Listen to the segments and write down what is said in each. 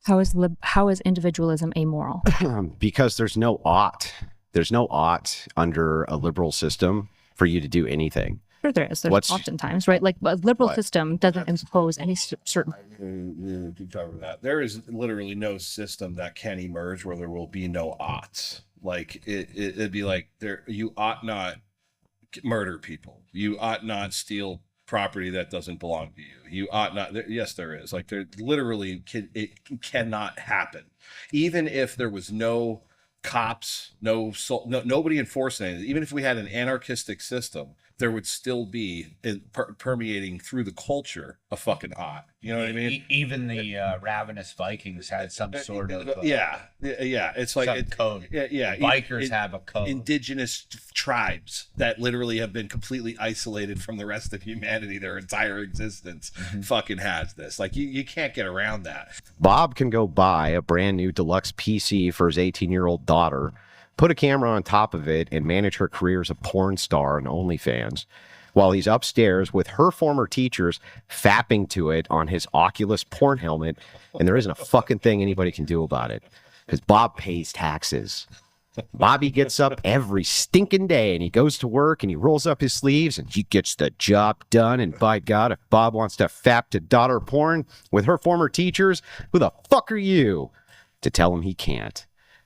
How is individualism amoral? Because there's no ought. There's no ought under a liberal system for you to do anything. Sure, there is. There's oftentimes, right? Like a liberal system doesn't impose any certain. To cover that, there is literally no system that can emerge where there will be no oughts. Like it'd be like you ought not murder people. You ought not steal property that doesn't belong to you. You ought not. Yes, there is. Like there literally it cannot happen. Even if there was no cops, nobody enforcing it. Even if we had an anarchistic system, there would still be permeating through the culture a fucking ought. You know what I mean? Even the ravenous Vikings had some sort of yeah. It's like code. Yeah. Bikers have a code. Indigenous tribes that literally have been completely isolated from the rest of humanity their entire existence fucking has this. Like you can't get around that. Bob can go buy a brand new deluxe PC for his 18-year-old daughter, put a camera on top of it, and manage her career as a porn star on OnlyFans, while he's upstairs with her former teachers fapping to it on his Oculus porn helmet, and there isn't a fucking thing anybody can do about it, because Bob pays taxes. Bobby gets up every stinking day, and he goes to work, and he rolls up his sleeves, and he gets the job done, and by God, if Bob wants to fap to daughter porn with her former teachers, who the fuck are you to tell him he can't?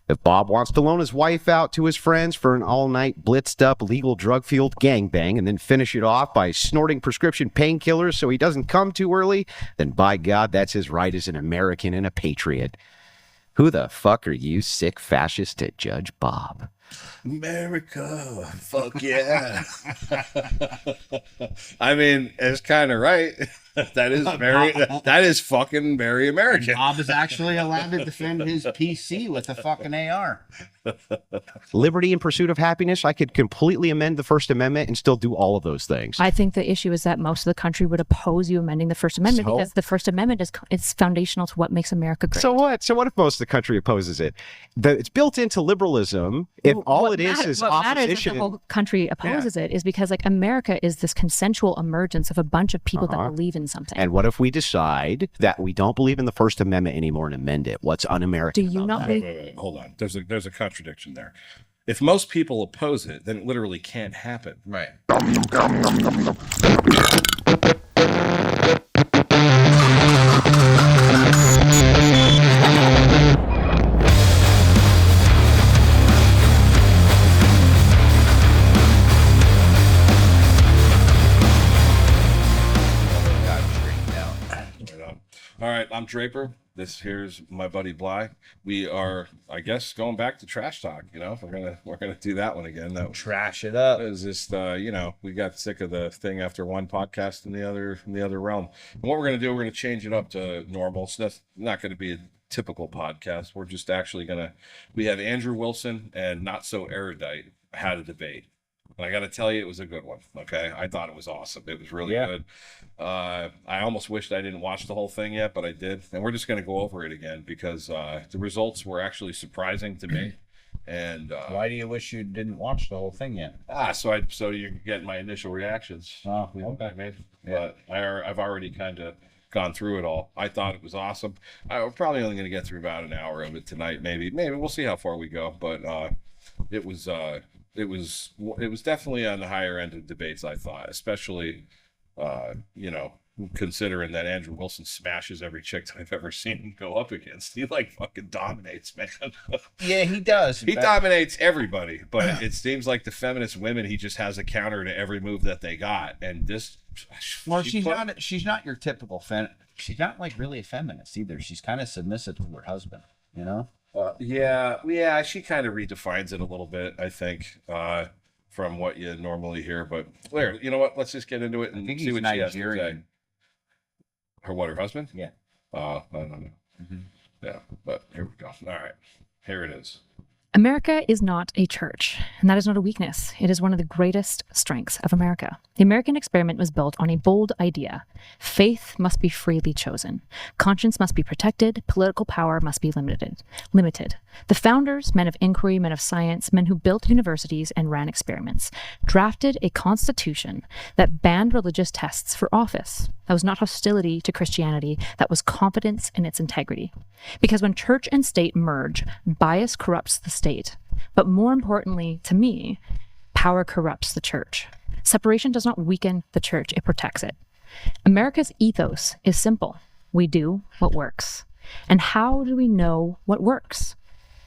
If Bob wants to loan his wife out to his friends for an all-night blitzed-up, legal drug-fueled gangbang and then finish it off by snorting prescription painkillers so he doesn't come too early, then by God, that's his right as an American and a patriot. Who the fuck are you, sick fascist, to judge Bob? America, fuck yeah. I mean, it's kind of right. That is fucking very American. Bob is actually allowed to defend his PC with a fucking AR. Liberty in pursuit of happiness, I could completely amend the First Amendment and still do all of those things. I think the issue is that most of the country would oppose you amending the First Amendment because the First Amendment is foundational to what makes America great. So what? So what if most of the country opposes it? It's built into liberalism. If all it is what matters opposition, if the whole country opposes it is because like America is this consensual emergence of a bunch of people that believe in something. And what if we decide that we don't believe in the First Amendment anymore and amend it? What's un-American? Do you not believe? Wait. Hold on. There's a contradiction there. If most people oppose it, then it literally can't happen. Right. All right, I'm Draper. This here's my buddy Bly. We are, I guess, going back to trash talk. You know, we're gonna do that one again. That Trash it up. It was just, we got sick of the thing after one podcast in the other realm. And what we're gonna do, we're gonna change it up to normal. So that's not gonna be a typical podcast. We're just actually we have Andrew Wilson and Not So Erudite had a debate. And I got to tell you, it was a good one. Okay. I thought it was awesome. It was really good. I almost wished I didn't watch the whole thing yet, but I did. And we're just going to go over it again because the results were actually surprising to me. And why do you wish you didn't watch the whole thing yet? So you get my initial reactions. Oh, okay. But I've already kind of gone through it all. I thought it was awesome. I'm probably only going to get through about an hour of it tonight. Maybe we'll see how far we go. But it was definitely on the higher end of debates, I thought, especially, considering that Andrew Wilson smashes every chick that I've ever seen him go up against. He like fucking dominates, man. Yeah, he does. He dominates everybody, but it seems like the feminist women, he just has a counter to every move that they got. And this, well, she's not your typical she's not like really a feminist either. She's kind of submissive to her husband, you know? Yeah, she kind of redefines it a little bit, I think, from what you normally hear. But Blair, you know what? Let's just get into it and see what she has to say. Her husband? Yeah. I don't know. Yeah, but here we go. All right, here it is. America is not a church, and that is not a weakness. It is one of the greatest strengths of America. The American experiment was built on a bold idea. Faith must be freely chosen. Conscience must be protected. Political power must be limited. The founders, men of inquiry, men of science, men who built universities and ran experiments, drafted a constitution that banned religious tests for office. That was not hostility to Christianity. That was confidence in its integrity. Because when church and state merge, bias corrupts the state. But more importantly, to me, power corrupts the church. Separation does not weaken the church, it protects it. America's ethos is simple. We do what works. And how do we know what works?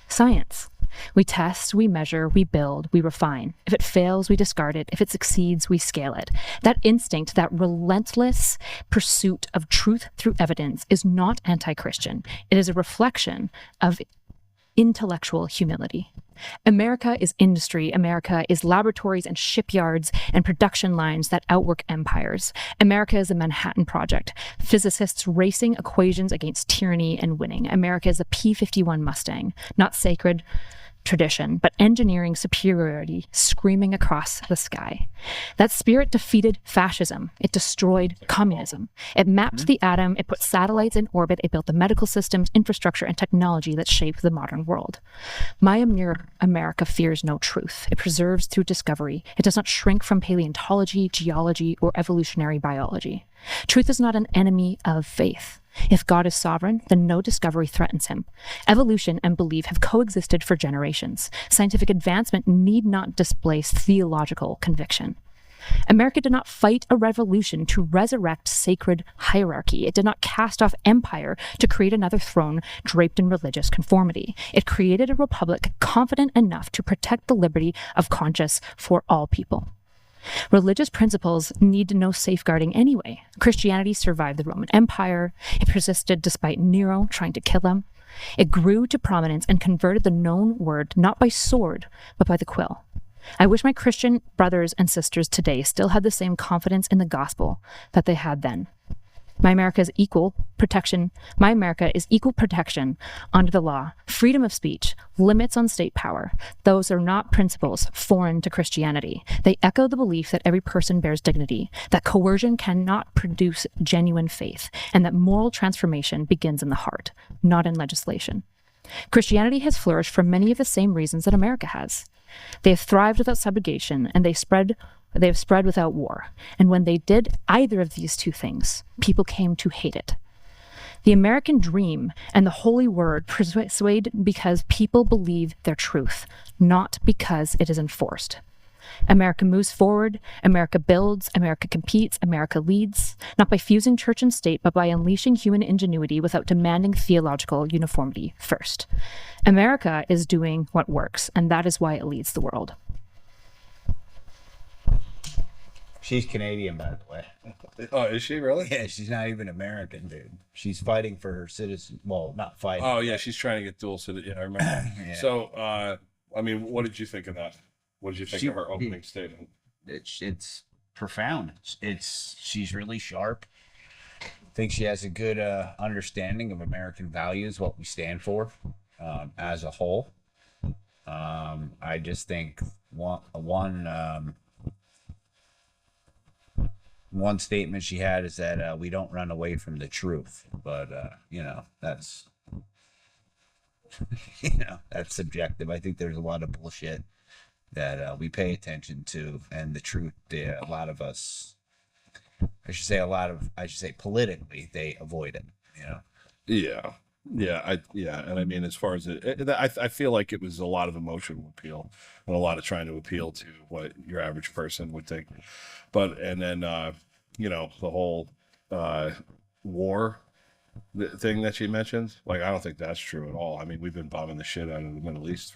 Science. We test, we measure, we build, we refine. If it fails, we discard it. If it succeeds, we scale it. That instinct, that relentless pursuit of truth through evidence is not anti-Christian. It is a reflection of intellectual humility. America is industry. America is laboratories and shipyards and production lines that outwork empires. America is a Manhattan Project, physicists racing equations against tyranny and winning. America is a P-51 Mustang, not sacred tradition, but engineering superiority screaming across the sky. That spirit defeated fascism. It destroyed communism. It mapped the atom. It put satellites in orbit. It built the medical systems, infrastructure, and technology that shaped the modern world. My America fears no truth. It preserves through discovery. It does not shrink from paleontology, geology, or evolutionary biology. Truth is not an enemy of faith. If God is sovereign, then no discovery threatens him. Evolution and belief have coexisted for generations. Scientific advancement need not displace theological conviction. America did not fight a revolution to resurrect sacred hierarchy. It did not cast off empire to create another throne draped in religious conformity. It created a republic confident enough to protect the liberty of conscience for all people. Religious principles need no safeguarding anyway. Christianity survived the Roman Empire. It persisted despite Nero trying to kill him. It grew to prominence and converted the known word not by sword, but by the quill. I wish my Christian brothers and sisters today still had the same confidence in the gospel that they had then. My America is equal protection under the law, freedom of speech, limits on state power. Those are not principles foreign to Christianity. They echo the belief that every person bears dignity, that coercion cannot produce genuine faith, and that moral transformation begins in the heart, not in legislation. Christianity has flourished for many of the same reasons that America has. They have thrived without subjugation, and they have spread without war. And when they did either of these two things, people came to hate it. The American dream and the holy word persuade because people believe their truth, not because it is enforced. America moves forward, America builds, America competes, America leads, not by fusing church and state, but by unleashing human ingenuity without demanding theological uniformity first. America is doing what works, and that is why it leads the world. She's Canadian, by the way. Oh, is she really? Yeah, she's not even American, dude. She's fighting for her citizen. Well, not fighting. Oh, yeah, she's trying to get dual citizen. Yeah, I remember. Yeah. So, I mean, what did you think of that? What did you think of her opening statement? It's profound. She's really sharp. I think she has a good understanding of American values, what we stand for as a whole. I just think one statement she had is that we don't run away from the truth, but that's that's subjective. I think there's a lot of bullshit that we pay attention to, and the truth, a lot of us, I should say politically, they avoid it. Yeah, and I mean, as far as I feel like it was a lot of emotional appeal and a lot of trying to appeal to what your average person would think. But and then the whole war thing that she mentioned, like, I don't think that's true at all. I mean, we've been bombing the shit out of the Middle East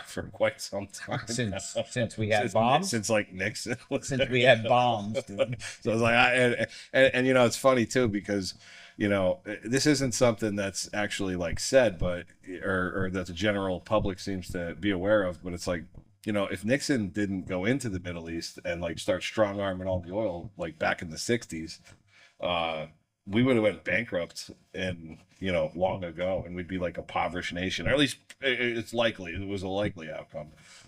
for quite some time since we had bombs, since like Nixon, since we had bombs, dude. So I was like, and it's funny too, because this isn't something that's actually like said, but or that the general public seems to be aware of, but it's like, if Nixon didn't go into the Middle East and like start strong arming all the oil like back in the 60s, we would have went bankrupt and long ago, and we'd be like a impoverished nation, or at least it's likely, it was a likely outcome.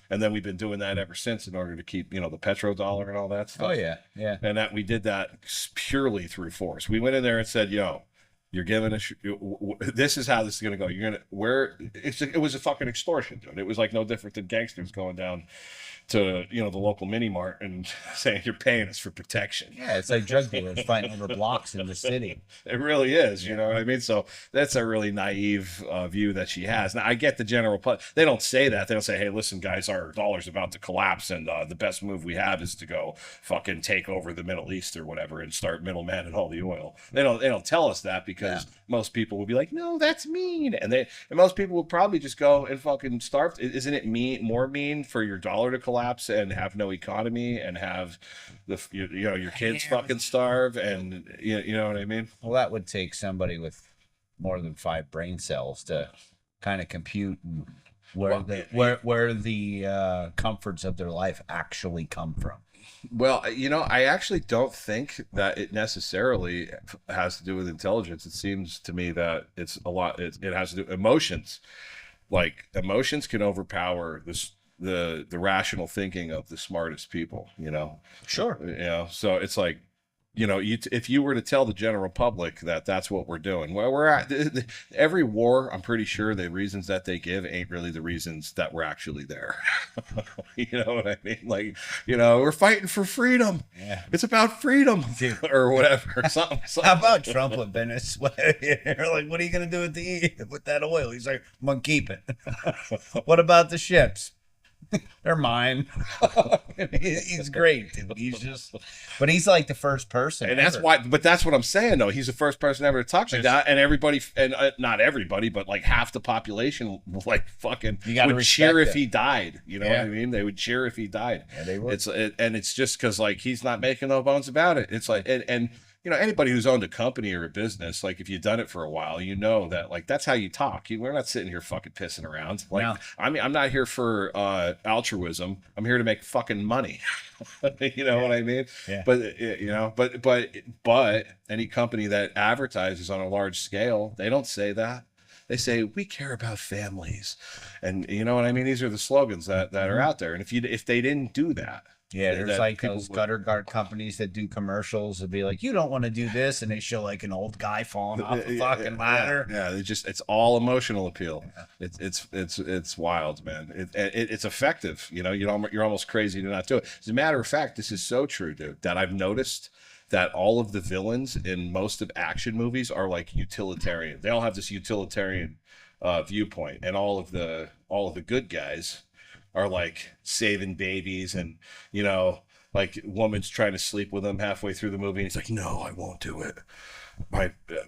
And then we've been doing that ever since in order to keep the petrodollar and all that stuff. Oh yeah, yeah. And that we did that purely through force. We went in there and said, you're giving us, this is how this is going to go. You're going to, it was a fucking extortion, dude. It was like no different than gangsters going down to, the local mini mart and saying you're paying us for protection. Yeah, it's like drug dealers fighting over blocks in the city. It really is, you know what I mean? So that's a really naive view that she has. Now, I get the general public. They don't say that. They don't say, hey, listen, guys, our dollar's about to collapse, and the best move we have is to go fucking take over the Middle East or whatever and start middleman and all the oil. They don't tell us that because most people will be like, no, that's mean. And most people will probably just go and fucking starve. Isn't it more mean for your dollar to collapse and have no economy and have your kids fucking starve, and you know what I mean? Well, that would take somebody with more than 5 brain cells to kind of compute where the comforts of their life actually come from. Well, I actually don't think that it necessarily has to do with intelligence. It seems to me that it's a lot. It has to do with emotions. Like emotions can overpower the rational thinking of the smartest people. Sure. So it's like, if you were to tell the general public that that's what we're doing, well, we're at every war, I'm pretty sure the reasons that they give ain't really the reasons that we're actually there. You know what I mean? Like, we're fighting for freedom. Yeah. It's about freedom or whatever. Something. How about Trump with Venezuela? Like, what are you going to do with that oil? He's like, I'm going to keep it. What about the ships? They're mine. He's great, dude. But he's like the first person, and that's ever. why. But that's what I'm saying, though. He's the first person ever to talk like that, and everybody, and not everybody, but like half the population, like fucking would cheer if he died. You know what I mean? They would cheer if he died. Yeah, they would. And it's just because like he's not making no bones about it. It's like and. Anybody who's owned a company or a business, like if you've done it for a while, that like that's how you talk. We're not sitting here fucking pissing around. Like, no. I mean, I'm not here for altruism. I'm here to make fucking money. You know what I mean? Yeah. But any company that advertises on a large scale, they don't say that. They say we care about families, and you know what I mean. These are the slogans that are out there. And if they didn't do that. Yeah, there's like those gutter guard companies that do commercials and be like, you don't want to do this, and they show like an old guy falling off a fucking ladder. Yeah, it's all emotional appeal. Yeah. It's wild, man. It's effective. You're almost crazy to not do it. As a matter of fact, this is so true, dude, that I've noticed that all of the villains in most of action movies are like utilitarian. They all have this utilitarian viewpoint, and all of the good guys are like saving babies, and like woman's trying to sleep with him halfway through the movie, and he's like, no, I won't do it.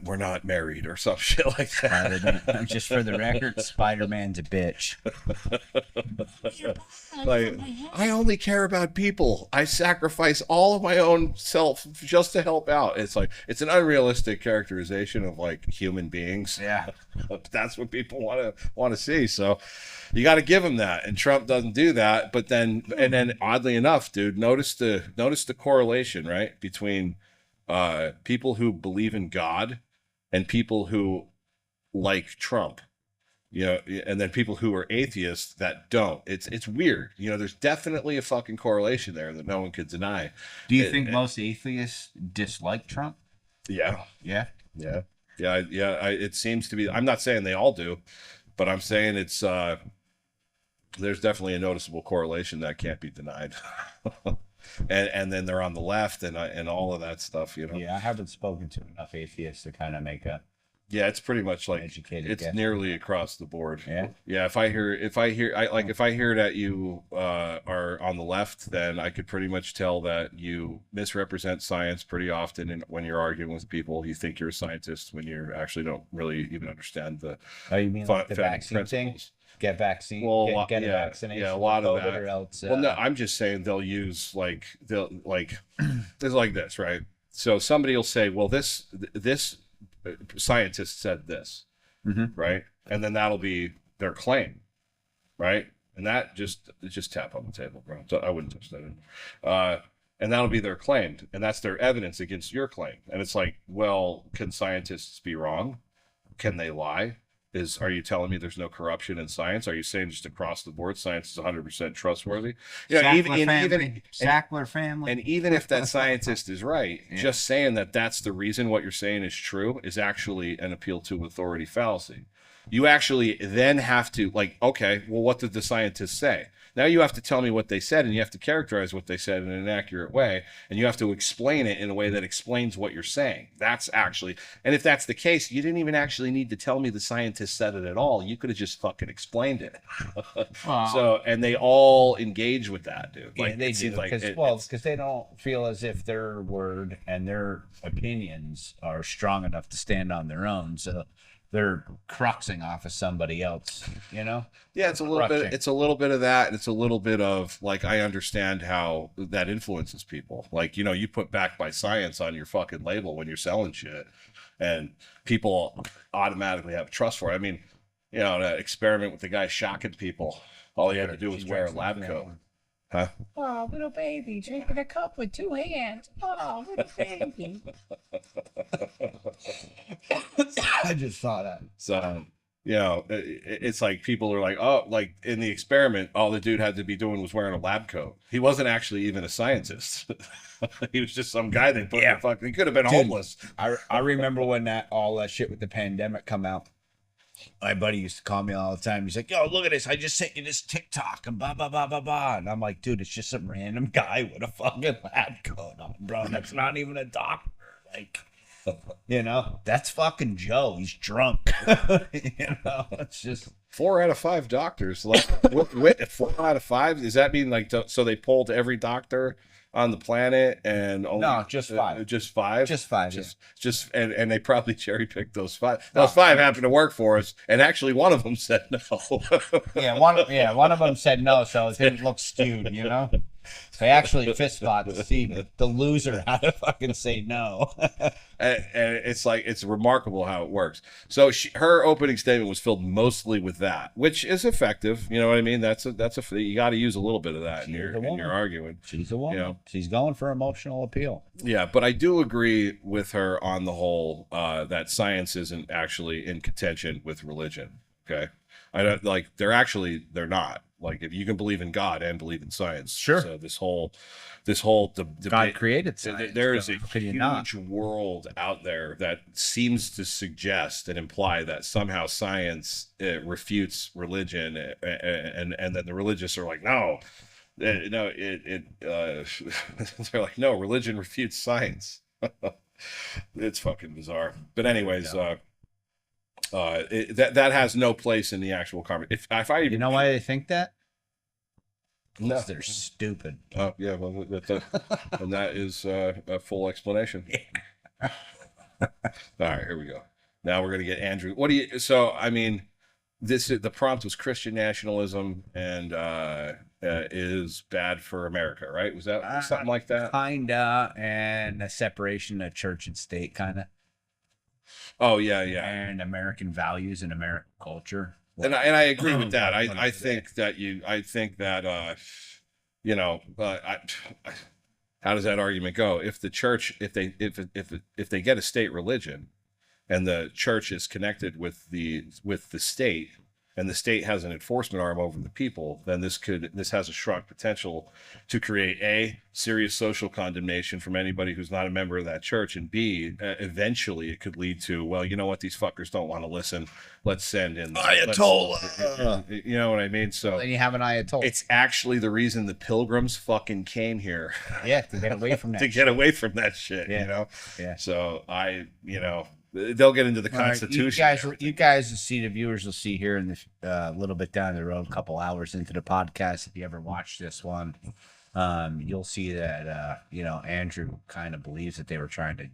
We're not married or some shit like that. Just for the record, Spider-Man's a bitch. Like, I only care about people. I sacrifice all of my own self just to help out. It's like, it's an unrealistic characterization of like human beings. Yeah. That's what people want to see. So you got to give them that. And Trump doesn't do that. But then oddly enough, dude, notice the correlation, right? Between people who believe in God and people who like Trump, and then people who are atheists that don't. It's weird. There's definitely a fucking correlation there that no one could deny. Do you think most atheists dislike Trump? Yeah. Yeah. Yeah. Yeah. Yeah. It seems to be. I'm not saying they all do, but I'm saying it's. There's definitely a noticeable correlation that can't be denied. And then they're on the left and all of that stuff, Yeah, I haven't spoken to enough atheists to kind of make a. Yeah, it's pretty much like educated it's guess. Nearly across the board. Yeah. Yeah. If I hear that you are on the left, then I could pretty much tell that you misrepresent science pretty often. And when you're arguing with people, you think you're a scientist when you actually don't really even understand the. Oh, you mean like the vaccine thing? Get vaccine. Well, get a vaccination. Yeah, a lot of that. Or else, well, no, I'm just saying they'll use it's like this, right? So somebody will say, well, this scientist said this, right? And then that'll be their claim, right? And that just tap on the table, bro. So I wouldn't touch that. and that'll be their claim, and that's their evidence against your claim. And it's like, well, can scientists be wrong? Can they lie? Are you telling me there's no corruption in science? Are you saying just across the board science is 100% trustworthy? You know, Sackler family. And even if that scientist is right, just saying that that's the reason what you're saying is true is actually an appeal to authority fallacy. You actually then have to, like, okay, well, what did the scientists say? Now you have to tell me what they said, and you have to characterize what they said in an accurate way, and you have to explain it in a way that explains what you're saying. That's actually, and if that's the case, you didn't even actually need to tell me the scientist said it at all. You could have just fucking explained it. So, and they all engage with that, dude. Like, yeah, they do, because they don't feel as if their word and their opinions are strong enough to stand on their own. So they're cruxing off of somebody else, you know? Yeah, it's a little bit. It's a little bit of that, and it's a little bit of, like, I understand how that influences people. Like, you know, you put backed by science on your fucking label when you're selling shit, and people automatically have trust for it. I mean, you know, that experiment with the guy shocking people, all he had to do was wear a lab coat. Huh? Oh, little baby drinking a cup with 2 hands. Oh, little baby. I just saw that. So, you know, it's like people are like, oh, like in the experiment, all the dude had to be doing was wearing a lab coat. He wasn't actually even a scientist. He was just some guy they put in the fucking, he could have been homeless. I remember when all that shit with the pandemic come out. My buddy used to call me all the time. He's like, yo, look at this. I just sent you this TikTok and blah, blah, blah, blah, blah. And I'm like, dude, it's just some random guy with a fucking lab coat on, bro. That's not even a doctor. Like, you know, that's fucking Joe. He's drunk. You know, it's just 4 out of 5 doctors. Like, 4 out of 5? Does that mean, like, so they polled every doctor on the planet and only just 5. Just 5? Just 5. Just and they probably cherry picked those 5. Those 5 happened to work for us, and actually one of them said no. One of them said no, so it didn't look skewed, you know. They actually fist fought to see the loser how to fucking say no. And it's like, it's remarkable how it works. So her opening statement was filled mostly with that, which is effective. You know what I mean? That's you got to use a little bit of that in your arguing. She's a woman. You know? She's going for emotional appeal. Yeah, but I do agree with her on the whole that science isn't actually in contention with religion. Okay, I don't like they're not. Like, if you can believe in God and believe in science, sure. So this whole debate, God created science. There is a huge world out there that seems to suggest and imply that somehow science refutes religion, and that the religious are like, no, they're like, no, religion refutes science. It's fucking bizarre. But anyways, that has no place in the actual conversation. If I even, you know why they think that? No, they're stupid. Oh yeah, well, and that is a full explanation. All right, here we go. Now we're gonna get Andrew. What do you? So I mean, the prompt was Christian nationalism and is bad for America, right? Was that something like that? Kinda, and a separation of church and state, kinda. Oh yeah, and American values and American culture. And I agree with that. I think that you know, how does that argument go? If the church, if they get a state religion, and the church is connected with the state, and the state has an enforcement arm over the people, then this has a strong potential to create serious social condemnation from anybody who's not a member of that church, and B, eventually it could lead to, well, you know what, these fuckers don't want to listen. Let's send in Ayatollah. You know what I mean? So then you have an Ayatollah. It's actually the reason the Pilgrims fucking came here. Yeah, to get away from that. Get away from that shit. Yeah. You know. Yeah. So they'll get into the Constitution. Right, you guys will see, the viewers will see here in this little bit down the road, a couple hours into the podcast. If you ever watch this one, you'll see that Andrew kind of believes that they were trying to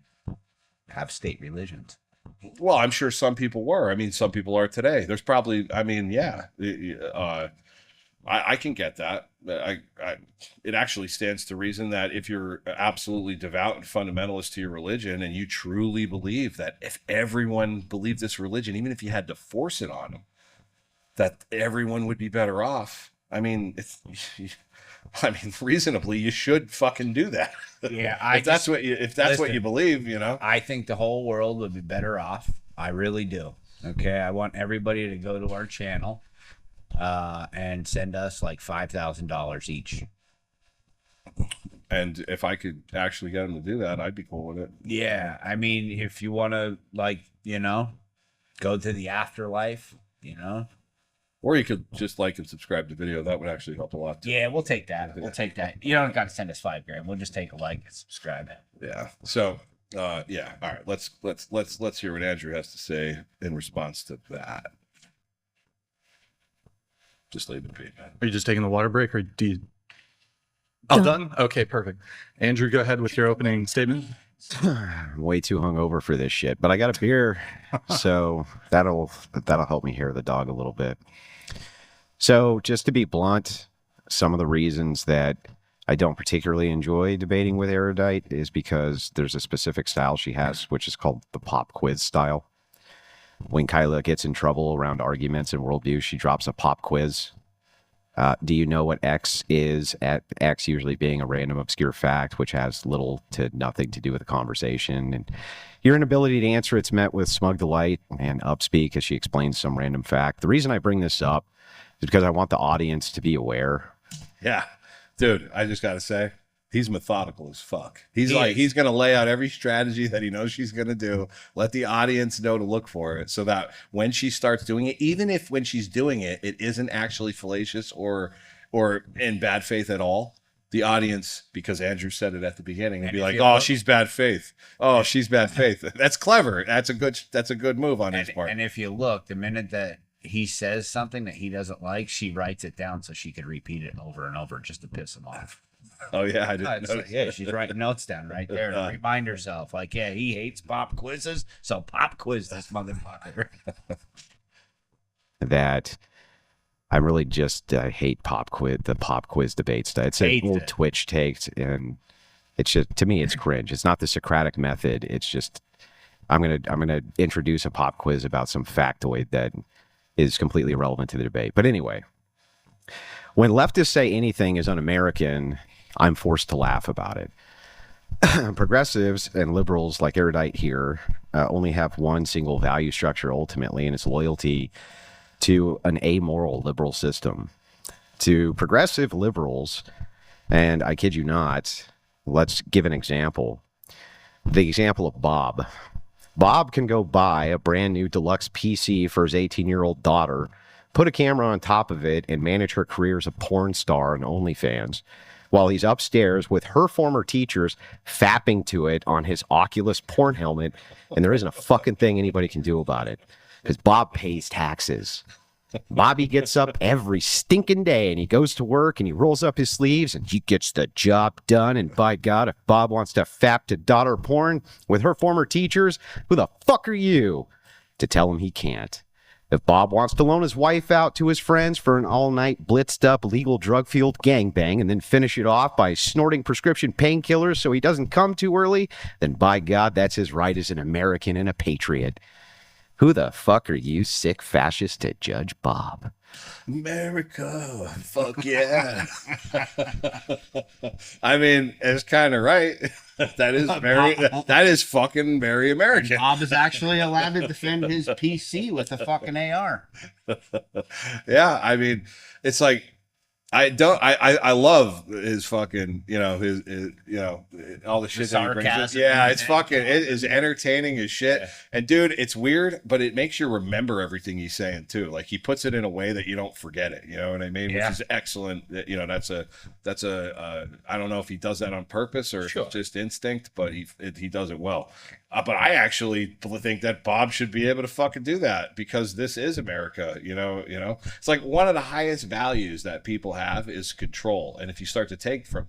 have state religions. Well, I'm sure some people were. I mean, some people are today. There's probably, I mean, yeah, I can get that. It actually stands to reason that if you're absolutely devout and fundamentalist to your religion, and you truly believe that if everyone believed this religion, even if you had to force it on them, that everyone would be better off. I mean, I mean, reasonably, you should fucking do that. Yeah, if that's what listen, you believe, you know. I think the whole world would be better off. I really do. Okay, I want everybody to go to our channel and send us like $5,000 each. And if I could actually get them to do that, I'd be cool with it. Yeah, I mean, if you want to, like, you know, go to the afterlife, you know. Or you could just like and subscribe to the video. That would actually help a lot too. Yeah, we'll take that. We'll take that. You don't got to send us $5,000. We'll just take a like and subscribe. Yeah. So, yeah. All right. Let's hear what Andrew has to say in response to that. Just leave it be, man. Are you just taking the water break, or do you? All done? Okay, perfect. Andrew, go ahead with your opening statement. I'm way too hungover for this shit, but I got a beer, so that'll help me hear the dog a little bit. So, just to be blunt, some of the reasons that I don't particularly enjoy debating with Erudite is because there's a specific style she has, which is called the pop quiz style. When Kyla gets in trouble around arguments and worldview, she drops a pop quiz. Do you know what X is? At X usually being a random obscure fact, which has little to nothing to do with the conversation. And your inability to answer it's met with smug delight and upspeak as she explains some random fact. The reason I bring this up is because I want the audience to be aware. Yeah. Dude, I just got to say, he's methodical as fuck. He's he's going to lay out every strategy that he knows she's going to do, let the audience know to look for it, so that when she starts doing it, even if when she's doing it, it isn't actually fallacious or in bad faith at all, the audience, because Andrew said it at the beginning, would be like, oh, she's bad faith. Oh, she's bad faith. That's clever. That's a good move on his part. And if you look, the minute that he says something that he doesn't like, she writes it down so she could repeat it over and over just to piss him off. Oh yeah, I didn't notice. Yeah, she's writing notes down right there to remind herself, like, yeah, he hates pop quizzes, so pop quiz this motherfucker. That I really just hate the pop quiz debates. It's an old Twitch take, and it's just, to me, it's cringe. It's not the Socratic method. It's just I'm gonna introduce a pop quiz about some factoid that is completely irrelevant to the debate. But anyway, when leftists say anything is un-American, I'm forced to laugh about it. Progressives and liberals like Erudite here only have one single value structure ultimately, and it's loyalty to an amoral liberal system. To progressive liberals, and I kid you not, let's give an example. The example of Bob. Bob can go buy a brand new deluxe PC for his 18-year-old daughter, put a camera on top of it, and manage her career as a porn star on OnlyFans, while he's upstairs with her former teachers fapping to it on his Oculus porn helmet, and there isn't a fucking thing anybody can do about it, because Bob pays taxes. Bobby gets up every stinking day, and he goes to work, and he rolls up his sleeves, and he gets the job done. And by God, if Bob wants to fap to daughter porn with her former teachers, who the fuck are you to tell him he can't? If Bob wants to loan his wife out to his friends for an all-night blitzed-up legal drug-fueled gangbang and then finish it off by snorting prescription painkillers so he doesn't come too early, then by God, that's his right as an American and a patriot. Who the fuck are you, sick fascist, to judge Bob? America, fuck yeah. I mean, it's kind of right. That is fucking very American. Bob is actually allowed to defend his PC with a fucking AR. Yeah, I mean, it's like, I love his fucking, his all the shit that he brings in. Yeah, it's fucking, it is entertaining as shit. Yeah. And dude, it's weird, but it makes you remember everything he's saying too. Like, he puts it in a way that you don't forget it. You know what I mean? Yeah. Which is excellent. That's a I don't know if he does that on purpose or if it's just instinct, but he does it well. But I actually think that Bob should be able to fucking do that, because this is America. It's like one of the highest values that people have is control, and if you start to take from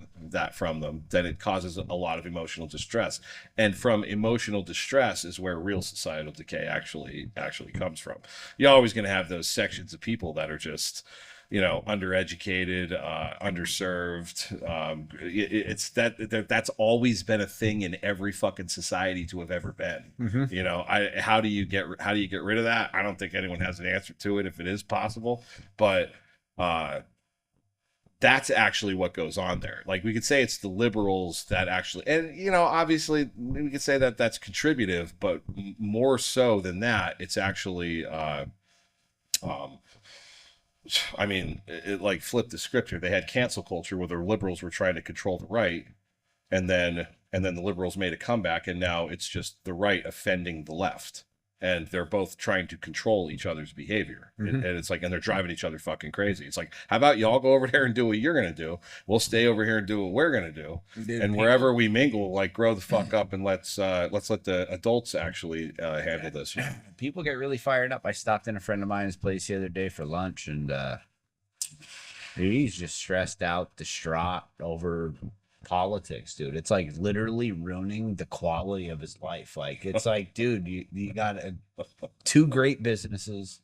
them, then it causes a lot of emotional distress, and from emotional distress is where real societal decay actually comes from. You're always going to have those sections of people that are just undereducated, underserved. That's always been a thing in every fucking society to have ever been. Mm-hmm. How do you get rid of that? I don't think anyone has an answer to it, if it is possible, but that's actually what goes on there. Like we could say it's the liberals that actually, and you know, obviously we could say that that's contributive, but more so than that, it's actually, I mean, it like flipped the script here. They had cancel culture where the liberals were trying to control the right, and then the liberals made a comeback, and now it's just the right offending the left. And they're both trying to control each other's behavior. And it's like, and they're driving each other fucking crazy. It's like, how about y'all go over there and do what you're going to do? We'll stay over here and do what we're going to do. And wherever we mingle, like grow the fuck up, and let's let the adults actually handle this. People get really fired up. I stopped in a friend of mine's place the other day for lunch, and he's just stressed out, distraught over politics, dude. It's like literally ruining the quality of his life. Like, it's like, dude, you got two great businesses,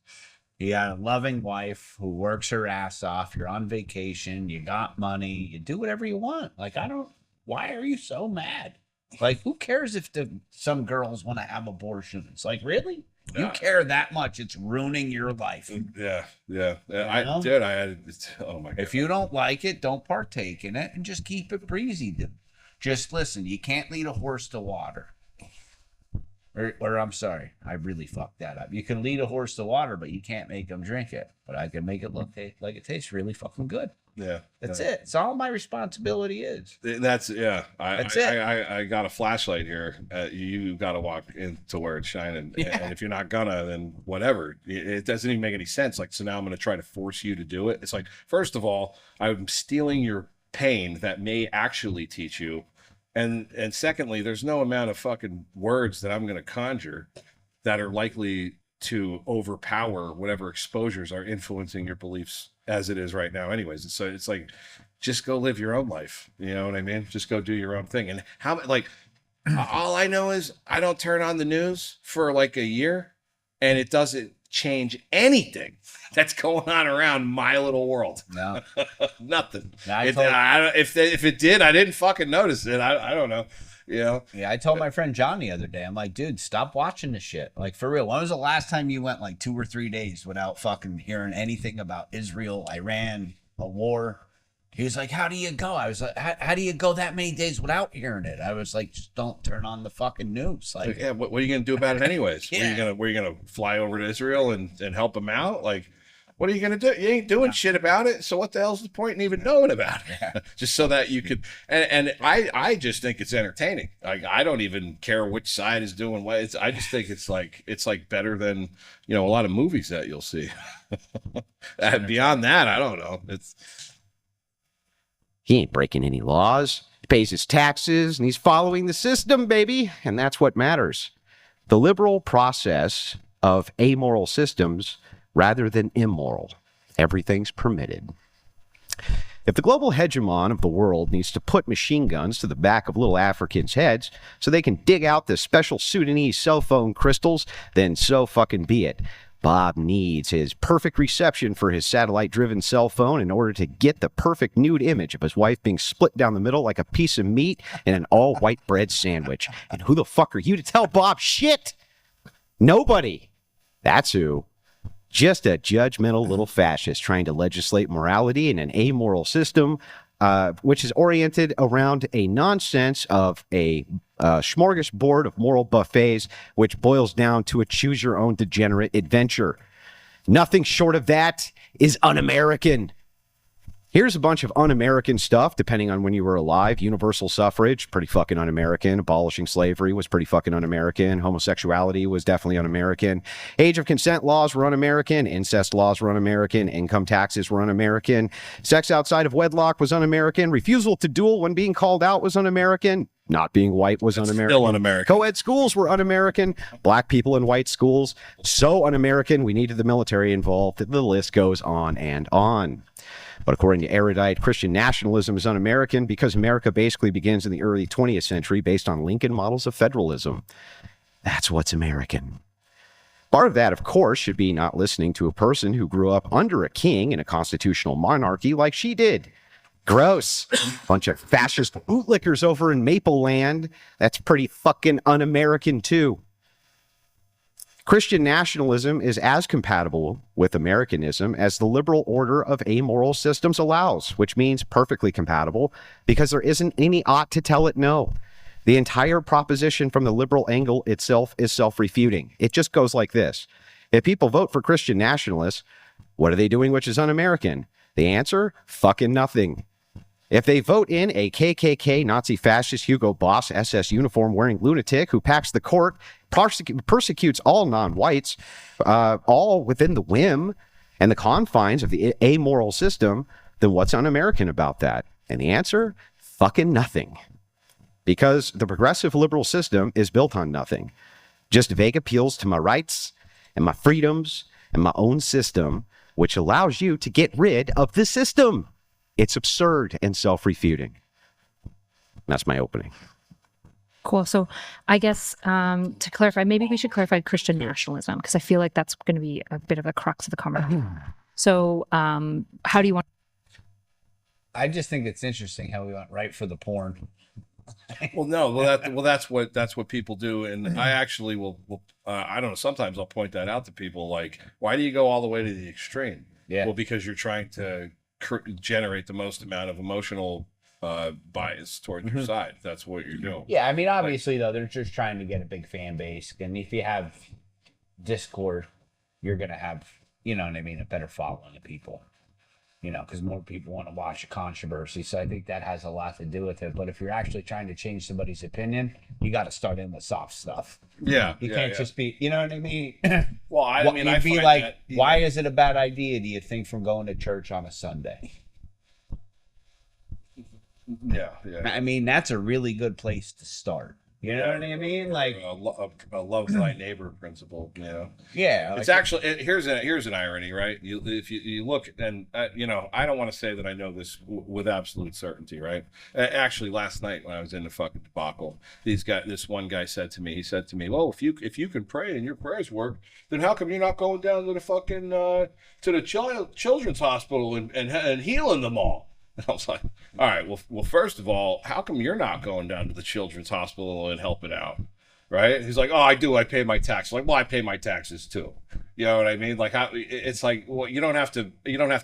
you got a loving wife who works her ass off, you're on vacation, you got money, you do whatever you want. Like, why are you so mad? Like, who cares if some girls want to have abortions? Like, really? You care that much? It's ruining your life. Yeah. You know? Oh my God. If you don't like it, don't partake in it, and just keep it breezy, dude. Just listen. You can't lead a horse to water. Or I'm sorry, I really fucked that up. You can lead a horse to water, but you can't make them drink it. But I can make it look like it tastes really fucking good. Yeah, that's it. It's all my responsibility is. That's it. I got a flashlight here. You got to walk into where it's shining. Yeah. And if you're not gonna, then whatever. It doesn't even make any sense. Like, so now I'm gonna try to force you to do it. It's like, first of all, I'm stealing your pain that may actually teach you, and secondly, there's no amount of fucking words that I'm gonna conjure that are likely to overpower whatever exposures are influencing your beliefs as it is right now anyways. So it's like, just go live your own life. You know what I mean? Just go do your own thing. And all I know is I don't turn on the news for like a year, and it doesn't change anything that's going on around my little world. No, nothing. If it did, I didn't fucking notice it. I don't know. You know? Yeah, I told my friend John the other day, I'm like, dude, stop watching this shit. Like, for real, when was the last time you went like 2 or 3 days without fucking hearing anything about Israel, Iran, a war? He was like, how do you go? I was like, how do you go that many days without hearing it? I was like, just don't turn on the fucking news. Like, yeah, what are you gonna do about it anyways? Yeah. Were you gonna fly over to Israel and help them out? Like, what are you gonna do? You ain't doing shit about it. So what the hell's the point in even knowing about it? Yeah. Just so that you could. And I just think it's entertaining. Like, I don't even care which side is doing what. I just think it's like better than, you know, a lot of movies that you'll see. And beyond that, I don't know. He ain't breaking any laws. He pays his taxes, and he's following the system, baby. And that's what matters. The liberal process of amoral systems rather than immoral. Everything's permitted. If the global hegemon of the world needs to put machine guns to the back of little Africans' heads so they can dig out the special Sudanese cell phone crystals, then so fucking be it. Bob needs his perfect reception for his satellite-driven cell phone in order to get the perfect nude image of his wife being split down the middle like a piece of meat in an all-white bread sandwich. And who the fuck are you to tell Bob shit? Nobody. That's who. Just a judgmental little fascist trying to legislate morality in an amoral system, which is oriented around a nonsense of a smorgasbord of moral buffets, which boils down to a choose-your-own degenerate adventure. Nothing short of that is un-American. Here's a bunch of un-American stuff, depending on when you were alive. Universal suffrage, pretty fucking un-American. Abolishing slavery was pretty fucking un-American. Homosexuality was definitely un-American. Age of consent laws were un-American. Incest laws were un-American. Income taxes were un-American. Sex outside of wedlock was un-American. Refusal to duel when being called out was un-American. Not being white was un-American. Still un-American. Co-ed schools were un-American. Black people in white schools, so un-American, we needed the military involved. The list goes on and on. But according to Erudite, Christian nationalism is un-American because America basically begins in the early 20th century based on Lincoln models of federalism. That's what's American. Part of that, of course, should be not listening to a person who grew up under a king in a constitutional monarchy like she did. Gross. Bunch of fascist bootlickers over in Maple Land. That's pretty fucking un-American too. Christian nationalism is as compatible with Americanism as the liberal order of amoral systems allows, which means perfectly compatible because there isn't any ought to tell it no. The entire proposition from the liberal angle itself is self-refuting. It just goes like this. If people vote for Christian nationalists, what are they doing which is un-American? The answer? Fucking nothing. If they vote in a KKK, Nazi fascist, Hugo Boss, SS uniform wearing lunatic who packs the court, persecutes all non-whites, all within the whim and the confines of the amoral system, then what's un-American about that? And the answer? Fucking nothing. Because the progressive liberal system is built on nothing. Just vague appeals to my rights and my freedoms and my own system, which allows you to get rid of the system. It's absurd and self-refuting. That's my opening. Cool. So I guess to clarify, maybe we should clarify Christian nationalism, because I feel like that's going to be a bit of a crux of the conversation. So how do you want? I just think it's interesting how we went right for the porn. Well, no, that's what people do, and I actually will I don't know. Sometimes I'll point that out to people, like, why do you go all the way to the extreme? Yeah. Well, because you're trying to generate the most amount of emotional bias towards your side. That's what you're doing. Yeah, I mean, obviously, though, they're just trying to get a big fan base. And if you have Discord, you're going to have, you know what I mean, a better following of people. You know, because more people want to watch a controversy. So I think that has a lot to do with it. But if you're actually trying to change somebody's opinion, you got to start in with soft stuff. Yeah. You can't just be, you know what I mean? Well, I mean, you'd I be find like, that, why is it a bad idea, do you think, from going to church on a Sunday? Yeah. I mean, that's a really good place to start. You know what I mean? Like a love thy neighbor principle. You know. Yeah. It's actually here's an irony, right? If you look, and you know, I don't want to say that I know this with absolute certainty, right? Actually, last night when I was in the fucking debacle, this one guy said to me, well, if you can pray and your prayers work, then how come you're not going down to the fucking to the children's hospital and healing them all? And I was like, all right, well, first of all, how come you're not going down to the children's hospital and helping out? Right? He's like, oh, I do. I pay my taxes. Like, well, I pay my taxes too. You know what I mean? Like, it's like, well, you don't have to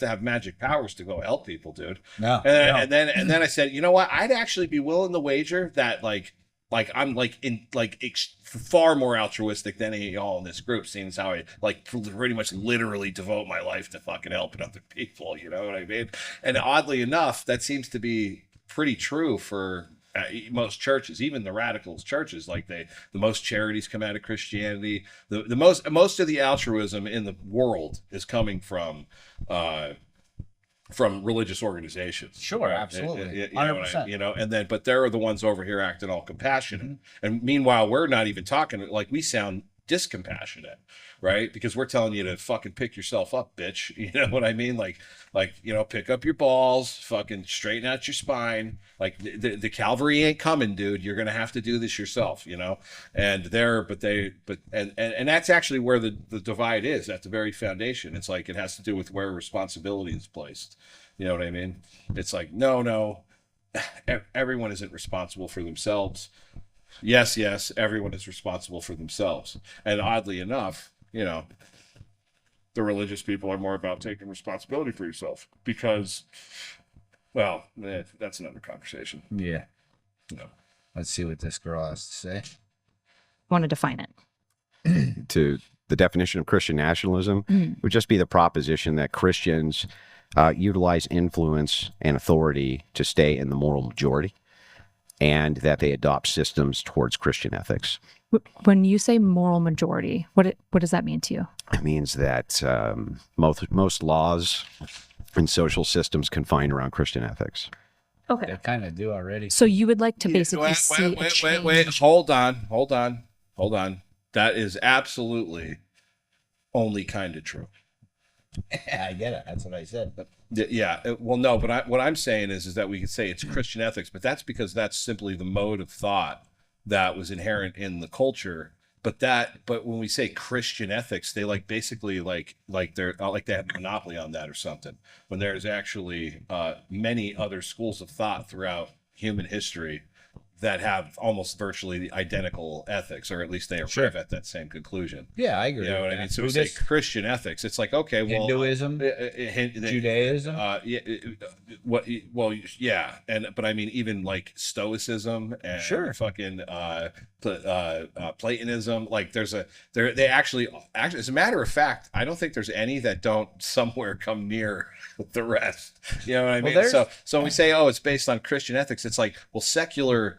have magic powers to go help people, dude. No. And then I said, you know what? I'd actually be willing to wager that like I'm far more altruistic than any of y'all in this group, seeing as how I like pretty much literally devote my life to fucking helping other people. You know what I mean? And oddly enough, that seems to be pretty true for most churches, even the radicals churches. Like the most charities come out of Christianity. The most of the altruism in the world is coming from religious organizations. Sure, absolutely. 100%. You know, and then, but they're the ones over here acting all compassionate. And meanwhile, we're not even talking, like, we sound discompassionate, right? Because we're telling you to fucking pick yourself up, bitch. You know what I mean? Like, you know, pick up your balls, fucking straighten out your spine. Like the cavalry ain't coming, dude. You're going to have to do this yourself, you know? And and that's actually where the divide is, at the very foundation. It's like, it has to do with where responsibility is placed. You know what I mean? It's like, no, everyone isn't responsible for themselves. Yes, everyone is responsible for themselves. And oddly enough, you know, the religious people are more about taking responsibility for yourself because, well, that's another conversation. Yeah. No. Let's see what this girl has to say. Want to define it? To the definition of Christian nationalism would just be the proposition that Christians utilize influence and authority to stay in the moral majority, and that they adopt systems towards Christian ethics. When you say moral majority, what does that mean to you? It means that most laws and social systems confined around Christian ethics. Okay. They kind of do already. So you would like to basically see a change. Wait. Hold on. That is absolutely only kind of true. I get it. That's what I said. But Yeah. Well, no, but what I'm saying is that we could say it's Christian ethics, but that's because that's simply the mode of thought that was inherent in the culture. But when we say Christian ethics, they basically they're like they have a monopoly on that or something. When there's actually many other schools of thought throughout human history that have almost virtually identical ethics, or at least they arrive at that same conclusion. Yeah, I agree. You know what I mean? So we say Christian ethics. It's like, okay, well, Hinduism, Judaism. Yeah. But I mean, even like Stoicism and fucking Platonism. Like, they actually, as a matter of fact, I don't think there's any that don't somewhere come near the rest. You know what I mean? So when we say, oh, it's based on Christian ethics, it's like, well, secular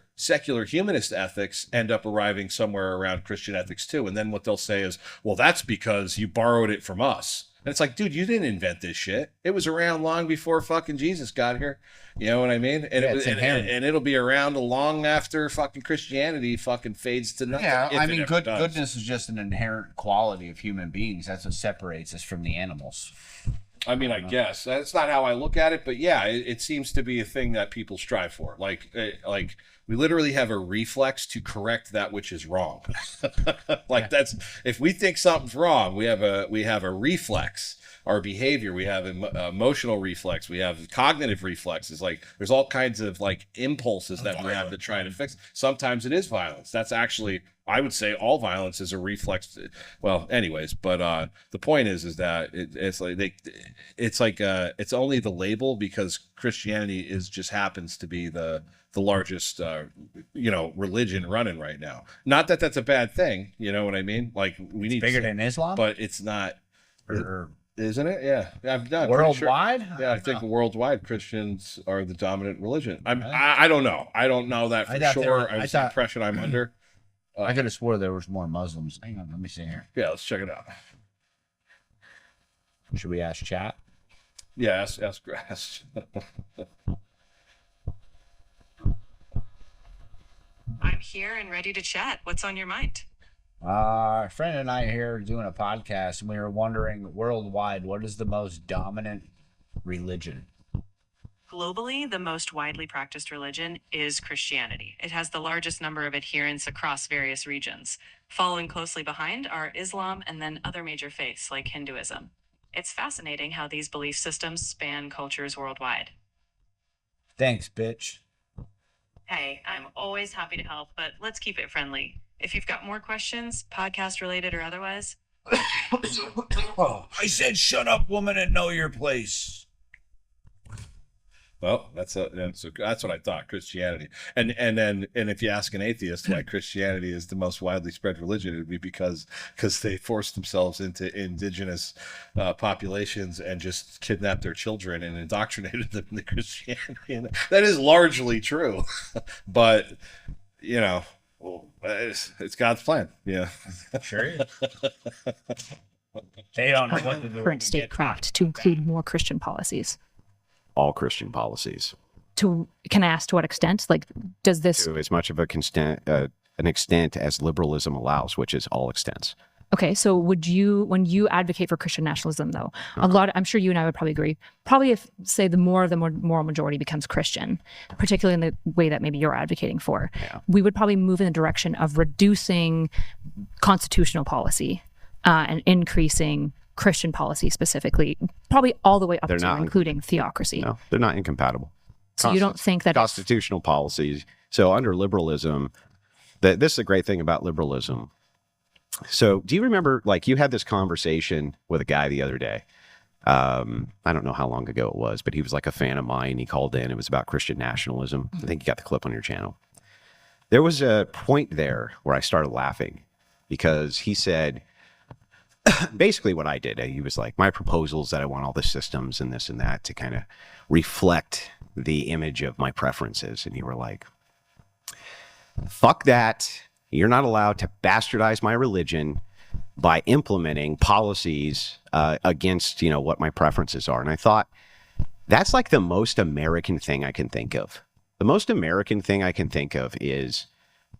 humanist ethics end up arriving somewhere around Christian ethics too. And then what they'll say is, well, that's because you borrowed it from us. And it's like, dude, you didn't invent this shit. It was around long before fucking Jesus got here. You know what I mean? And and it'll be around long after fucking Christianity fucking fades to nothing. Yeah, I mean, goodness is just an inherent quality of human beings. That's what separates us from the animals. I mean, I guess that's not how I look at it, but yeah, it seems to be a thing that people strive for. Like we literally have a reflex to correct that which is wrong. Like, that's, if we think something's wrong, we have a reflex. Our behavior, we have emotional reflex, we have cognitive reflexes. Like, there's all kinds of like impulses that we have to try to fix. Sometimes it is violence. That's actually, I would say, all violence is a reflex. Well, anyways, but the point is that it's it's only the label, because Christianity just happens to be the largest religion running right now. Not that that's a bad thing, you know what I mean? Like, we need bigger than Islam, but it's not. Isn't it? Yeah, I've done worldwide. Sure. Yeah, I think worldwide Christians are the dominant religion. I don't know. I don't know that for sure. It's the impression I'm under. I could have swore there was more Muslims. Hang on, let me see here. Yeah, let's check it out. Should we ask chat? Yeah, ask. I'm here and ready to chat. What's on your mind? A friend and I are here doing a podcast, and we were wondering, worldwide, what is the most dominant religion? Globally, the most widely practiced religion is Christianity. It has the largest number of adherents across various regions. Following closely behind are Islam and then other major faiths like Hinduism. It's fascinating how these belief systems span cultures worldwide. Thanks, bitch. Hey, I'm always happy to help, but let's keep it friendly. If you've got more questions, podcast related or otherwise. I said, shut up, woman, and know your place. Well, that's what I thought. Christianity, and if you ask an atheist why Christianity is the most widely spread religion, it would be because they forced themselves into indigenous populations and just kidnapped their children and indoctrinated them into Christianity. And that is largely true, but well, it's God's plan. Yeah, sure is. They don't know what to do. Current statecraft to include more Christian policies. All Christian policies. Can I ask to what extent? Like, does this to as much of an extent as liberalism allows, which is all extents. Okay, so when you advocate for Christian nationalism, though, I'm sure you and I would probably agree. Probably if, say, the moral majority becomes Christian, particularly in the way that maybe you're advocating for, we would probably move in the direction of reducing constitutional policy and increasing Christian policy specifically, probably all the way up to including theocracy. No, they're not incompatible. So you don't think that constitutional policies? So under liberalism, this is a great thing about liberalism. So do you remember, like, you had this conversation with a guy the other day? I don't know how long ago it was, but he was like a fan of mine. He called in. It was about Christian nationalism. I think you got the clip on your channel. There was a point there where I started laughing because he said, basically what I did, he was like, my proposal is that I want all the systems and this and that to kind of reflect the image of my preferences. And you were like, fuck that. You're not allowed to bastardize my religion by implementing policies against, what my preferences are. And I thought, that's like the most American thing I can think of. The most American thing I can think of is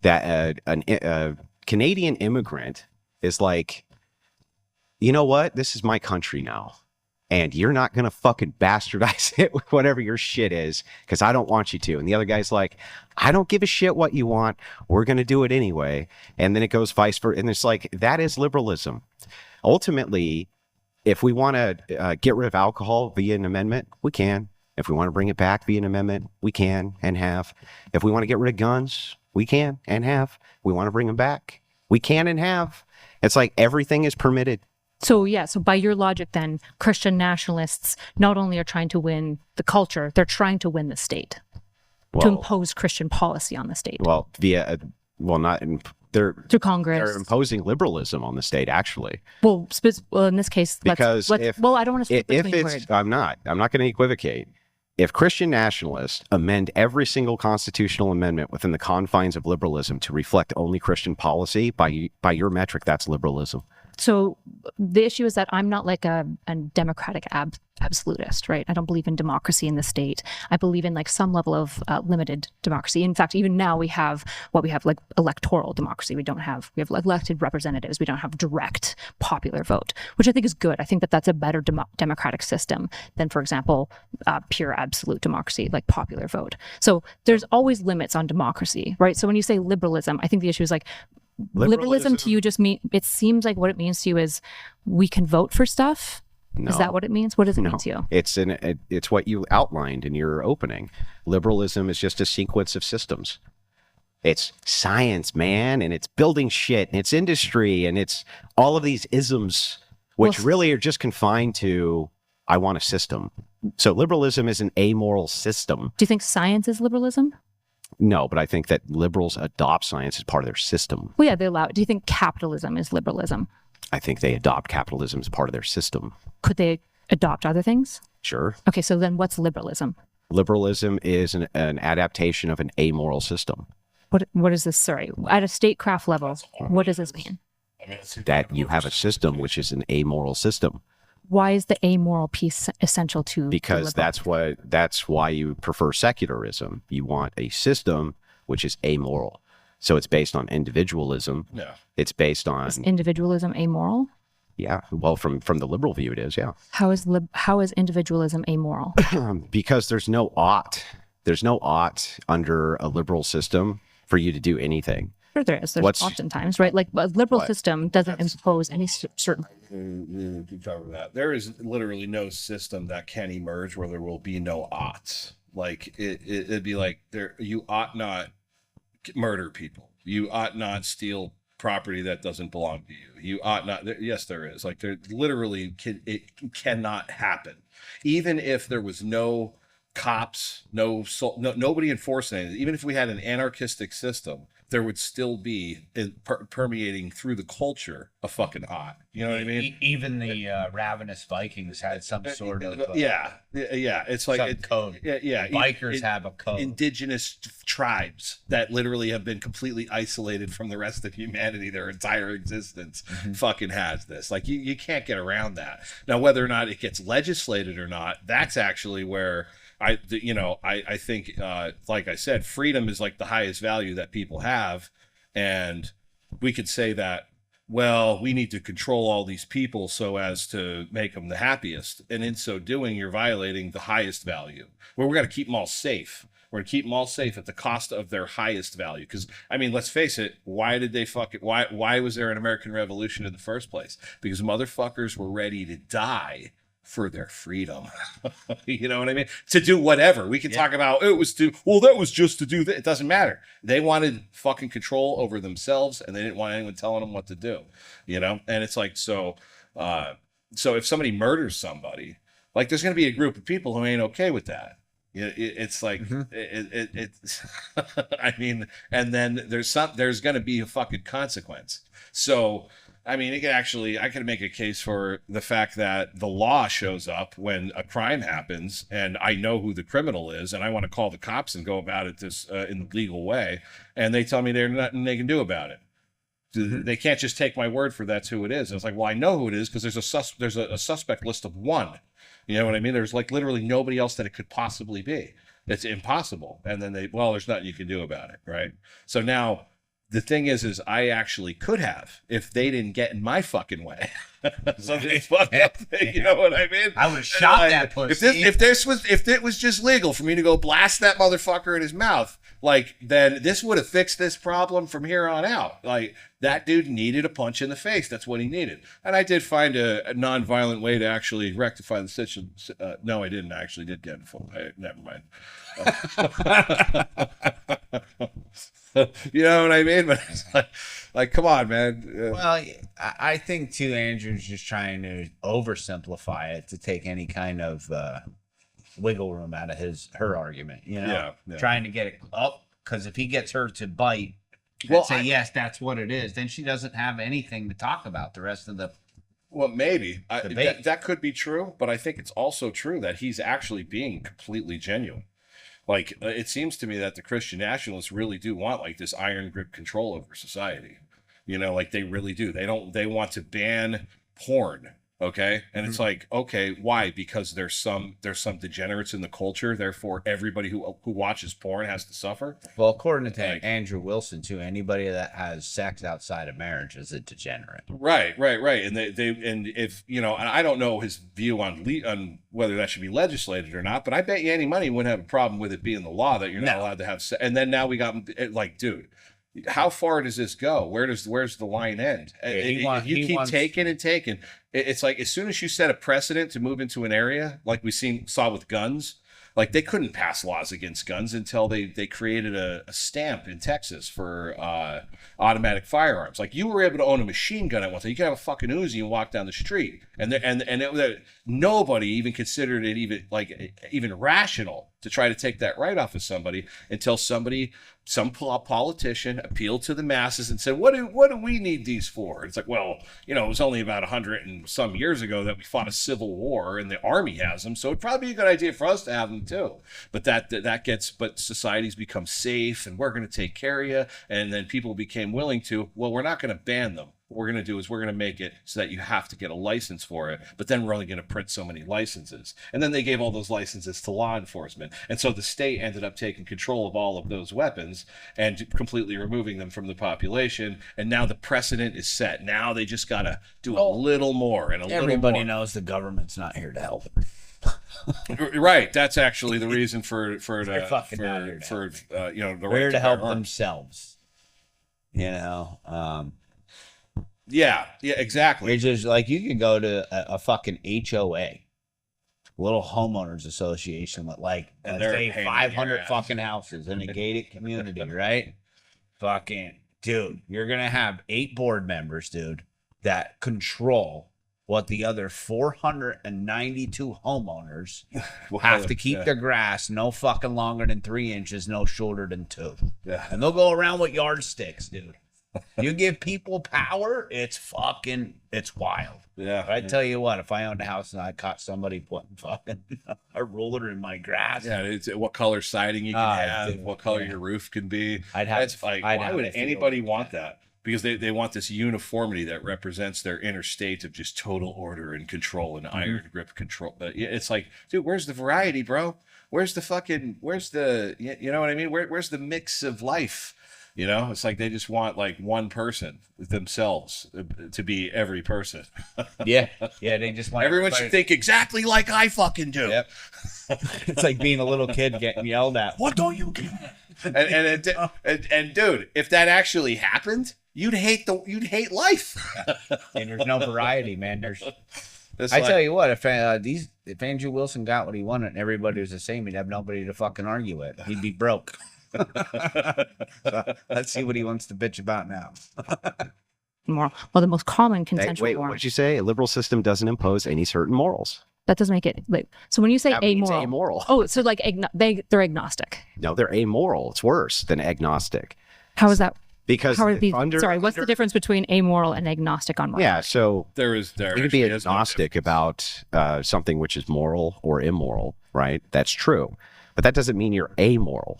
that a Canadian immigrant is like, you know what? This is my country now. And you're not going to fucking bastardize it with whatever your shit is because I don't want you to. And the other guy's like, I don't give a shit what you want. We're going to do it anyway. And then it goes vice versa. And it's like, that is liberalism. Ultimately, if we want to get rid of alcohol via an amendment, we can. If we want to bring it back via an amendment, we can and have. If we want to get rid of guns, we can and have. We want to bring them back, we can and have. It's like everything is permitted. So yeah, so by your logic then, Christian nationalists not only are trying to win the culture, they're trying to win the state, to impose Christian policy on the state. Well, they're through Congress. They're imposing liberalism on the state, actually. Well, in this case, I don't want to. I'm not going to equivocate. If Christian nationalists amend every single constitutional amendment within the confines of liberalism to reflect only Christian policy, by your metric, that's liberalism. So the issue is that I'm not like a democratic absolutist, right? I don't believe in democracy in the state. I believe in like some level of limited democracy. In fact, even now we have like electoral democracy. We have elected representatives. We don't have direct popular vote, which I think is good. I think that that's a better democratic system than, for example, pure absolute democracy, like popular vote. So there's always limits on democracy, right? So when you say liberalism, I think the issue is like, liberalism to you just it seems like what it means to you is we can vote for stuff. No. Is that what it means? What does it mean to you? It's what you outlined in your opening. Liberalism is just a sequence of systems. It's science, man, and it's building shit, and it's industry, and it's all of these isms, which really are just confined to, I want a system. So liberalism is an amoral system. Do you think science is liberalism? No, but I think that liberals adopt science as part of their system. Well, yeah, they allow it. Do you think capitalism is liberalism? I think they adopt capitalism as part of their system. Could they adopt other things? Sure. Okay, so then what's liberalism? Liberalism is an adaptation of an amoral system. What is this? Sorry, at a statecraft level, what does this mean? That you have a system which is an amoral system. Why is the amoral piece essential to? Because that's why you prefer secularism. You want a system which is amoral. So it's based on individualism. Yeah. It's based on. Is individualism amoral? Yeah. Well, from the liberal view, it is. Yeah. How is individualism amoral? Because there's no ought. There's no ought under a liberal system for you to do anything. Sure there is. There's oftentimes, right? Like a liberal system doesn't impose any certain... To cover that. There is literally no system that can emerge where there will be no oughts. Like it'd be like you ought not murder people. You ought not steal property that doesn't belong to you. You ought not. Yes, there is. Like there literally it cannot happen. Even if there was no cops, nobody enforcing anything. Even if we had an anarchistic system, there would still be permeating through the culture a fucking ought. You know what I mean? Even the ravenous Vikings had some sort of yeah. It's like code. Yeah. Bikers have a code. Indigenous tribes that literally have been completely isolated from the rest of humanity their entire existence fucking has this. Like you can't get around that. Now, whether or not it gets legislated or not, that's actually where I think, like I said, freedom is like the highest value that people have. And we could say that, well, we need to control all these people so as to make them the happiest. And in so doing, you're violating the highest value. Well, we're going to keep them all safe. We're going to keep them all safe at the cost of their highest value. Because, I mean, let's face it, why was there an American Revolution in the first place? Because motherfuckers were ready to die for their freedom. You know what I mean? To do whatever. We can talk about that was just to do that. It doesn't matter. They wanted fucking control over themselves, and they didn't want anyone telling them what to do. You know? And it's like, so if somebody murders somebody, like there's going to be a group of people who ain't okay with that. It's like it's I mean, and then there's going to be a fucking consequence. So I mean, I could make a case for the fact that the law shows up when a crime happens and I know who the criminal is and I want to call the cops and go about it this in the legal way. And they tell me there's nothing they can do about it. They can't just take my word for that's who it is. And it's like, well, I know who it is because there's a suspect list of one. You know what I mean? There's like literally nobody else that it could possibly be. It's impossible. And then there's nothing you can do about it. Right. So now, the thing is I actually could have if they didn't get in my fucking way. Something fucked up. You know what I mean? I would have shot that pussy. If it was just legal for me to go blast that motherfucker in his mouth, like, then this would have fixed this problem from here on out. Like, that dude needed a punch in the face. That's what he needed. And I did find a non-violent way to actually rectify the situation. No, I didn't. I actually did get in full. Never mind. You know what I mean? But it's like, come on, man. Well, I think too, Andrew's just trying to oversimplify it to take any kind of wiggle room out of her argument. You know, Yeah. trying to get it up, because if he gets her to bite, Well, say yes, that's what it is, then she doesn't have anything to talk about the rest of the. Well, maybe Debate. that could be true, but I think it's also true that he's actually being completely genuine. Like, it seems to me that the Christian nationalists really do want like this iron grip control over society. You know, like they really do. They want to ban porn. Okay. And it's like, okay, why? Because there's some degenerates in the culture. Therefore, everybody who watches porn has to suffer. Well, according to Like- Andrew Wilson, too, anybody that has sex outside of marriage is a degenerate. Right. And and if, you know, and I don't know his view on whether that should be legislated or not, but I bet you any money wouldn't have a problem with it being the law that you're not allowed to have sex. And then now we got, like, dude, how far does this go? Where's the line end? If you keep taking and taking, it's like as soon as you set a precedent to move into an area like we saw with guns, like they couldn't pass laws against guns until they created a stamp in Texas for automatic firearms. Like you were able to own a machine gun at one time. You could have a fucking Uzi and walk down the street, and nobody even considered it even rational to try to take that right off of somebody until some politician appealed to the masses and said, what do we need these for? It's like, well, you know, it was only about 100 and some years ago that we fought a civil war and the army has them. So it'd probably be a good idea for us to have them too. But but societies become safe and we're going to take care of you. And then people became willing to, well, we're not going to ban them. What we're going to do is we're going to make it so that you have to get a license for it, but then we're only going to print so many licenses. And then they gave all those licenses to law enforcement. And so the state ended up taking control of all of those weapons and completely removing them from the population. And now the precedent is set. Now they just got to do a little more and a little more. Everybody knows the government's not here to help. Right. That's actually the reason for They're fucking not here to you know, the They're right here to bear help arms. themselves. You know, Yeah, exactly. it's just like you can go to a fucking HOA, little homeowners association with like And let's they're say a pain in 500 your ass. fucking houses in a gated community, right? Fucking dude, you're gonna have 8 board members, dude, that control what the other 492 homeowners have to keep their grass no fucking longer than 3 inches, no shorter than 2. Yeah. And they'll go around with yardsticks, dude. You give people power, it's wild. Yeah. I tell you what, if I owned a house and I caught somebody putting fucking a ruler in my grass, Yeah, it's what color siding you can have, dude, what color yeah. your roof can be. I'd have That's to- like, I'd why have would to feel anybody like want that? Because they want this uniformity that represents their inner state of just total order and control and iron grip control. But it's like, dude, where's the variety, bro? Where's the you know what I mean? Where's the mix of life? You know, it's like they just want like one person themselves to be every person. yeah, they just want Everyone should think exactly like I fucking do. Yep. It's like being a little kid getting yelled at. What don't you get? And dude, if that actually happened, you'd hate life. And there's no variety, man. It's I like- tell you what, if Andrew Wilson got what he wanted and everybody was the same, he'd have nobody to fucking argue with. He'd be broke. So, let's see what he wants to bitch about now. Moral. Well, the most common consensual Wait, moral. what'd you say? A liberal system doesn't impose any certain morals. That doesn't make it. Like, so when you say That means amoral, amoral. oh, so like they're agnostic. No, they're amoral. It's worse than agnostic. How is that? Because How are these? under- What's the difference between amoral and agnostic on moral? Yeah, so there you can be actually is no agnostic difference. about something which is moral or immoral, right? That's true. But that doesn't mean you're amoral.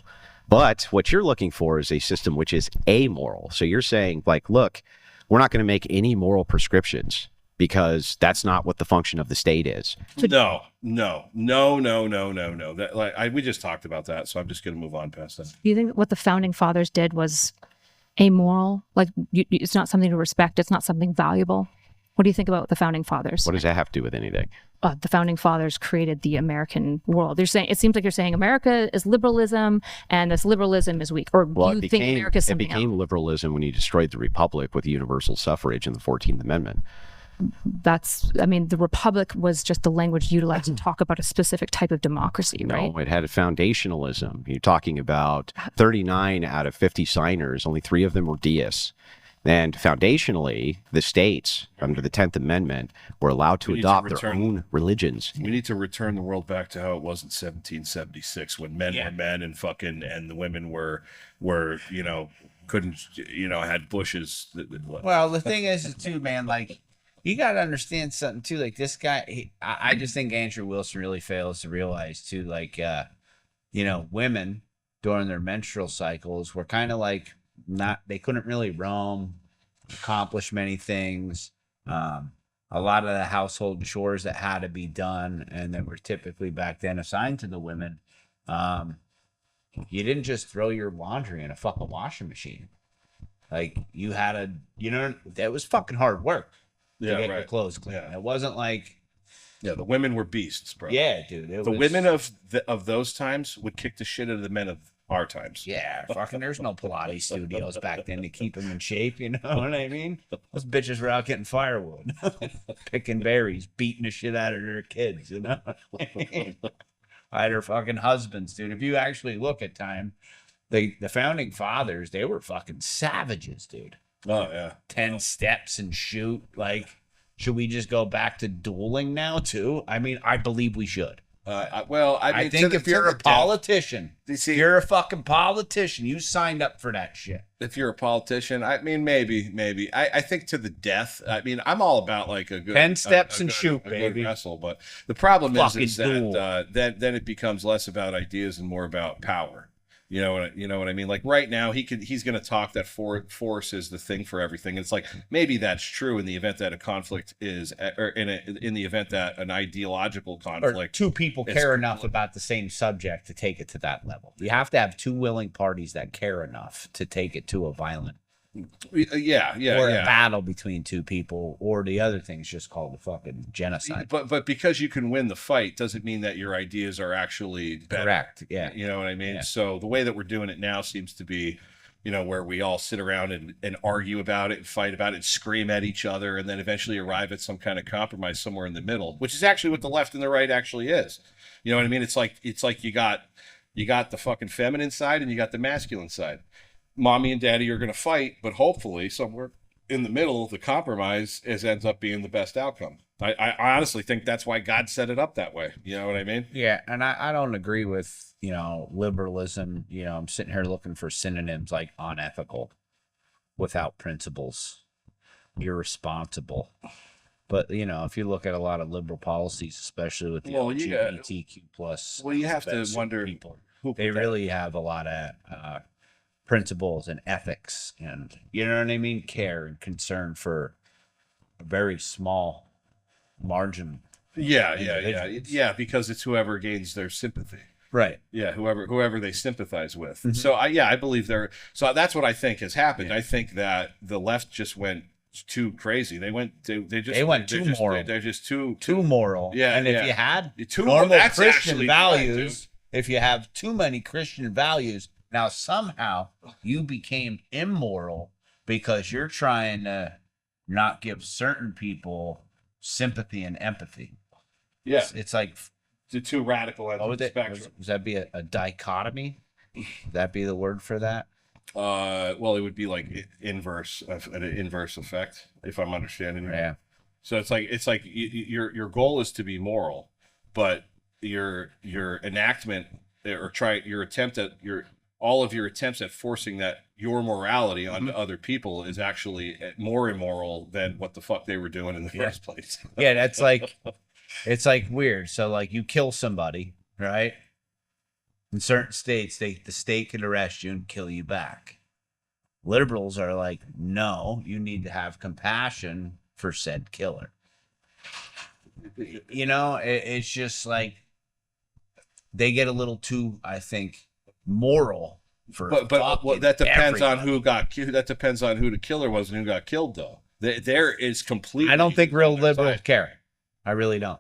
But what you're looking for is a system which is amoral. So you're saying, like, look, we're not going to make any moral prescriptions because that's not what the function of the state is. No. That we just talked about that, so I'm just going to move on past that. Do you think that what the founding fathers did was amoral? Like, it's not something to respect. It's not something valuable. What do you think about the founding fathers? What does that have to do with anything? the founding fathers created the American world. They're saying, it seems like you're saying America is liberalism and this liberalism is weak, or Well, you think America is it something became else. liberalism when you destroyed the Republic with universal suffrage in the 14th Amendment. The Republic was just the language utilized to talk about a specific type of democracy, right? No, it had a foundationalism. You're talking about 39 out of 50 signers, only 3 of them were deists. And foundationally, the states, under the 10th Amendment, were allowed to adopt their own religions. We need to return the world back to how it was in 1776 when men were men and and the women were couldn't, had bushes. Well, the thing is, too, man, like, you got to understand something, too. Like, this guy, I just think Andrew Wilson really fails to realize, too, like, women during their menstrual cycles were kind of like, they couldn't really roam, accomplish many things. A lot of the household chores that had to be done and that were typically back then assigned to the women, you didn't just throw your laundry in a fucking washing machine. Like, you had that was fucking hard work to get your clothes clean. Yeah. It wasn't like, the women were beasts, bro. Yeah, dude. Women of those times would kick the shit out of the men of our times. Yeah, fucking there's no Pilates studios back then to keep them in shape, you know what I mean? Those bitches were out getting firewood, picking berries, beating the shit out of their kids, you know? By their fucking husbands, dude. If you actually look at time, the founding fathers, they were fucking savages, dude. Oh, yeah. 10 steps and shoot. Like, should we just go back to dueling now, too? I mean, I believe we should. I think if you're a politician, if you're a fucking politician, you signed up for that shit. If you're a politician, I mean, maybe. I think to the death. I mean, I'm all about like a good 10 steps and shoot, baby. Good wrestle, but the problem is that then it becomes less about ideas and more about power. You know what I mean? Like right now, he's going to talk that force is the thing for everything. It's like maybe that's true in the event that a conflict is, or in the event that an ideological conflict, or two people care enough about the same subject to take it to that level. You have to have two willing parties that care enough to take it to a violent, or a battle between two people, or the other thing's just called a fucking genocide. But because you can win the fight doesn't mean that your ideas are actually better. Correct. Yeah. You know what I mean? Yeah. So the way that we're doing it now seems to be, where we all sit around and argue about it and fight about it and scream at each other and then eventually arrive at some kind of compromise somewhere in the middle, which is actually what the left and the right actually is. You know what I mean? It's like you got the fucking feminine side and you got the masculine side. Mommy and daddy are going to fight, but hopefully somewhere in the middle, the compromise ends up being the best outcome. I honestly think that's why God set it up that way. You know what I mean? Yeah, and I don't agree with, liberalism. I'm sitting here looking for synonyms like unethical, without principles, irresponsible. But, if you look at a lot of liberal policies, especially with the LGBTQ plus, you have to wonder people, they really have a lot of principles and ethics and, care and concern for a very small margin. Yeah, because it's whoever gains their sympathy. Right. Yeah, whoever they sympathize with. Mm-hmm. So I believe so that's what I think has happened. Yeah. I think that the left just went too crazy. They went too moral. They're just too moral. Yeah. And if you had normal Christian values, if you have too many Christian values, now somehow you became immoral because you're trying to not give certain people sympathy and empathy. Yeah. It's like the two radical ends of the spectrum. Does that be a dichotomy? Would that be the word for that? Well, it would be like an inverse effect, if I'm understanding you. Yeah. So it's like your goal is to be moral, but your enactment all of your attempts at forcing that your morality onto other people is actually more immoral than what the fuck they were doing in the first place. Yeah, that's like, it's like weird. So like you kill somebody, right? In certain states, the state can arrest you and kill you back. Liberals are like, no, you need to have compassion for said killer. It's just like they get a little too, I think, moral for but that depends on who got killed. That depends on who the killer was and who got killed, though. There is completely. I don't think real liberals care. I really don't.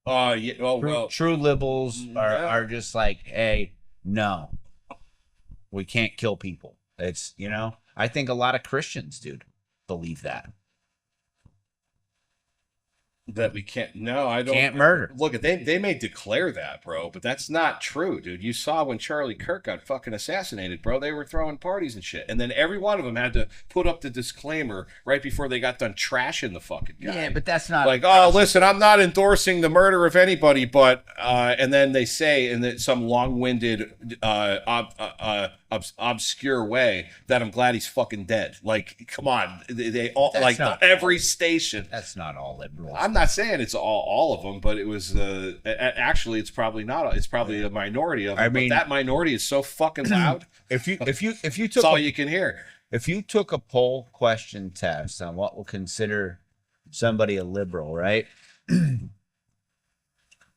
Yeah. Oh well. True liberals Yeah. are just like, hey, no, we can't kill people. It's, I think a lot of Christians, dude, believe that. That we can't. No, I don't. Can't murder. Look, they may declare that, bro, but that's not true, dude. You saw when Charlie Kirk got fucking assassinated, bro. They were throwing parties and shit, and then every one of them had to put up the disclaimer right before they got done trashing the fucking guy. Yeah, but that's not Like, oh, listen, I'm not endorsing the murder of anybody, but and then they say in some long-winded, obscure way that I'm glad he's fucking dead. Like, come on, they all That's like not every station. That's not all liberals. I'm not saying it's all of them, but it was actually it's probably not. It's probably a minority of them. I mean, but that minority is so fucking loud. if you That's took all you can hear. if you took a poll question test on what will consider somebody a liberal, right?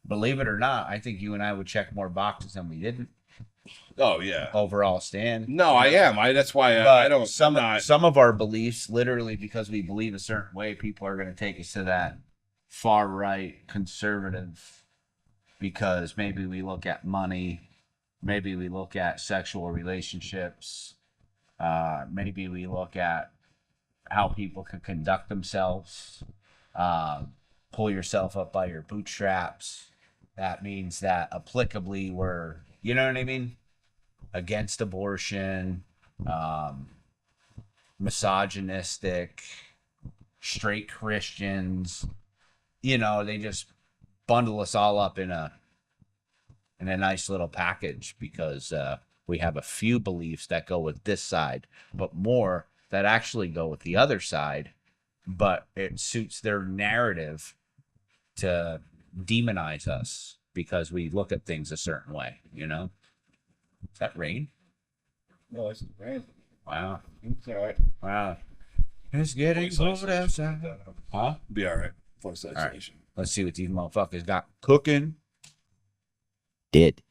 Believe it or not, I think you and I would check more boxes than we didn't. Oh yeah. Overall stand. No, I am. That's why But I don't. some of our beliefs, literally because we believe a certain way, people are going to take us to that far right conservative, because maybe we look at money, maybe we look at sexual relationships, maybe we look at how people can conduct themselves, pull yourself up by your bootstraps. That means that applicably we're, you know what I mean, against abortion, misogynistic, straight Christians. They just bundle us all up in a nice little package because we have a few beliefs that go with this side, but more that actually go with the other side, but it suits their narrative to demonize us because we look at things a certain way, Is that rain? No, it's right. Wow. It's all right. Wow. It's getting cold outside. Huh? Be all right. Force right. isolation. Let's see what these motherfuckers got cooking. Did.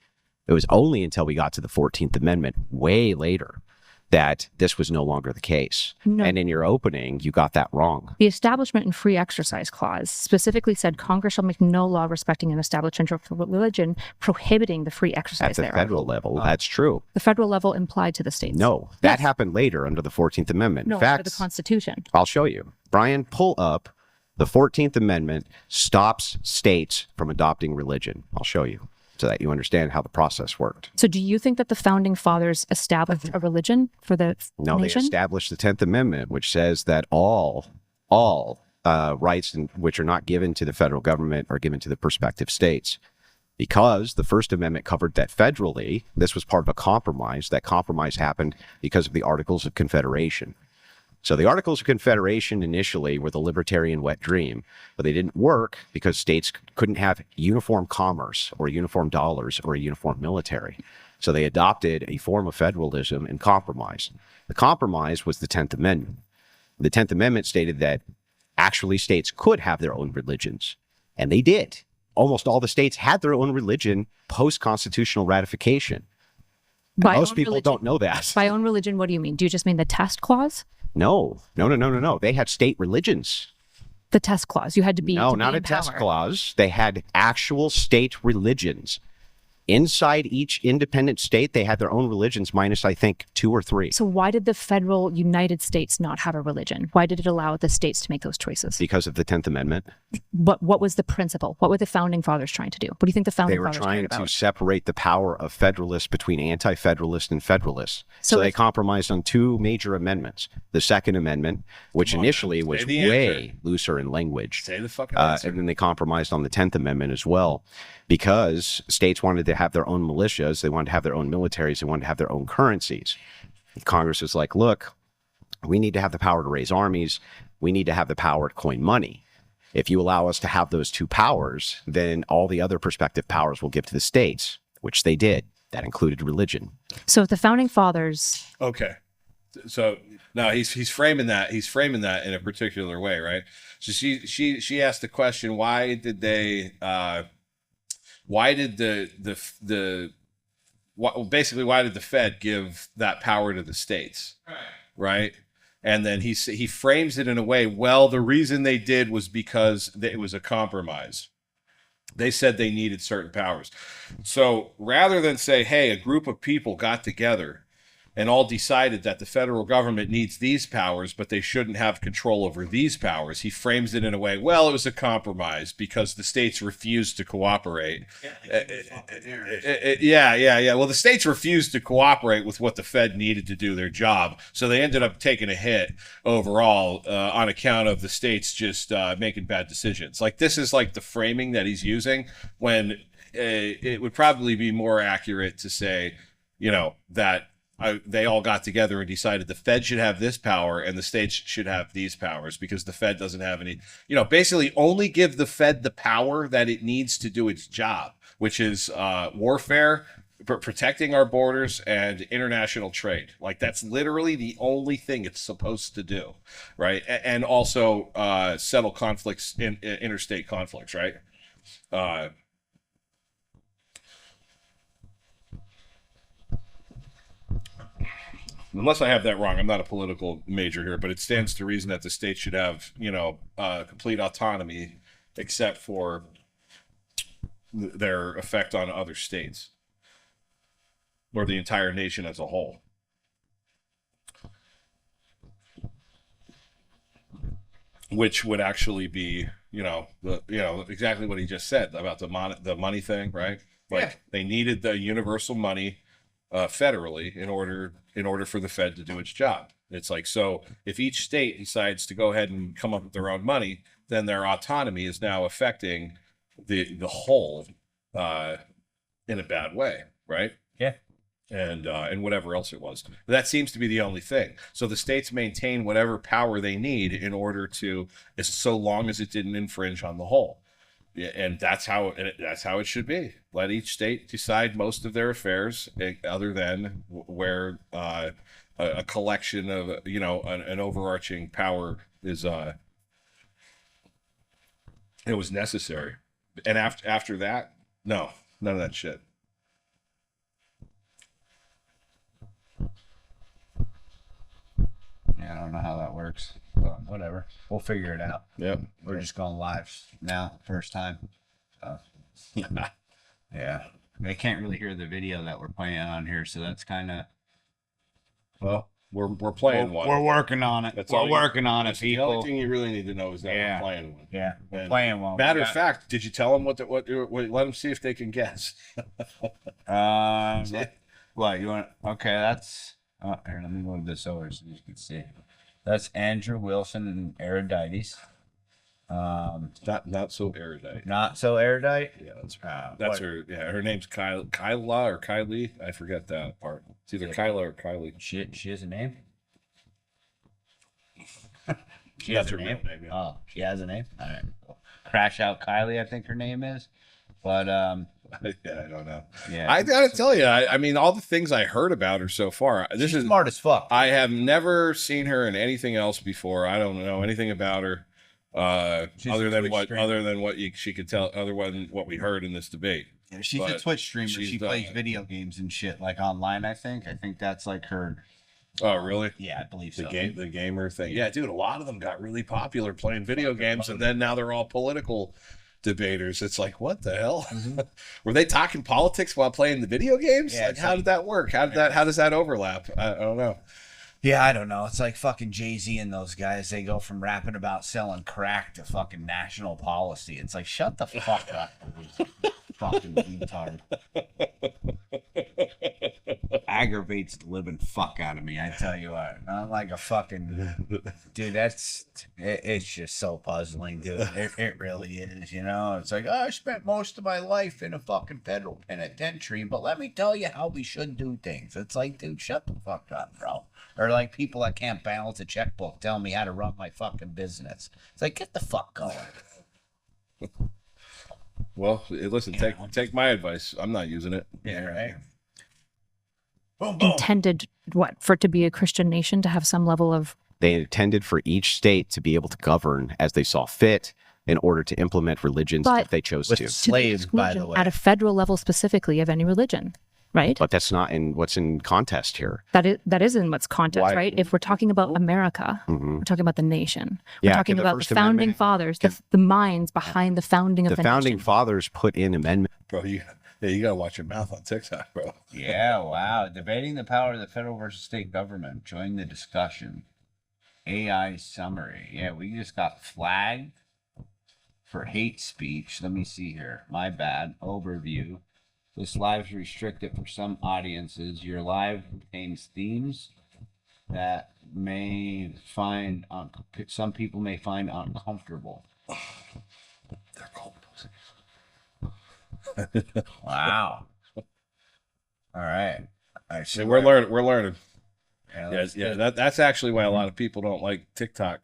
It was only until we got to the 14th Amendment, way later, that this was no longer the case. No. And in your opening, you got that wrong. The Establishment and Free Exercise Clause specifically said Congress shall make no law respecting an establishment of religion prohibiting the free exercise At the thereof. federal level, that's true. The federal level implied to the states. No, that Yes. happened later under the 14th Amendment. No, In fact, under the Constitution. I'll show you. Brian, pull up the 14th Amendment stops states from adopting religion. I'll show you so that you understand how the process worked. So do you think that the founding fathers established a religion for the No, nation? they established the 10th Amendment, which says that all rights which are not given to the federal government are given to the prospective states. Because the First Amendment covered that federally, this was part of a compromise. That compromise happened because of the Articles of Confederation. So the Articles of Confederation initially were the libertarian wet dream, but they didn't work because states couldn't have uniform commerce or uniform dollars or a uniform military. So they adopted a form of federalism and compromise. The compromise was the 10th Amendment. The 10th Amendment stated that actually states could have their own religions, and they did. Almost all the states had their own religion post-constitutional ratification. By Most own people religion- don't know that. By own religion, what do you mean? Do you just mean the test clause? No. They had state religions. The test clause. You had to be No, to be not in a test power. clause. They had actual state religions. Inside each independent state, they had their own religions, minus, I think, 2 or 3. So why did the federal United States not have a religion? Why did it allow the states to make those choices? Because of the 10th Amendment. What was the principle? What were the founding fathers trying to do? What do you think the founding They were fathers trying cared to about? separate the power of federalists between anti-federalists and federalists. So So they if- compromised on 2 major amendments. The Second Amendment, which Come on, initially man. was Say the way answer. looser in language. Say the fucking answer. And then they compromised on the 10th Amendment as well, because states wanted to have their own militias, they wanted to have their own militaries, they wanted to have their own currencies. Congress was like, look, we need to have the power to raise armies, we need to have the power to coin money. If you allow us to have those 2 powers, then all the other prospective powers will give to the states, which they did. That included religion. So if the founding fathers, Okay. So now he's framing that in a particular way, right? So she asked the question, why did the Fed give that power to the states, right? And then he frames it in a way, well, the reason they did was because it was a compromise. They said they needed certain powers. So rather than say, hey, a group of people got together and all decided that the federal government needs these powers, but they shouldn't have control over these powers, he frames it in a way, well, it was a compromise because the states refused to cooperate. Yeah. Well, the states refused to cooperate with what the Fed needed to do their job. So they ended up taking a hit overall on account of the states just making bad decisions. Like, this is like the framing that he's using, when it would probably be more accurate to say, that they all got together and decided the Fed should have this power and the states should have these powers, because the Fed doesn't have any, basically only give the Fed the power that it needs to do its job, which is warfare, protecting our borders, and international trade. Like, that's literally the only thing it's supposed to do, right? And also settle conflicts, interstate conflicts, right? Unless I have that wrong, I'm not a political major here, but it stands to reason that the state should have, complete autonomy, except for their effect on other states or the entire nation as a whole. Which would actually be, exactly what he just said about the money thing, right? Like, they needed the universal money federally in order for the Fed to do its job. It's like, so if each state decides to go ahead and come up with their own money, then their autonomy is now affecting the whole in a bad way, right? Yeah. And whatever else it was. That seems to be the only thing. So the states maintain whatever power they need in order to, so long as it didn't infringe on the whole. Yeah, and that's how it should be. Let each state decide most of their affairs, other than where a collection of an overarching power is it was necessary. And after that, no, none of that shit. Yeah, I don't know how that works, but whatever. We'll figure it out. Yep. We're just going live now, first time. So, yeah. They can't really hear the video that we're playing on here, so that's kind of. Well, we're playing one. We're working on it. We're working on it, people. The only thing you really need to know is that we're playing one. Yeah, we're And playing one. Matter of fact, did you tell them what? Let them see if they can guess. What you want? Okay, that's. Here, let me move this over so you can see. That's Andrew Wilson and Erudites. Not so erudite. Not So Erudite? Yeah, that's her. Yeah, her name's Kyla or Kylie. I forget that part. It's either Kyla or Kylie. She has a name? She That's has a her name? real name, yeah. Oh, she has a name? All right. Crash Out Kylie, I think her name is. But yeah, I don't know. yeah, I gotta tell you, I mean, all the things I heard about her so far. This she's is smart as fuck. I have never seen her in anything else before. I don't know anything about her, other than what she could tell, other than what we heard in this debate. Yeah, she's a Twitch streamer. She plays video games and shit, like online. I think that's like her. Oh, really? Yeah, I believe The so. the gamer thing. Yeah, dude, a lot of them got really popular playing video games, and then now they're all political debaters. It's like, what the hell? Mm-hmm. Were they talking politics while playing the video games? Yeah, like, how did that work? How does that overlap? I don't know. Yeah, I don't know. It's like fucking Jay-Z and those guys. They go from rapping about selling crack to fucking national policy. It's like, shut the fuck up. Fucking retard. Aggravates the living fuck out of me, I tell you what. I'm like a fucking dude. It's just so puzzling, dude. It really is, you know. It's like, I spent most of my life in a fucking federal penitentiary, but let me tell you how we should do things. It's like, dude, shut the fuck up, bro. Or like people that can't balance a checkbook telling me how to run my fucking business. It's like, get the fuck going. Well, listen, take my advice. I'm not using it. Yeah, right. Boom, Intended what? For it to be a Christian nation, to have some level of. They intended for each state to be able to govern as they saw fit in order to implement religions But- if they chose With to. slaves, by the way. At a federal level specifically of any religion. right? But that's not in what's in contest here. That is in what's contest, Why? right? If we're talking about America, Mhm. we're talking about the nation. We're Yeah, talking can the about the First founding Amendment- fathers, the minds behind the founding of The the founding nation. fathers put in amendment. Bro, you gotta watch your mouth on TikTok, bro. Yeah, wow. Debating the power of the federal versus state government. Join the discussion. AI summary. Yeah, we just got flagged for hate speech. Let me see here. My bad. Overview. This live is restricted for some audiences. Your live contains themes that some people may find uncomfortable. They're called Wow. All right. I see. we're learning. We're learning. Yeah, That's actually why a lot of people don't like TikTok,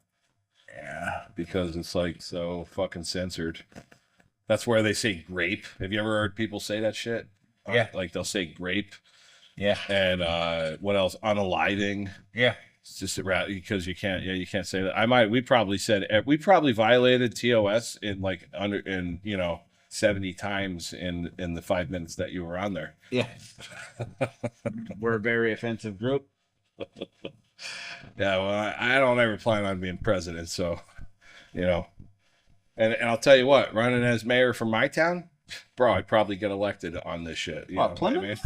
yeah. because it's like so fucking censored. That's where they say grape. Have you ever heard people say that shit? Yeah. Like they'll say grape Yeah. and what else? Unaliving. Yeah. It's just because you can't. Yeah, you can't say that. We probably violated TOS in 70 times in the 5 minutes that you were on there. Yeah. We're a very offensive group. Yeah, well, I don't ever plan on being president, so and I'll tell you what, running as mayor for my town, bro, I'd probably get elected on this shit. You know what I mean?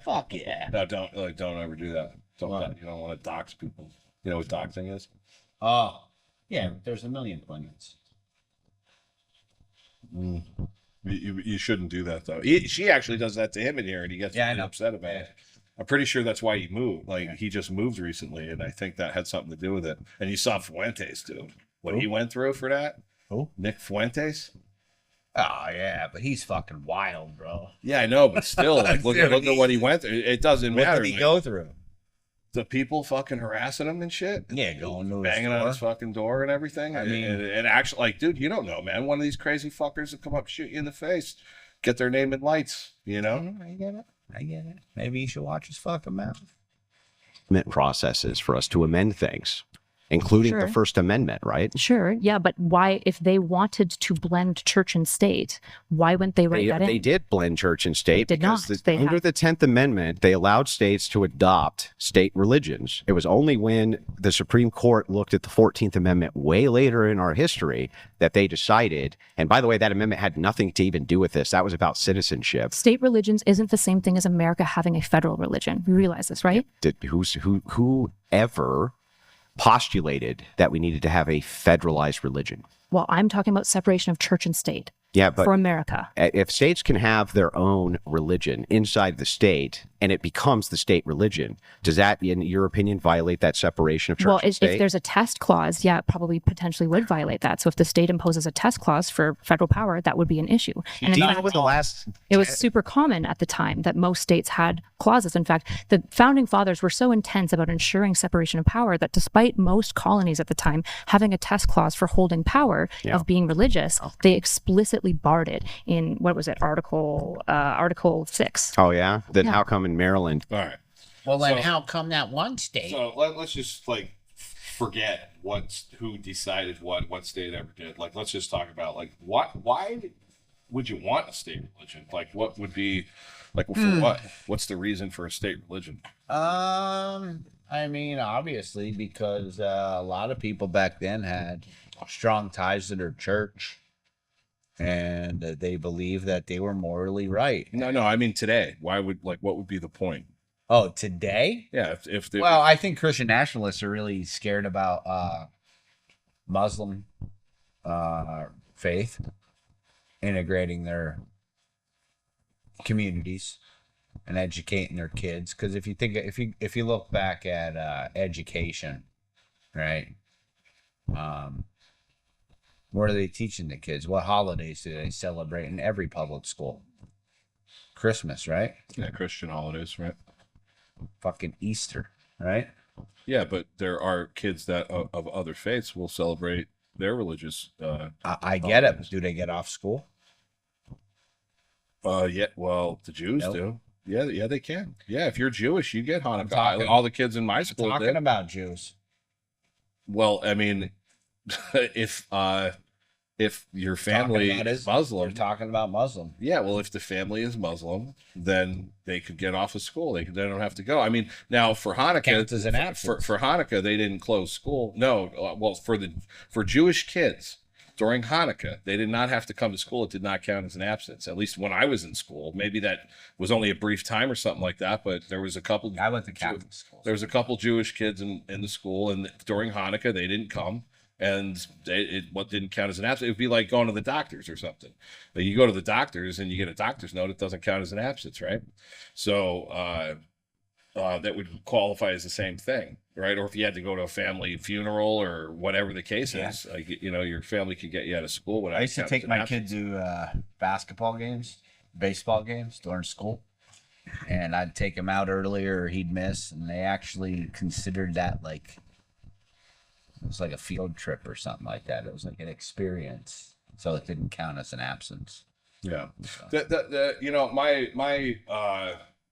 Fuck yeah. No, don't ever do that. You don't want to dox people. You know what doxing is? Oh, yeah. There's a million plans. You shouldn't do that though. She actually does that to him in here, and he gets really upset about it. I'm pretty sure that's why he moved. Like he just moved recently, and I think that had something to do with it. And you saw Fuentes, dude. What he went through for that? Who? Nick Fuentes. Oh yeah, but he's fucking wild, bro. Yeah, I know, but still, like look at what he went through. It doesn't matter. What did he go through? The people fucking harassing him and shit. Yeah, going to banging on his fucking door and everything. I mean, and actually, like, dude, you don't know, man. One of these crazy fuckers that come up, shoot you in the face, get their name in lights. You know. I get it. Maybe you should watch his fucking mouth. Processes for us to amend things, including Sure. the First Amendment, right? Sure, yeah, but why, if they wanted to blend church and state, why wouldn't they write that in? They did blend church and state. They did because not. They under have- the 10th Amendment, they allowed states to adopt state religions. It was only when the Supreme Court looked at the 14th Amendment way later in our history that they decided, and by the way, that amendment had nothing to even do with this. That was about citizenship. State religions isn't the same thing as America having a federal religion. You realize this, right? Whoever postulated that we needed to have a federalized religion? Well, I'm talking about separation of church and state Yeah, but for America. if states can have their own religion inside the state and it becomes the state religion, does that, in your opinion, violate that separation of church Well, and state? if there's a test clause, yeah, it probably potentially would violate that. So if the state imposes a test clause for federal power, that would be an issue. And in fact, it was super common at the time that most states had clauses. In fact, the founding fathers were so intense about ensuring separation of power that despite most colonies at the time having a test clause for holding power of being religious, they explicitly barred it in, what was it, Article 6. Oh, yeah? Then how come in Maryland? All right. Well, then So- how come that one state? So let's just like forget who decided what state ever did. Like, let's just talk about like why would you want a state religion? Like, what would be like for what? What's the reason for a state religion? I mean, obviously, because a lot of people back then had strong ties to their church, and they believed that they were morally right. No, I mean today. What would be the point? Oh, today? Yeah, if the Well, I think Christian nationalists are really scared about Muslim faith integrating their communities and educating their kids. Because if you look back at education, right? What are they teaching the kids? What holidays do they celebrate in every public school? Christmas, right? yeah, Christian holidays, right? Fucking Easter, right? Yeah, but there are kids that of other faiths will celebrate their religious. I get it. Do they get off school? Yeah. Well, the Jews Nope. do. Yeah, they can. Yeah, if you're Jewish, you get Hanukkah. talking- All the kids in my school Talking did. about Jews. Well, I mean, if if your family is We're Muslim, talking about Muslim. yeah, well, if the family is Muslim, then they could get off of school. They don't have to go. I mean, now for Hanukkah, Counts as an absence. for Hanukkah, they didn't close school. No, well, for Jewish kids during Hanukkah, they did not have to come to school. It did not count as an absence. At least when I was in school, maybe that was only a brief time or something like that. But there was a couple. I went to Catholic school. There was a couple Jewish kids in the school, and during Hanukkah, they didn't come. And what didn't count as an absence. It would be like going to the doctors or something. But you go to the doctors and you get a doctor's note, it doesn't count as an absence, right? So that would qualify as the same thing, right? Or if you had to go to a family funeral or whatever the case is, like, you know, your family could get you out of school. I used to take my kids to basketball games, baseball games during school, and I'd take him out earlier or he'd miss, and they actually considered that like, it was like a field trip or something like that. It was like an experience, so it didn't count as an absence. Yeah. So. You know, my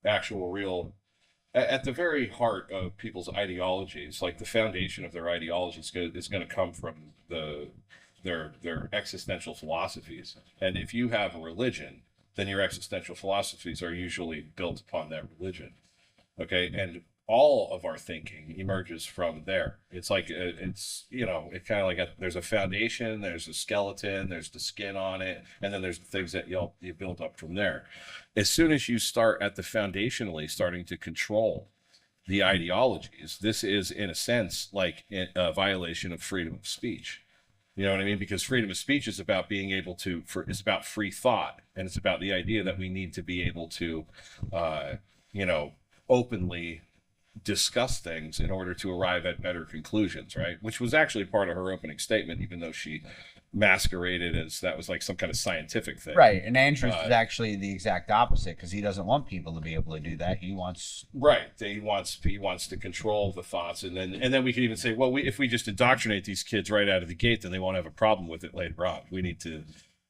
actual real, at the very heart of people's ideologies, like the foundation of their ideology is going to come from their existential philosophies. And if you have a religion, then your existential philosophies are usually built upon that religion. Okay. And all of our thinking emerges from there. It's like, it's, you know, it kind of like there's a foundation, there's a skeleton, there's the skin on it, and then there's the things that you build up from there. As soon as you start at the foundationally starting to control the ideologies, this is in a sense like a violation of freedom of speech. You know what I mean? Because freedom of speech is about being able to, it's about free thought, and it's about the idea that we need to be able to, you know, openly discuss things in order to arrive at better conclusions, right? Which was actually part of her opening statement, even though she masqueraded as that was like some kind of scientific thing. Right. And Andrew's is actually the exact opposite, because he doesn't want people to be able to do that. He wants he wants to control the thoughts, and then we can even say, well, if we just indoctrinate these kids right out of the gate, then they won't have a problem with it later on. We need to,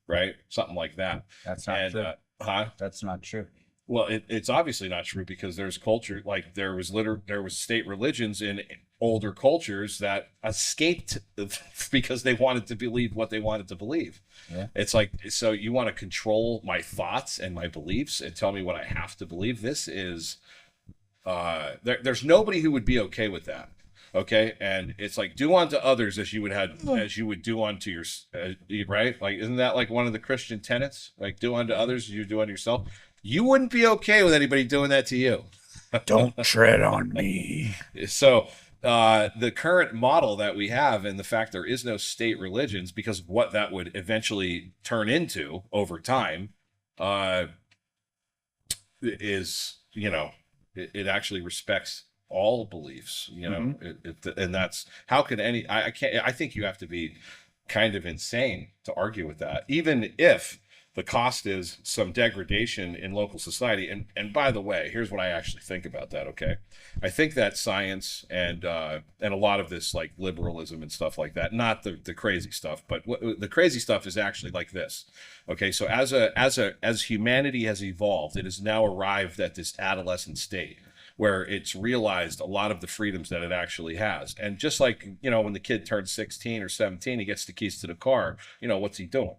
right? Something like that. That's not true. That's not true. Well, it's obviously not true, because there's culture, like there was state religions in older cultures that escaped because they wanted to believe what they wanted to believe. Yeah. It's like, so you want to control my thoughts and my beliefs and tell me what I have to believe? This is, there's nobody who would be okay with that. Okay. And it's like, do unto others as you would do unto your, right? Like, isn't that like one of the Christian tenets? Like, do unto others as you do unto yourself. You wouldn't be okay with anybody doing that to you. Don't tread on me. So the current model that we have, and the fact there is no state religions, because of what that would eventually turn into over time, is, you know, it actually respects all beliefs, you know, and that's, how can I think you have to be kind of insane to argue with that, even if the cost is some degradation in local society. And by the way, here's what I actually think about that. Okay. I think that science and a lot of this like liberalism and stuff like that, not the crazy stuff, but the crazy stuff is actually like this. Okay. So as humanity has evolved, it has now arrived at this adolescent state where it's realized a lot of the freedoms that it actually has. And just like, you know, when the kid turns 16 or 17, he gets the keys to the car, you know, what's he doing?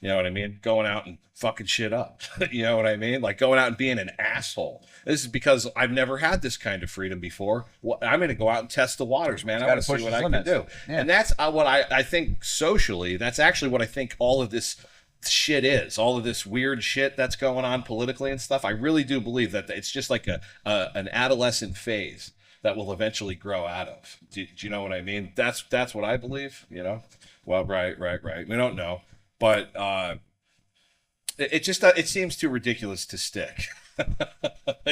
You know what I mean? Going out and fucking shit up. You know what I mean? Like going out and being an asshole. This is because I've never had this kind of freedom before. Well, I'm going to go out and test the waters, man. I want to see what I can do. Yeah. And that's what I think socially, that's actually what I think all of this shit is. All of this weird shit that's going on politically and stuff. I really do believe that it's just like an adolescent phase that will eventually grow out of. Do you know what I mean? That's what I believe, you know? Well, right. We don't know. But it seems too ridiculous to stick.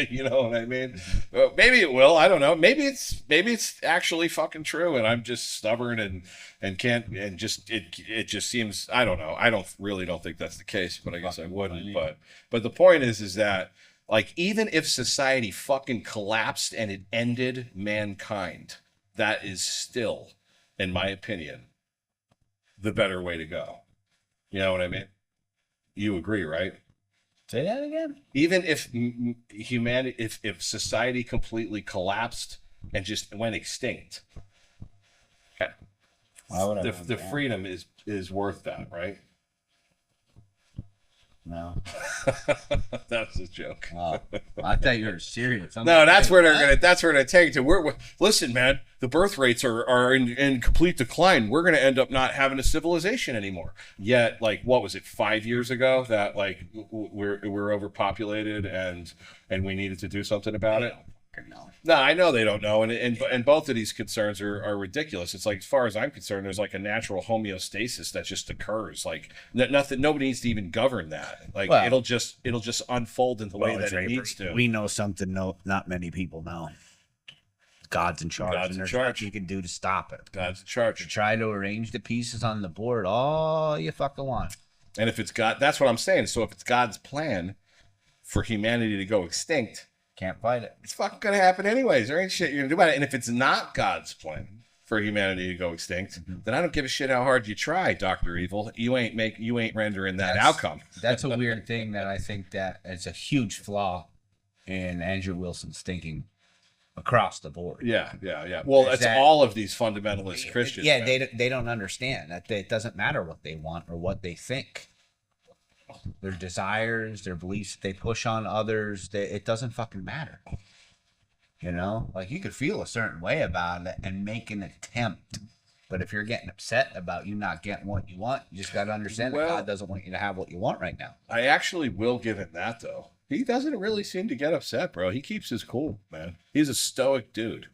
You know what I mean? Well, maybe it will. I don't know. Maybe it's actually fucking true, and I'm just stubborn and can't, and just it just seems, I don't know. I don't think that's the case, but I guess I wouldn't. But the point is that, like, even if society fucking collapsed and it ended mankind, that is still, in my opinion, the better way to go. You know what I mean? You agree, right? Say that again? Even if humanity, if society completely collapsed and just went extinct, Why would I the want the that? freedom is worth that, right? No. That's a joke. Oh, I thought you were serious. No, that's where they're take it to. Listen, man, the birth rates are in complete decline. We're gonna end up not having a civilization anymore. Yet, like, what was it, 5 years ago that like we're overpopulated and we needed to do something about it? No, I know they don't know, and both of these concerns are ridiculous. It's like, as far as I'm concerned, there's like a natural homeostasis that just occurs. Like nothing, nobody needs to even govern that. Like, Well, it'll just unfold in the way that it needs to. We know something not many people know. God's in charge. God's and in there's charge. nothing you can do to stop it. God's in To charge. try to arrange the pieces on the board all you fucking want. And if it's God, that's what I'm saying. So if it's God's plan for humanity to go extinct, Can't fight it. it's fucking gonna happen anyways. There ain't shit you're gonna do about it. And if it's not God's plan for humanity to go extinct, then I don't give a shit how hard you try, Dr. Evil. You ain't rendering that outcome. That's a weird thing that I think that it's a huge flaw in Andrew Wilson's thinking across the board. Yeah. Well, Is it's that- all of these fundamentalist Christians. Yeah, man. they don't understand that it doesn't matter what they want or what they think. Their desires, their beliefs, they push on others. It doesn't fucking matter. You know, like, you could feel a certain way about it and make an attempt. But if you're getting upset about you not getting what you want, you just got to understand that God doesn't want you to have what you want right now. I actually will give him that, though. He doesn't really seem to get upset, bro. He keeps his cool, man. He's a stoic dude.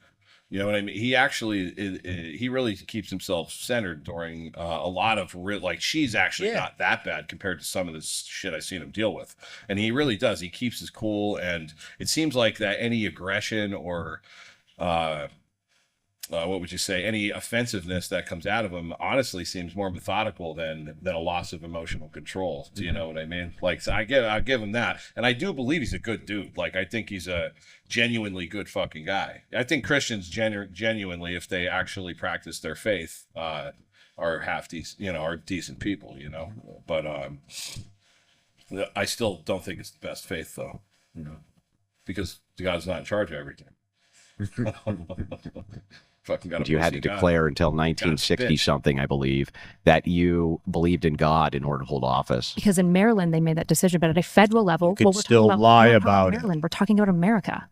You know what I mean? He actually, he really keeps himself centered during a lot of like, she's actually not that bad compared to some of this shit I've seen him deal with. And he really does. He keeps his cool. And it seems like that any aggression or, what would you say, any offensiveness that comes out of him honestly seems more methodical than a loss of emotional control. Do you know what I mean? Like, so I give him that. And I do believe he's a good dude. Like, I think he's a genuinely good fucking guy. I think Christians genuinely, if they actually practice their faith, are half decent, are decent people, but I still don't think it's the best faith, though, because God's not in charge of everything. Fucking got You had to declare until 1960 something, I believe, that you believed in God in order to hold office. Because in Maryland, they made that decision. But at a federal level, could we're still talking lie we're not talking about it. Maryland. We're talking about America.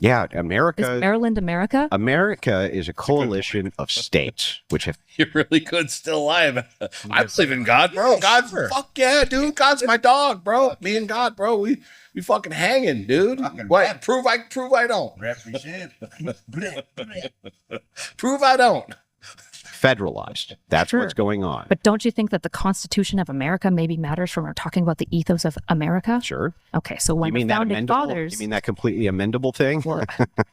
Yeah, Is America. Maryland America? America is a coalition of states which have. You really could still lie about it. I believe in God, bro. God, fuck yeah, dude. God's my dog, bro. Me and God, bro. We fucking hanging, dude. What? Prove I don't. Represent. Prove I don't. Federalized. That's Sure. what's going on. But don't you think that the Constitution of America maybe matters when we're talking about the ethos of America? Sure. Okay, so when You mean the that founding amendable? fathers, You mean that completely amendable thing? well,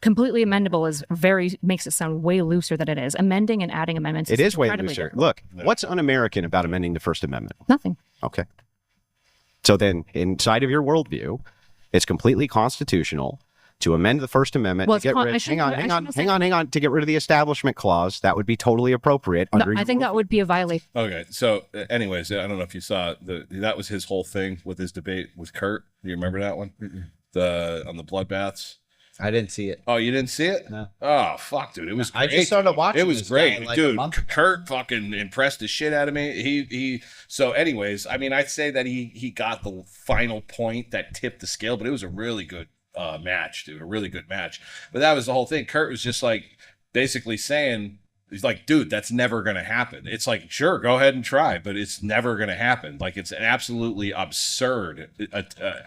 completely amendable makes it sound way looser than it is. Amending and adding amendments. It is way incredibly looser. different. Look, what's un-American about amending the First Amendment? Nothing. Okay. So then, inside of your worldview, it's completely constitutional to amend the First Amendment Well, to get rid. Hang on. To get rid of the Establishment Clause, that would be totally appropriate. No, Under I your think that would be a violation. Okay, so anyways, I don't know if you saw that was his whole thing with his debate with Kurt. Do you remember that one? On the bloodbaths. I didn't see it. Oh, you didn't see it? No. Oh, fuck, dude. It was great. I just started watching. It was this great. guy like a Dude, month ago. Kurt fucking impressed the shit out of me. So anyways, I mean, I'd say that he got the final point that tipped the scale, but it was a really good match, dude. A really good match. But that was the whole thing. Kurt was just like basically saying, he's like, dude, that's never going to happen. It's like, sure, go ahead and try, but it's never going to happen. Like, it's an absolutely absurd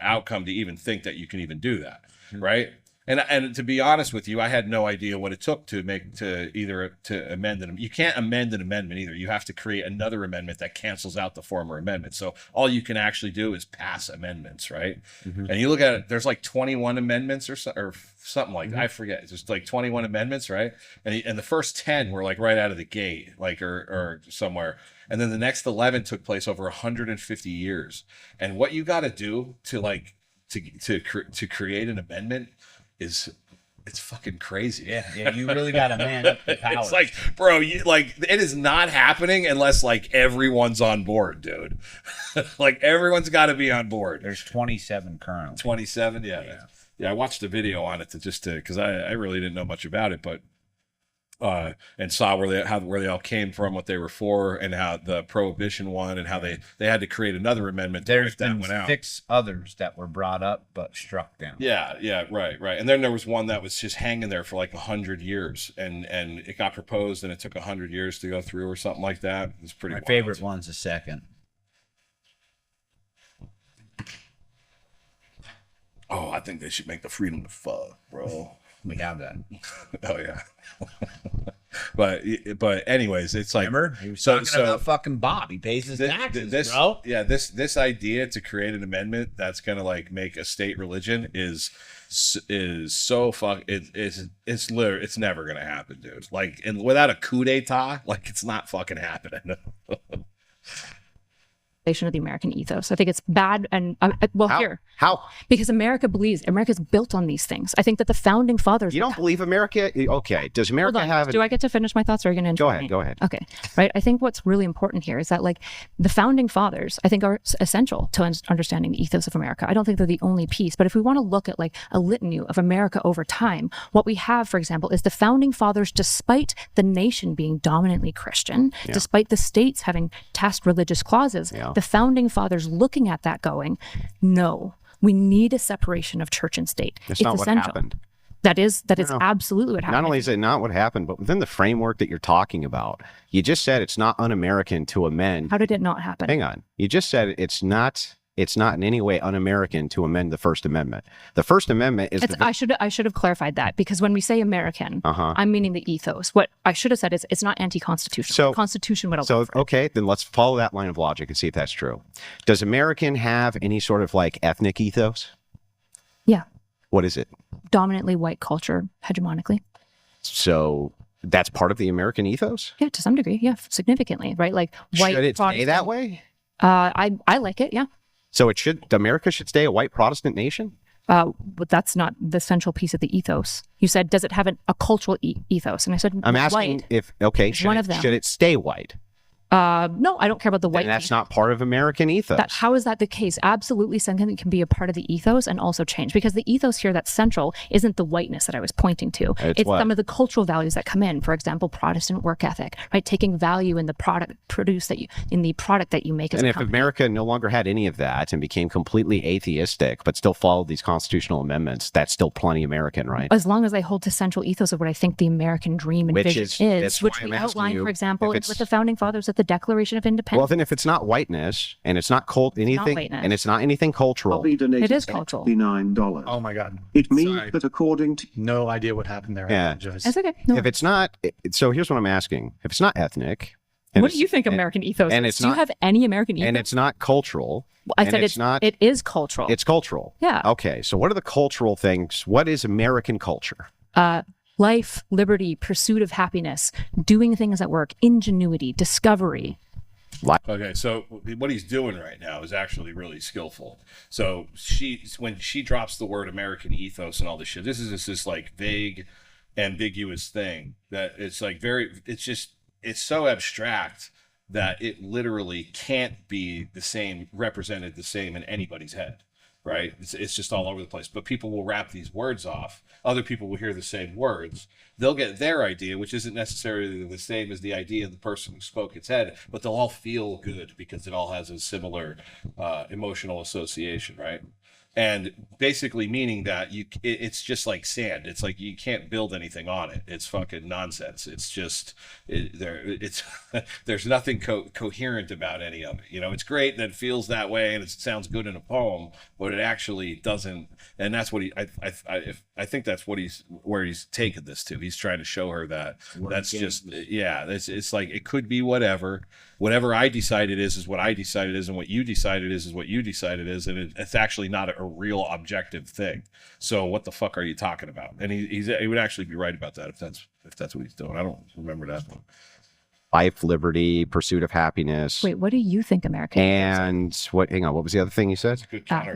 outcome to even think that you can even do that. Right. And to be honest with you, I had no idea what it took to amend it. You can't amend an amendment either. You have to create another amendment that cancels out the former amendment. So all you can actually do is pass amendments, right? And you look at it, there's like 21 amendments or something like that. I forget. It's just like 21 amendments, right? And the first 10 were like right out of the gate, like or somewhere. And then the next 11 took place over 150 years. And what you got to do to create an amendment it's fucking crazy. Yeah, you really got to man up the power. It's like, bro, it is not happening unless like everyone's on board, dude. Like, everyone's got to be on board. There's 27 currently. 27, yeah. I watched a video on it because I really didn't know much about it, but and saw where they all came from, what they were for, and how the prohibition won, and how they had to create another amendment to There's that been went out. 6 others that were brought up but struck down. Yeah, right. And then there was one that was just hanging there for like 100 years, and it got proposed, and it took 100 years to go through, or something like that. It's pretty. My wild. favorite one's the second. Oh, I think they should make the freedom to fuck, bro. We have that. Oh yeah. but anyways, it's like, Remember? He was talking about fucking Bob. He pays his taxes, bro. Yeah, this idea to create an amendment that's gonna like make a state religion is so it's never gonna happen, dude. Like, and without a coup d'etat, like, it's not fucking happening. Of the American ethos. I think it's bad. And How? because America's built on these things. I think that the founding fathers. You don't believe America? Okay. Does America have? Do I get to finish my thoughts, or are you going to Go ahead. Okay. Right. I think what's really important here is that, like, the founding fathers, I think, are essential to understanding the ethos of America. I don't think they're the only piece, but if we want to look at like a litany of America over time, what we have, for example, is the founding fathers, despite the nation being dominantly Christian, despite the states having tacit religious clauses, the founding fathers looking at that going, no, we need a separation of church and state. That's not essential. what happened. That is absolutely what happened. Not only is it not what happened, but within the framework that you're talking about, you just said it's not un-American to amend. How did it not happen? Hang on. You just said it's not in any way un-American to amend the First Amendment. The First Amendment is I should have clarified that, because when we say American, I'm meaning the ethos. What I should have said is it's not anti-constitutional. So, the Constitution would allow. Okay, then let's follow that line of logic and see if that's true. Does American have any sort of like ethnic ethos? Yeah. What is it? Dominantly white culture, hegemonically. So that's part of the American ethos? Yeah, to some degree. Yeah, significantly, right? Like white. Should it stay Protestant. that way? I like it. Yeah. So America should stay a white Protestant nation? But that's not the central piece of the ethos. You said, does it have a cultural ethos? And I said, I'm asking white. should it stay white? No, I don't care about the white. And that's not part of American ethos. How is that the case? Absolutely, something that can be a part of the ethos and also change. Because the ethos here that's central isn't the whiteness that I was pointing to. It's some of the cultural values that come in. For example, Protestant work ethic, right? Taking value in the product that you make as a company. If America no longer had any of that and became completely atheistic, but still followed these constitutional amendments, that's still plenty American, right? As long as I hold to central ethos of what I think the American dream and vision is, which we outlined, for example, with the founding fathers at the Declaration of Independence. Well, then if it's not whiteness and it's not and it's not anything cultural. It is cultural. $9. Oh my God. It means that according to... No idea what happened there. Yeah. I apologize. It's okay. No. If it's not, so here's what I'm asking. If it's not ethnic. What do you think American ethos is? Do you have any American ethos? And it's not cultural. I said it is cultural. It's cultural. Yeah. Okay. So what are the cultural things? What is American culture? Life, liberty, pursuit of happiness, doing things at work, ingenuity, discovery. Okay, so what he's doing right now is actually really skillful. So when she drops the word American ethos and all this shit, this is this like vague, ambiguous thing that it's like it's so abstract that it literally can't be represented the same in anybody's head, right? It's just all over the place. But people will wrap these words off. Other people will hear the same words. They'll get their idea, which isn't necessarily the same as the idea of the person who spoke its head, but they'll all feel good because it all has a similar emotional association, right? And basically meaning that it's just like sand. It's like you can't build anything on it. It's fucking nonsense. It's just there's nothing coherent about any of it. You know, it's great that it feels that way and it sounds good in a poem, but it actually doesn't. And that's what I think that's where he's taken this to. He's trying to show her that that's just it's like it could be whatever I decide it is what I decide it is, and what you decide it is what you decide it is, and it's actually not a real objective thing. So what the fuck are you talking about? And he would actually be right about that if that's what he's doing. I don't remember that one. Life, liberty, pursuit of happiness. Wait, what do you think American is? Hang on, what was the other thing you said?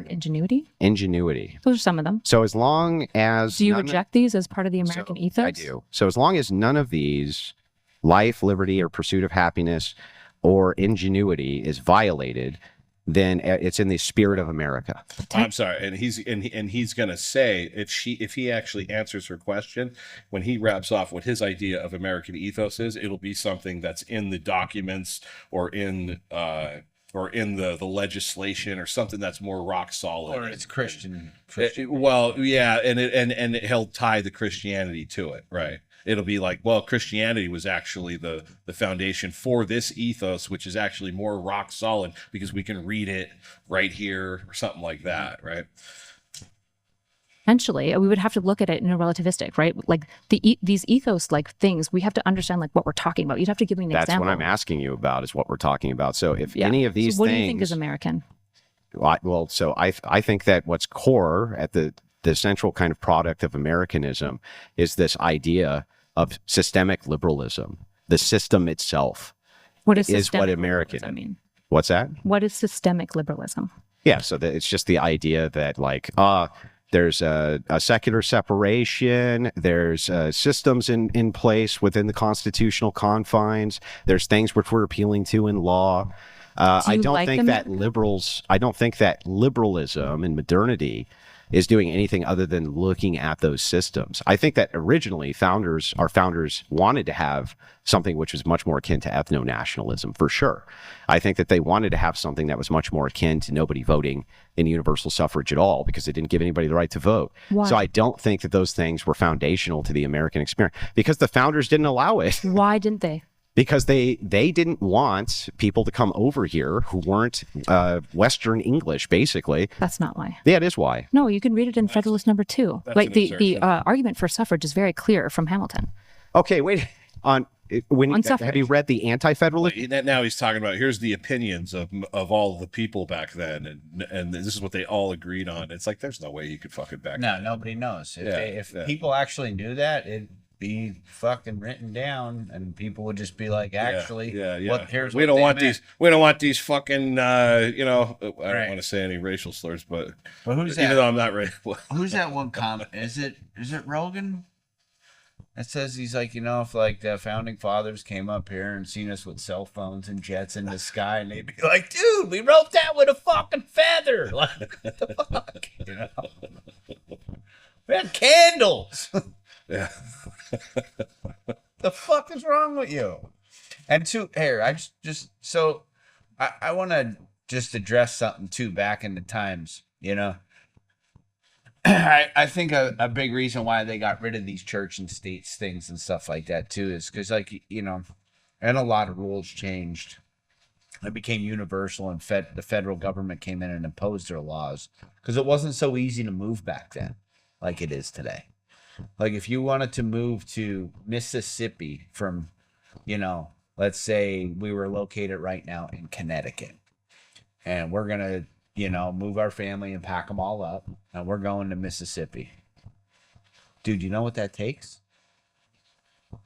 Ingenuity. Ingenuity. Those are some of them. So as long as... Do you reject these as part of the American ethos? I do. So as long as none of these, life, liberty, or pursuit of happiness or ingenuity is violated, then it's in the spirit of America. I'm sorry, and he's gonna say if he actually answers her question when he wraps off what his idea of American ethos is, it'll be something that's in the documents or in the legislation or something that's more rock solid. Or it's Christian. Well, yeah, and he'll tie the Christianity to it, right? It'll be like, well, Christianity was actually the foundation for this ethos, which is actually more rock solid because we can read it right here or something like that, right? Essentially, we would have to look at it in a relativistic, right? Like these ethos like things, we have to understand like what we're talking about. You'd have to give me an That's example. what I'm asking you about is what we're talking about. So if any of these so what things, do you think is American? Well, so I think that what's core at the central kind of product of Americanism is this idea of systemic liberalism. The system itself What is what systemic American. liberalism mean? What's that? What is systemic liberalism? Yeah, so it's just the idea that like there's a secular separation, there's systems in place within the constitutional confines, there's things which we're appealing to in law. I don't think that liberalism and modernity is doing anything other than looking at those systems. I think that originally our founders wanted to have something which was much more akin to ethno-nationalism, for sure. I think that they wanted to have something that was much more akin to nobody voting in universal suffrage at all because they didn't give anybody the right to vote. Why? So I don't think that those things were foundational to the American experience because the founders didn't allow it. Why didn't they? Because they didn't want people to come over here who weren't Western English, basically. That's not why. Yeah, it is why. No, you can read it in Federalist Number 2. Like an the assertion. argument for suffrage is very clear from Hamilton. Okay, wait. On suffrage. Have you read the Anti-Federalist? Now he's talking about here's the opinions of all the people back then, and this is what they all agreed on. It's like there's no way you could fucking back. No, nobody knows. If Yeah. people actually knew that, it'd be fucking written down, and people would just be like, actually, here's we what don't they want meant. we don't want these fucking I don't Right. want to say any racial slurs, but who's even that? though I'm not right. Who's that one comment? Is it Rogan? That says he's like, if like the founding fathers came up here and seen us with cell phones and jets in the sky, and they'd be like, dude, we wrote that with a fucking feather. Like, what the fuck? We had candles. Yeah. The fuck is wrong with you? And I want to just address something too back in the times, I think a big reason why they got rid of these church and states things and stuff like that too is because and a lot of rules changed. It became universal, and the federal government came in and imposed their laws because it wasn't so easy to move back then like it is today. Like if you wanted to move to Mississippi from, let's say we were located right now in Connecticut, and we're going to, move our family and pack them all up, and we're going to Mississippi. Dude, you know what that takes?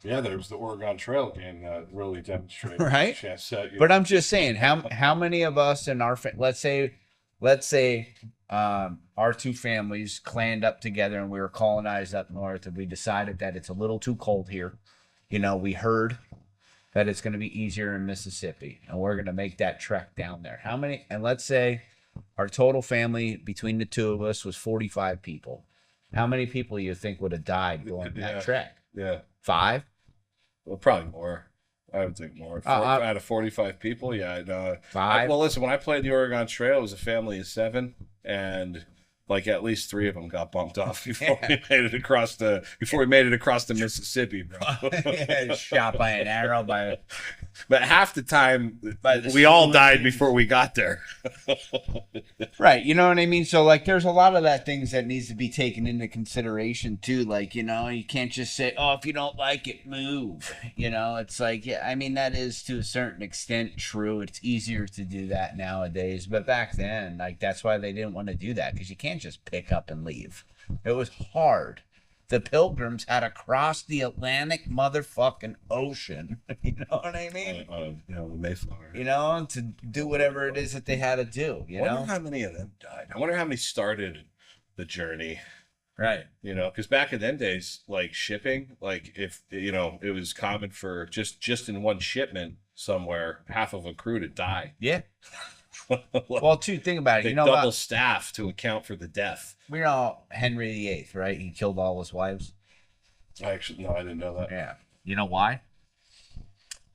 Yeah, there was the Oregon Trail game that really demonstrated. Right? But I'm just saying, how many of us in our let's say our two families clanned up together and we were colonized up north, and we decided that it's a little too cold here. We heard that it's going to be easier in Mississippi, and we're going to make that trek down there. How many? And let's say our total family between the two of us was 45 people. How many people you think would have died going that trek? Yeah. 5? Well, probably more. I would think more. Out of 45 people, yeah. I know. 5? Well, listen, when I played the Oregon Trail, it was a family of 7, and like at least 3 of them got bumped off before we made it across the Mississippi, bro. Yeah, shot by an arrow But half the time, we all died before we got there. Right, you know what I mean? So, like, there's a lot of that things that needs to be taken into consideration, too. Like, you can't just say, oh, if you don't like it, move. It's like, yeah, I mean, that is to a certain extent true. It's easier to do that nowadays. But back then, like, that's why they didn't want to do that, because you can't just pick up and leave. It was hard. The Pilgrims had to cross the Atlantic motherfucking ocean. You know what I mean? The Mayflower. To do whatever it is that they had to do. I wonder how many of them died. I wonder how many started the journey. Right. Because back in them days, like shipping, like if it was common for just in one shipment somewhere, half of a crew to die. Yeah. Well, too, think about it. They You know double about, staff to account for the death. we know Henry VIII, right? He killed all his wives. Actually, no, I didn't know that. Yeah. You know why?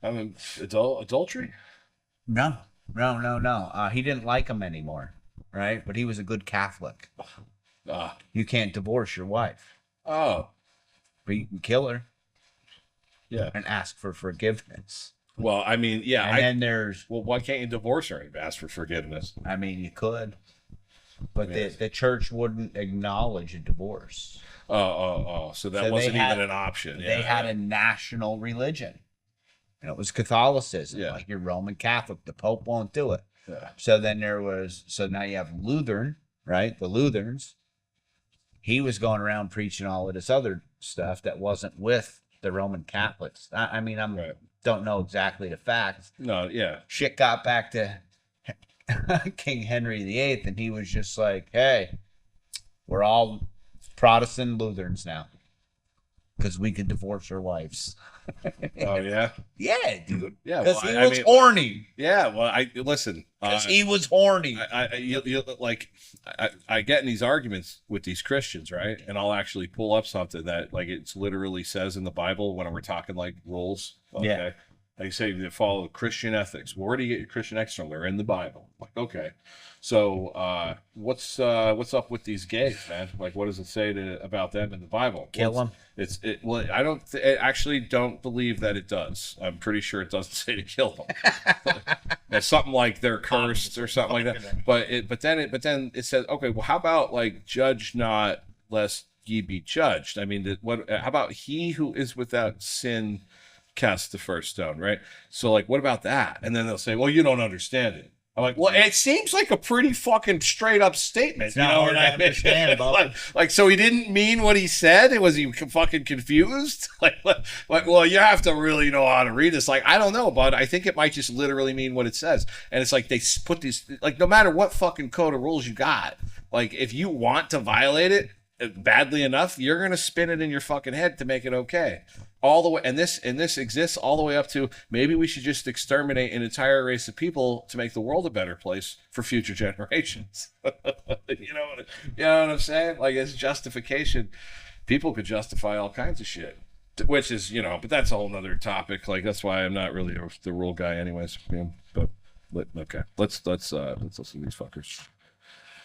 I mean, adultery. No. He didn't like them anymore, right? But he was a good Catholic. Ah, You can't divorce your wife, oh, but you can kill her yeah. and ask for forgiveness. Well, I mean, yeah. And then there's, Well, why can't you divorce her and ask for forgiveness? I mean, you could, but Yes. the church wouldn't acknowledge a divorce. Oh. So that So they wasn't had- even an option. They had a national religion, and it was Catholicism. Yeah. Like you're Roman Catholic, the Pope won't do it. Yeah. So then so now you have Lutheran, right? The Lutherans. He was going around preaching all of this other stuff that wasn't with the Roman Catholics. I mean, Right. don't know exactly the facts. No, yeah. Shit got back to King Henry VIII, and he was just like, "Hey, we're all Protestant Lutherans now because we could divorce our wives." Oh, yeah. Yeah, dude. Yeah. Because Well, he I was mean, horny. yeah. Well, I listen. Because he was horny. I get in these arguments with these Christians, right? And I'll actually pull up something that like it's literally says in the Bible when we're talking like rules. Okay. Yeah. They say they follow Christian ethics. Well, where do you get your Christian ethics from? They're in the Bible. Like, okay. So what's up with these gays, man? Like, what does it say about them in the Bible? Kill them. Well, I actually don't believe that it does. I'm pretty sure it doesn't say to kill them. It's something like they're cursed or something like that. But then it says, okay, well, how about like judge not lest ye be judged? I mean, how about he who is without sin cast the first stone, right? So like, what about that? And then they'll say, well, you don't understand it. I'm like, well, it seems like a pretty fucking straight up statement. It's not hard to understand, Bob. like, so he didn't mean what he said? Was he fucking confused? Like, well, you have to really know how to read this. Like, I don't know, bud. I think it might just literally mean what it says. And it's like they put these, like, no matter what fucking code of rules you got, like, if you want to violate it badly enough, you're gonna spin it in your fucking head to make it okay. All the way, and this exists all the way up to maybe we should just exterminate an entire race of people to make the world a better place for future generations. You know what I'm saying? Like, it's justification. People could justify all kinds of shit, which is, but that's a whole nother topic. Like, that's why I'm not really the rule guy, anyways. Yeah, but okay, let's listen to these fuckers.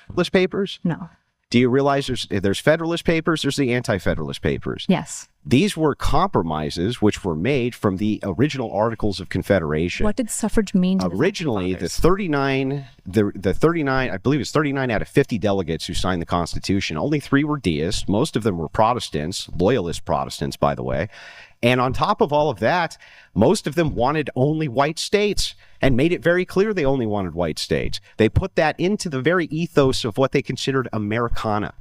Federalist papers? No. Do you realize there's Federalist papers, there's the Anti-Federalist papers? Yes. These were compromises which were made from the original Articles of Confederation. What did suffrage mean to Originally, the 39, I believe it's 39 out of 50 delegates who signed the Constitution, only 3 were deists. Most of them were Protestants, loyalist Protestants, by the way. And on top of all of that, most of them wanted only white states and made it very clear they only wanted white states. They put that into the very ethos of what they considered Americana.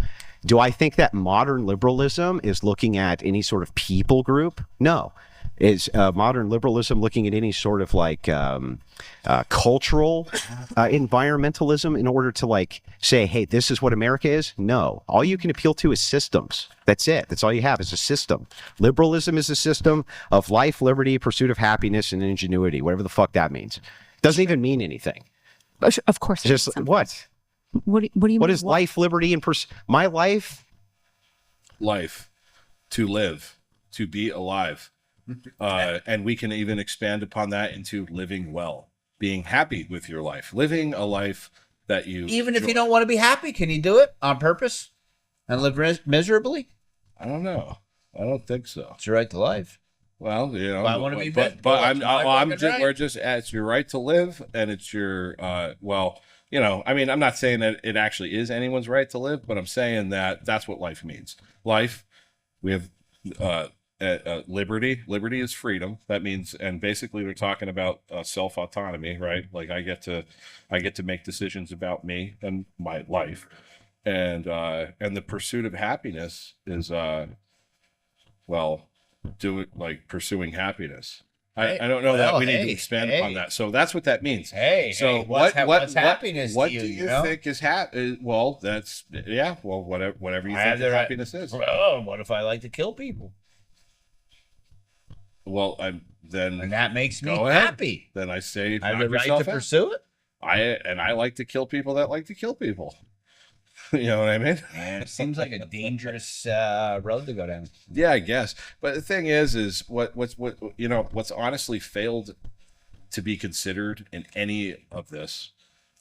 Do I think that modern liberalism is looking at any sort of people group? No. Is modern liberalism looking at any sort of like cultural environmentalism in order to like say, hey, this is what America is? No. All you can appeal to is systems. That's it. That's all you have is a system. Liberalism is a system of life, liberty, pursuit of happiness, and ingenuity, whatever the fuck that means. Doesn't even mean anything. Of course. It's just what? What do you mean? What is life, liberty, and my life? Life, to live, to be alive. And we can even expand upon that into living well, being happy with your life, living a life that you Even if enjoy. you don't want to be happy, can you do it on purpose and live miserably? I don't know. I don't think so. It's your right to life. Well, Well, I wanna be but well, I'm that's my fucking right. we're just it's your right to live, and it's your I mean, I'm not saying that it actually is anyone's right to live, but I'm saying that that's what life means. Life, we have liberty. Liberty is freedom. That means, and basically they're talking about self autonomy, right? Like I get to make decisions about me and my life, and the pursuit of happiness is pursuing happiness. I don't know that we need to expand upon that. So that's what that means. So what's happiness what to you? do you think is well, that's whatever you think that happiness is. Oh, what if I like to kill people? Well, And that makes me go ahead. happy. Then I say I have knock the right yourself to out. pursue it. I like to kill people that like to kill people. You know what I mean? And it seems like a dangerous road to go down. Yeah, I guess. But the thing is what's honestly failed to be considered in any of this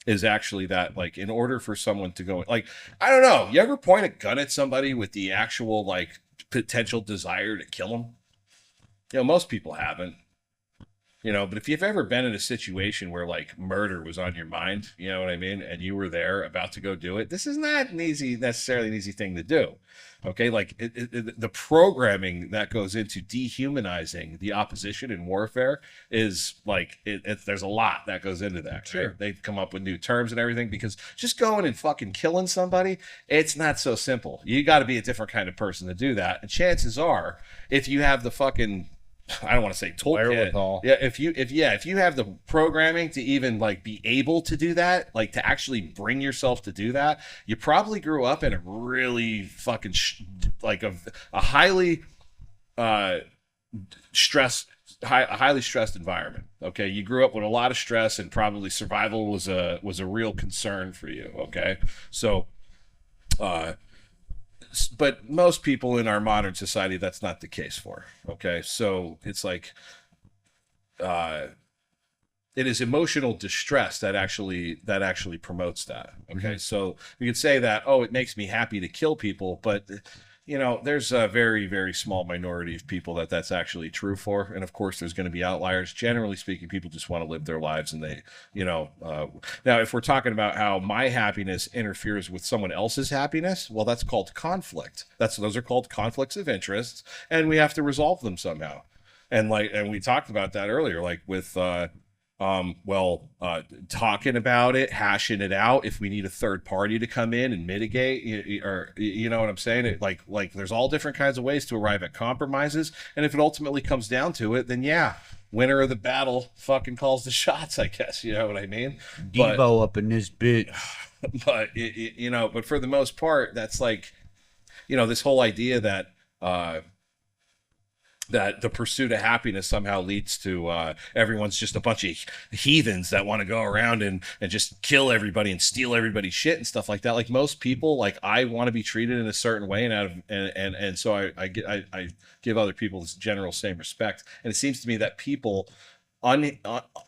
is actually that, like, in order for someone to go, like, I don't know, you ever point a gun at somebody with the actual, like, potential desire to kill them? You know, most people haven't. You know, but if you've ever been in a situation where, like, murder was on your mind, you know what I mean, and you were there about to go do it, this is not necessarily an easy thing to do. Okay, like the programming that goes into dehumanizing the opposition in warfare is like there's a lot that goes into that. Sure, right? They've come up with new terms and everything, because just going and fucking killing somebody, it's not so simple. You got to be a different kind of person to do that, and chances are, if you have the fucking, I don't want to say toolkit. Yeah, if you have the programming to even, like, be able to do that, like, to actually bring yourself to do that, you probably grew up in a really fucking a highly highly stressed environment. Okay, you grew up with a lot of stress, and probably survival was a real concern for you. Okay, so but most people in our modern society, that's not the case for. Okay, so it's like it is emotional distress that actually promotes that. Okay, so you could say that, oh, it makes me happy to kill people, but you know, there's a very, very small minority of people that's actually true for. And of course, there's going to be outliers. Generally speaking, people just want to live their lives, and they, you know, now if we're talking about how my happiness interferes with someone else's happiness, well, that's called conflict. Those are called conflicts of interest, and we have to resolve them somehow. And we talked about that earlier, like with, talking about it, hashing it out. If we need a third party to come in and mitigate, or you know what I'm saying? It, like there's all different kinds of ways to arrive at compromises. And if it ultimately comes down to it, then yeah, winner of the battle fucking calls the shots, I guess. You know what I mean? Devo up in this bitch. But you know, but for the most part, that's like, you know, this whole idea that that the pursuit of happiness somehow leads to everyone's just a bunch of heathens that want to go around and just kill everybody and steal everybody's shit and stuff like that. Like, most people, like, I want to be treated in a certain way, and so I give other people this general same respect. And it seems to me that people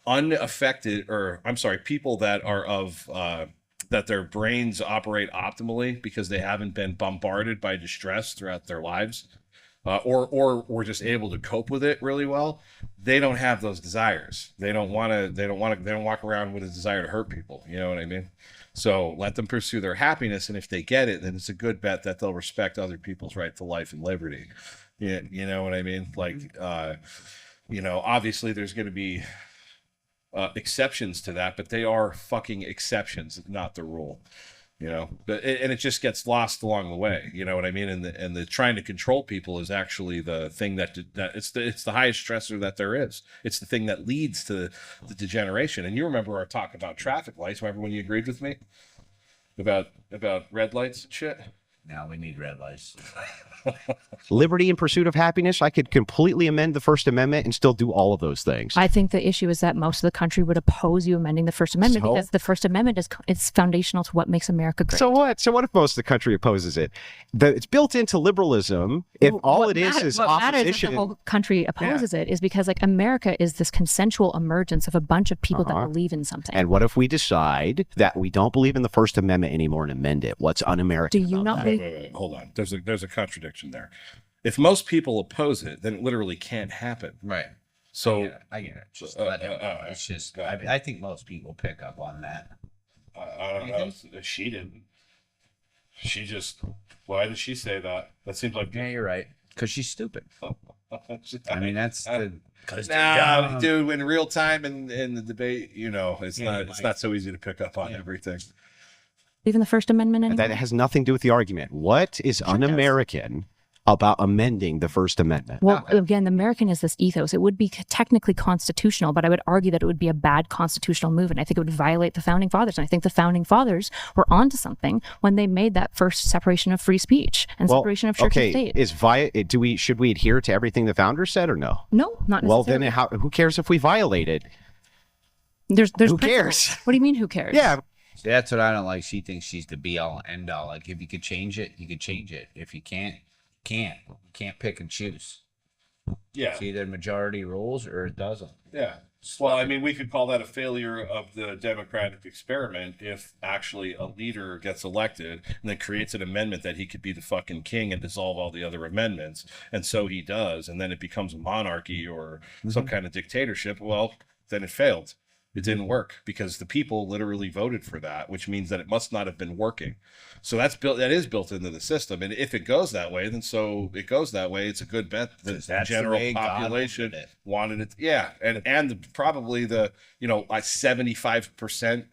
unaffected, or I'm sorry, people that are of that their brains operate optimally because they haven't been bombarded by distress throughout their lives, or we're just able to cope with it really well. They don't have those desires. They don't walk around with a desire to hurt people. You know what I mean? So let them pursue their happiness, and if they get it, then it's a good bet that they'll respect other people's right to life and liberty. Yeah, you know what I mean? Like, you know, obviously there's going to be exceptions to that, but they are fucking exceptions, not the rule. You know, but it just gets lost along the way. You know what I mean? And the trying to control people is actually the thing that it's the highest stressor that there is. It's the thing that leads to the degeneration. And you remember our talk about traffic lights? Remember when you agreed with me about red lights and shit? Now we need red lights. Liberty in pursuit of happiness, I could completely amend the First Amendment and still do all of those things. I think the issue is that most of the country would oppose you amending the First Amendment because the First Amendment is foundational to what makes America great. So what? So what if most of the country opposes it? It's built into liberalism. If all it is what opposition, matters if the whole country opposes it is because, like, America is this consensual emergence of a bunch of people that believe in something. And what if we decide that we don't believe in the First Amendment anymore and amend it? What's un-American? Do you not believe? Wait, hold on. There's a contradiction there. If most people oppose it, then it literally can't happen. Right. So I get it. Just let him. It's just. I think most people pick up on that. I don't know. She didn't. She just. Why did she say that? That seems like. Yeah, you're right. Because she's stupid. I mean, that's the. Nah, dude. In real time in the debate, you know, it's not so easy to pick up on everything. Even the First Amendment anymore? That has nothing to do with the argument. What is un-American about amending the First Amendment? Well, again, the American is this ethos. It would be technically constitutional, but I would argue that it would be a bad constitutional move, and I think it would violate the Founding Fathers. And I think the Founding Fathers were onto something when they made that first separation of free speech and separation of church and state. Should we adhere to everything the Founders said or no? No, not necessarily. Well, then who cares if we violate it? There's Who principles. cares? What do you mean? Who cares? Yeah. See, that's what I don't like. She thinks she's the be all and end all. Like, if you could change it, you could change it. If you can't, you can't. You can't pick and choose. Yeah. It's either majority rules or it doesn't. Yeah. Well, I mean, we could call that a failure of the democratic experiment if actually a leader gets elected and then creates an amendment that he could be the fucking king and dissolve all the other amendments. And so he does. And then it becomes a monarchy or some kind of dictatorship. Well, then it failed. It didn't work because the people literally voted for that, which means that it must not have been working. So that is built into the system. And if it goes that way, then so it goes that way. It's a good bet that the general population wanted it. Yeah. And probably the, like 75%,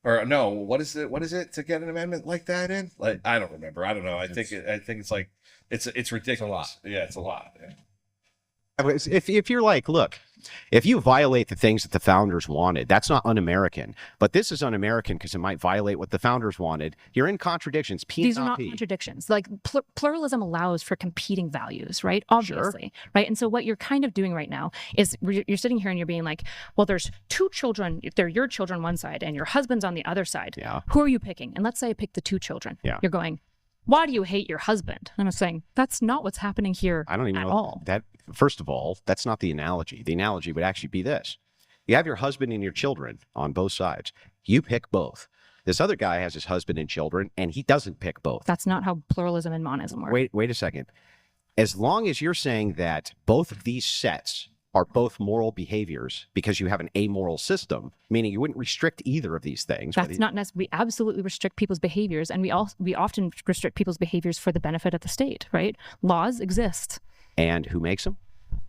or no, what is it to get an amendment like that in? Like, I don't remember. I don't know. I think it's like, it's ridiculous. It's a lot. Yeah. It's a lot. Yeah. If you're like, look, if you violate the things that the founders wanted, that's not un-American. But this is un-American because it might violate what the founders wanted. You're in contradictions. These are not contradictions. Like pluralism allows for competing values, right? Obviously, right? And so what you're kind of doing right now is you're sitting here and you're being like, well, there's two children. They're your children on one side and your husband's on the other side. Yeah. Who are you picking? And let's say I pick the two children. Yeah. You're going, why do you hate your husband? And I'm saying, that's not what's happening here I don't even at know all. that. First of all, that's not the analogy. The analogy would actually be this. You have your husband and your children on both sides. You pick both. This other guy has his husband and children, and he doesn't pick both. That's not how pluralism and monism work. Wait a second. As long as you're saying that both of these sets are both moral behaviors because you have an amoral system, meaning you wouldn't restrict either of these things. That's not necessary. We absolutely restrict people's behaviors, and we often restrict people's behaviors for the benefit of the state, right? Laws exist. And who makes them?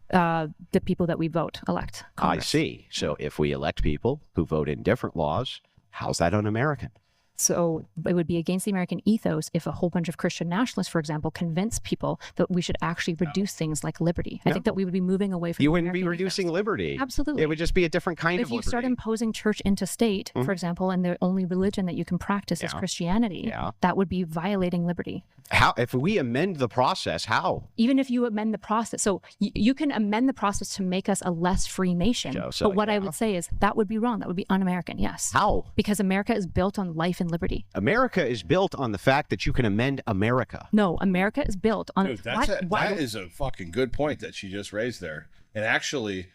The people that we elect. Congress. I see. So if we elect people who vote in different laws, how's that un-American? So it would be against the American ethos if a whole bunch of Christian nationalists, for example, convince people that we should actually reduce things like liberty. I think that we would be moving away from. You wouldn't be reducing liberty. Absolutely. It would just be a different kind but of if you liberty. start imposing church into state, for example, and the only religion that you can practice is Christianity, that would be violating liberty. How, if we amend the process, how? Even if you amend the process. So you can amend the process to make us a less free nation. But what I would say is that would be wrong. That would be un-American. Yes. How? Because America is built on life and liberty. America is built on the fact that you can amend America. No, America is built on. Dude, that is a fucking good point that she just raised there. And actually,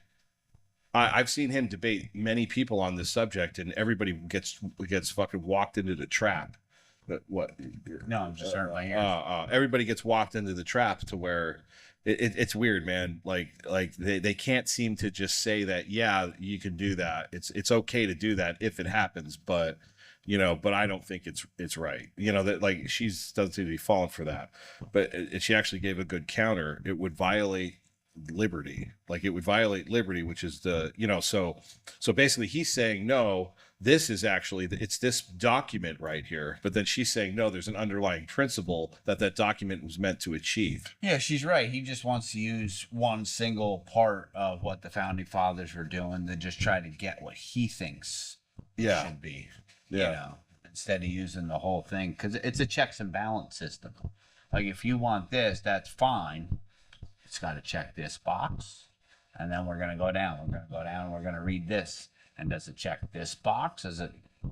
I've seen him debate many people on this subject, and everybody gets fucking walked into the trap. What? No, I'm just hurt my ears. Everybody gets walked into the trap to where it's weird, man. Like they can't seem to just say that, yeah, you can do that. It's okay to do that if it happens, but but I don't think it's right. That like doesn't seem to be falling for that. But she actually gave a good counter. It would violate liberty. Like it would violate liberty, which is the so basically he's saying no. This is actually it's this document right here. But then she's saying no. There's an underlying principle that document was meant to achieve. Yeah, she's right. He just wants to use one single part of what the founding fathers were doing to just try to get what he thinks it should be. Yeah. Instead of using the whole thing, because it's a checks and balance system. Like if you want this, that's fine. It's got to check this box, and then we're gonna go down. We're gonna go down. And we're gonna read this. And does it check this box? Does it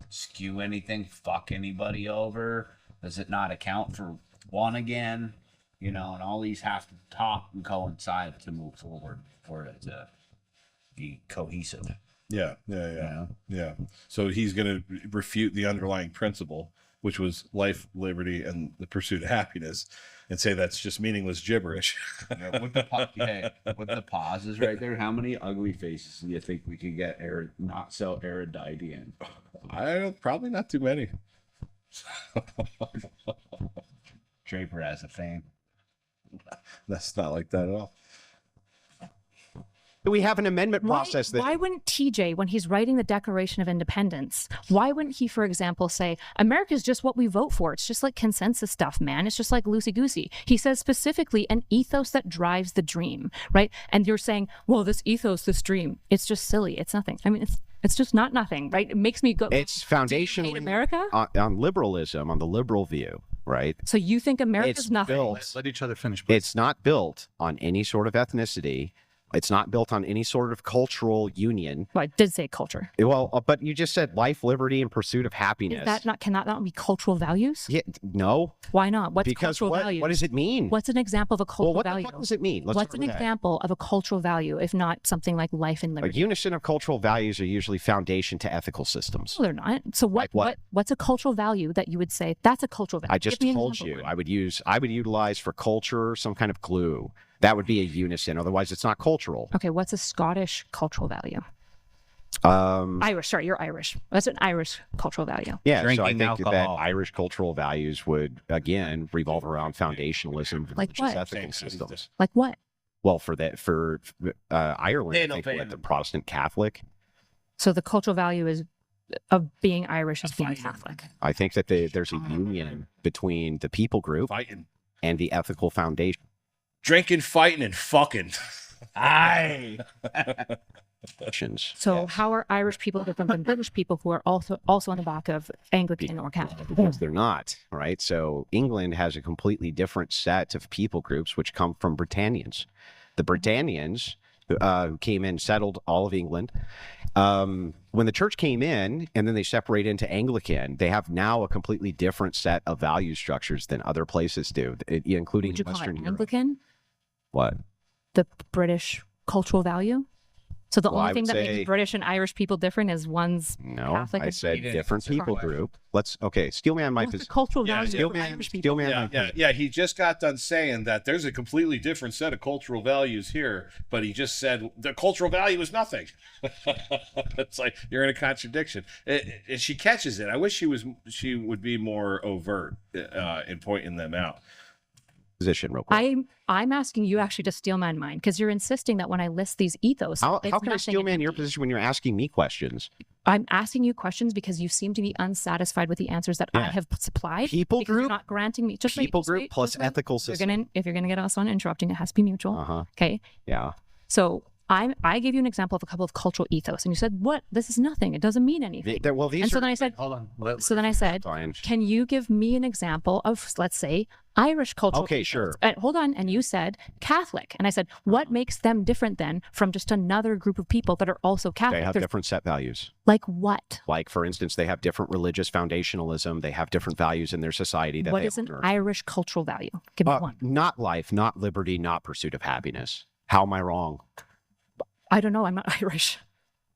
skew anything? Fuck anybody over? Does it not account for one again? And all these have to talk and coincide to move forward for it to be cohesive. Yeah. So he's going to refute the underlying principle, which was life, liberty, and the pursuit of happiness, and say that's just meaningless gibberish. With the pauses right there, how many ugly faces do you think we could get not so erudite in? Probably not too many. Draper has a fan. That's not like that at all. We have an amendment process. Why wouldn't TJ, when he's writing the Declaration of Independence, why wouldn't he, for example, say, America is just what we vote for. It's just like consensus stuff, man. It's just like loosey-goosey. He says specifically an ethos that drives the dream, right? And you're saying, well, this ethos, this dream, it's just silly. It's nothing. I mean, it's just not nothing, right? It makes me go. It's foundationally America on liberalism, on the liberal view, right? So you think America's nothing? Let each other finish. Please. It's not built on any sort of ethnicity It's not built on any sort of cultural union. Well, I did say culture. Well, but you just said life, liberty, and pursuit of happiness. Is that not, cannot that be cultural values? Yeah, no. Why not? What's Because cultural values? what does it mean? What's an example of a cultural Well, what value? the fuck does it mean? Let's What's start an with that. example of a cultural value, if not something like life and A liberty? unison of cultural values are usually foundation to ethical systems. No, they're not. So Like what? what's a cultural value that you would say that's a cultural value? I just Give me an told example you of one. I would utilize for culture some kind of glue. That would be a unison. Otherwise, it's not cultural. Okay, what's a Scottish cultural value? Um, Irish, sorry, you're Irish. What's an Irish cultural value? yeah, so I Drinking think that alcohol. Irish cultural values would again revolve around foundationalism, Like religious what? ethical systems. Like what? Well, for Ireland, I Hey, no think pain. what, the Protestant Catholic. So the cultural value is of being Irish as being Catholic. I think that there's a union between the people group Fighting, and the ethical foundation. drinking, fighting, and fucking. Aye. So Yes. how are Irish people different than British people who are also on the back of Anglican or Catholic? Because they're not, right? So England has a completely different set of people groups which come from Britannians. The Britannians who came in, settled all of England. When the church came in and then they separate into Anglican, they have now a completely different set of value structures than other places do, including Would you call Western it Europe. Anglican? What? The British cultural value? So the Well, I only thing would that say- makes British and Irish people different is one's No, Catholic I and said British. different people group. Steelman might what's the cultural Yeah, value Steelman, of Irish people? Steelman Yeah, might yeah, yeah. He just got done saying that there's a completely different set of cultural values here, but he just said the cultural value is nothing. It's like you're in a contradiction. And she catches it. I wish she would be more overt in pointing them out. position real quick. I'm asking you actually to steelman mine because you're insisting that when I list these ethos, How it's can I nothing steelman your empty. position when you're asking me questions? I'm asking you questions because you seem to be unsatisfied with the answers that I Yeah. have supplied. People because you're group, not granting me just wait, people just group wait, plus just wait. ethical system. If you're gonna get us on interrupting, it has to be mutual. Uh-huh. Okay. Yeah. So I gave you an example of a couple of cultural ethos, and you said, "What? This is nothing. It doesn't mean anything." Well, these and so are then I said, Hold on. so then I said, fine. "Can you give me an example of, let's say, Irish cultural?" Okay, ethos?" sure. Hold on, and you said Catholic, and I said, "What makes them different then from just another group of people that are also Catholic?" They have There's- different set values. like what? Like, for instance, they have different religious foundationalism. They have different values in their society that What they is an honor. Irish cultural value? Give me one. Not life, not liberty, not pursuit of happiness. How am I wrong? I don't know. I'm not Irish.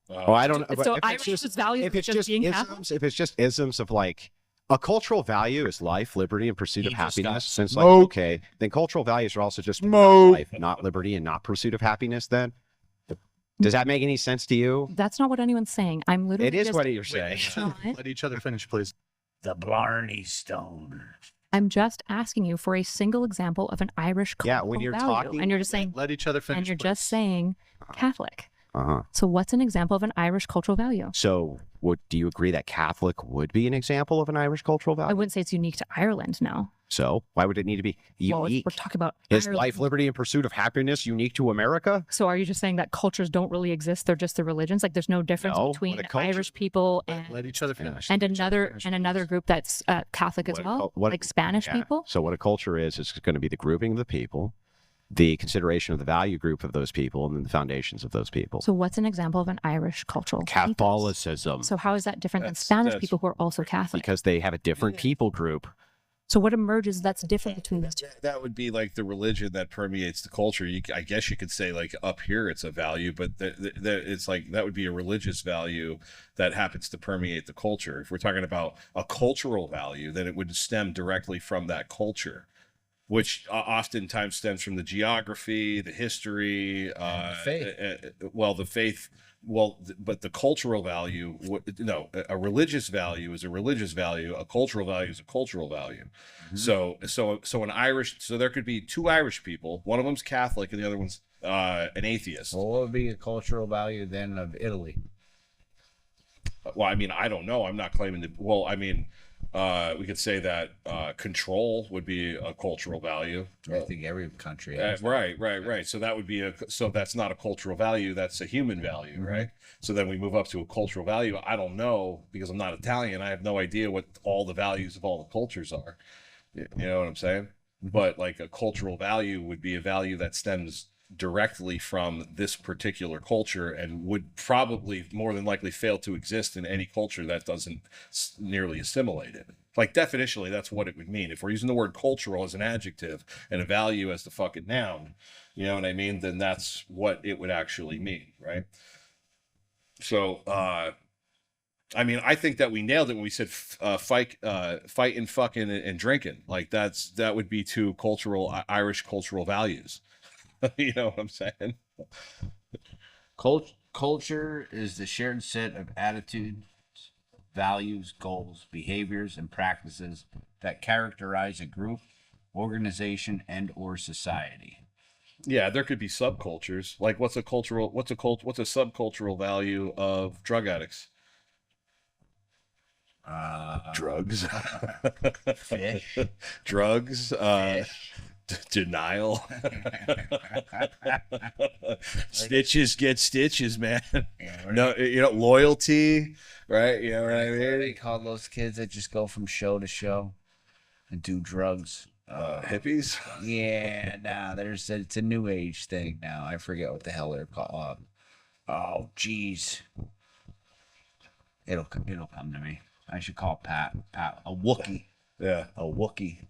Oh, I don't know. So If it's Irish's just- value if is it's just being Catholic? isms, if it's just isms of like a cultural value is life, liberty, and pursuit of He just got happiness. Since like smoked. okay, then cultural values are also just not Smoke. life, not liberty, and not pursuit of happiness. Then does that make any sense to you? That's not what anyone's saying. I'm literally It is just, what you're saying. Let each other finish, please. The Blarney Stone. I'm just asking you for a single example of an Irish cultural Yeah, when you're value, talking- and you're just saying, Let each other finish. and you're please. just saying Catholic. Uh-huh. So what's an example of an Irish cultural value? So, do you agree that Catholic would be an example of an Irish cultural I value? wouldn't say it's unique to Ireland, no. So, why would it need to be Well, unique? we're talking about Is Ireland. life, liberty, and pursuit of happiness unique to America? So are you just saying that cultures don't really exist? They're just the religions? Like there's no difference No, between what a culture- Irish people Let each other finish. and Let each other another finish, please. group that's Catholic as What a well, cul- what- like Spanish Yeah. people? So, what a culture is going to be the grouping of the people, the consideration of the value group of those people, and then the foundations of those people. So what's an example of an Irish cultural ethos? Catholicism, So how is that different than That's- Spanish that's- people who are also Catholic? because they have a different people group. So what emerges that's different between those two? That would be like the religion that permeates the culture. I guess you could say like up here it's a value, but it's like that would be a religious value that happens to permeate the culture. If we're talking about a cultural value, then it would stem directly from that culture, which oftentimes stems from the geography, the history, faith. The faith. But the cultural value, a religious value is a religious value. A cultural value is a cultural value. So there could be two Irish people. One of them's Catholic and the other one's an atheist. Well, what would be a cultural value then of Italy? Well, I mean, I don't know. I'm not claiming to. Well, I mean, we could say that control would be a cultural value. I think every country has. Right. So that would be so that's not a cultural value. That's a human value, right? So then we move up to a cultural value. I don't know because I'm not Italian. I have no idea what all the values of all the cultures are. You know what I'm saying? But like a cultural value would be a value that stems directly from this particular culture and would probably more than likely fail to exist in any culture that doesn't nearly assimilate it. Like definitionally, that's what it would mean. If we're using the word cultural as an adjective and a value as the fucking noun, you know what I mean? Then that's what it would actually mean, right? So, I mean, I think that we nailed it when we said fighting, fucking, and drinking. Like that would be two Irish cultural values. You know what I'm saying? Culture is the shared set of attitudes, values, goals, behaviors, and practices that characterize a group, organization, and or society. Yeah, there could be subcultures. Like what's a subcultural value of drug addicts? Drugs. Fish. Drugs. Denial. Stitches get stitches, man. No, you know, loyalty, right? You know what I mean? They call those kids that just go from show to show and do drugs. Hippies. Yeah, nah, it's a new age thing now. I forget what the hell they're called. Oh, geez. It'll come to me. I should call Pat a Wookiee. Yeah. A Wookiee.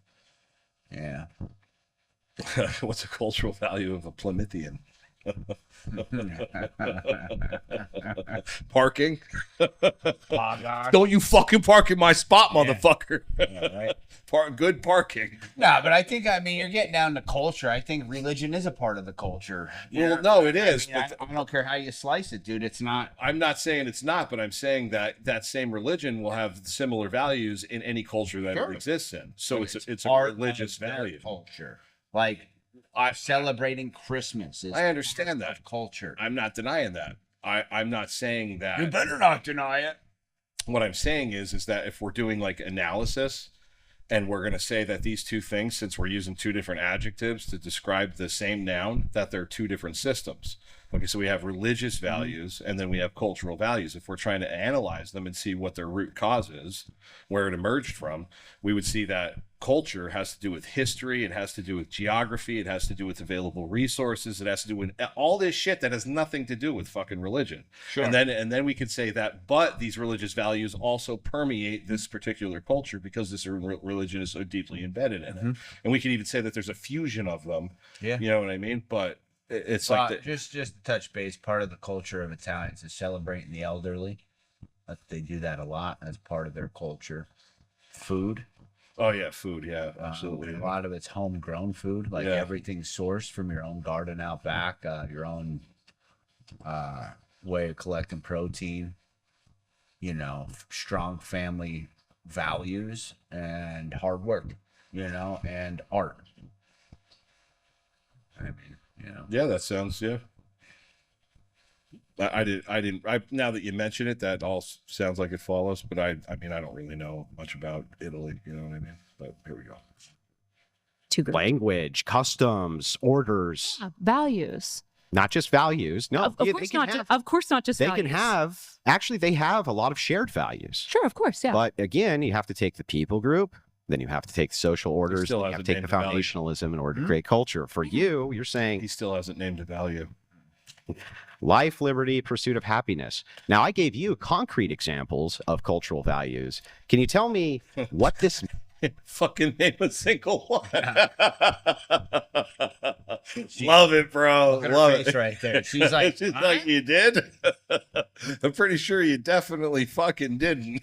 Yeah. What's the cultural value of a Plymouthian? Parking. Don't you fucking park in my spot, motherfucker. Yeah, right. Good parking. Nah, but I think, you're getting down to culture. I think religion is a part of the culture. Well, no, it is. I don't care how you slice it, dude. It's not. I'm not saying it's not, but I'm saying that same religion will have similar values in any culture that it exists in. So it's a religious value. Culture. Like celebrating Christmas is I understand that culture. I'm not denying that. I'm not saying that. You better not deny it. What I'm saying is that if we're doing like analysis and we're going to say that these two things, since we're using two different adjectives to describe the same noun, that they're two different systems. Okay, so we have religious values and then we have cultural values. If we're trying to analyze them and see what their root cause is, where it emerged from, we would see that culture has to do with history, it has to do with geography, it has to do with available resources, it has to do with all this shit that has nothing to do with fucking religion. Sure. And then we could say that, but these religious values also permeate this particular culture because this religion is so deeply embedded in it. And we could even say that there's a fusion of them. Yeah. You know what I mean? But it's like just to touch base, part of the culture of Italians is celebrating the elderly. They do that a lot as part of their culture. Food. Oh yeah, food. Yeah, absolutely. A lot of it's homegrown food, like everything's sourced from your own garden out back, your own way of collecting protein. You know, strong family values and hard work. You know, and art. I mean. You know. Yeah, that sounds now that you mention it, that all sounds like it follows, but I mean I don't really know much about Italy, you know what I mean? But here we go. Too good. Language, customs, orders, values. Not just values. No, of course not. Of course not just values. They can have, actually they have a lot of shared values. Sure, of course, yeah. But again, you have to take the people group, then you have to take the social orders, you have to take the foundationalism in order to create culture. For you, you're saying... He still hasn't named a value. Life, liberty, pursuit of happiness. Now, I gave you concrete examples of cultural values. Can you tell me what this... Fucking name a single one. Love it, bro. Love it. Right there. She's like, like, you did? I'm pretty sure you definitely fucking didn't.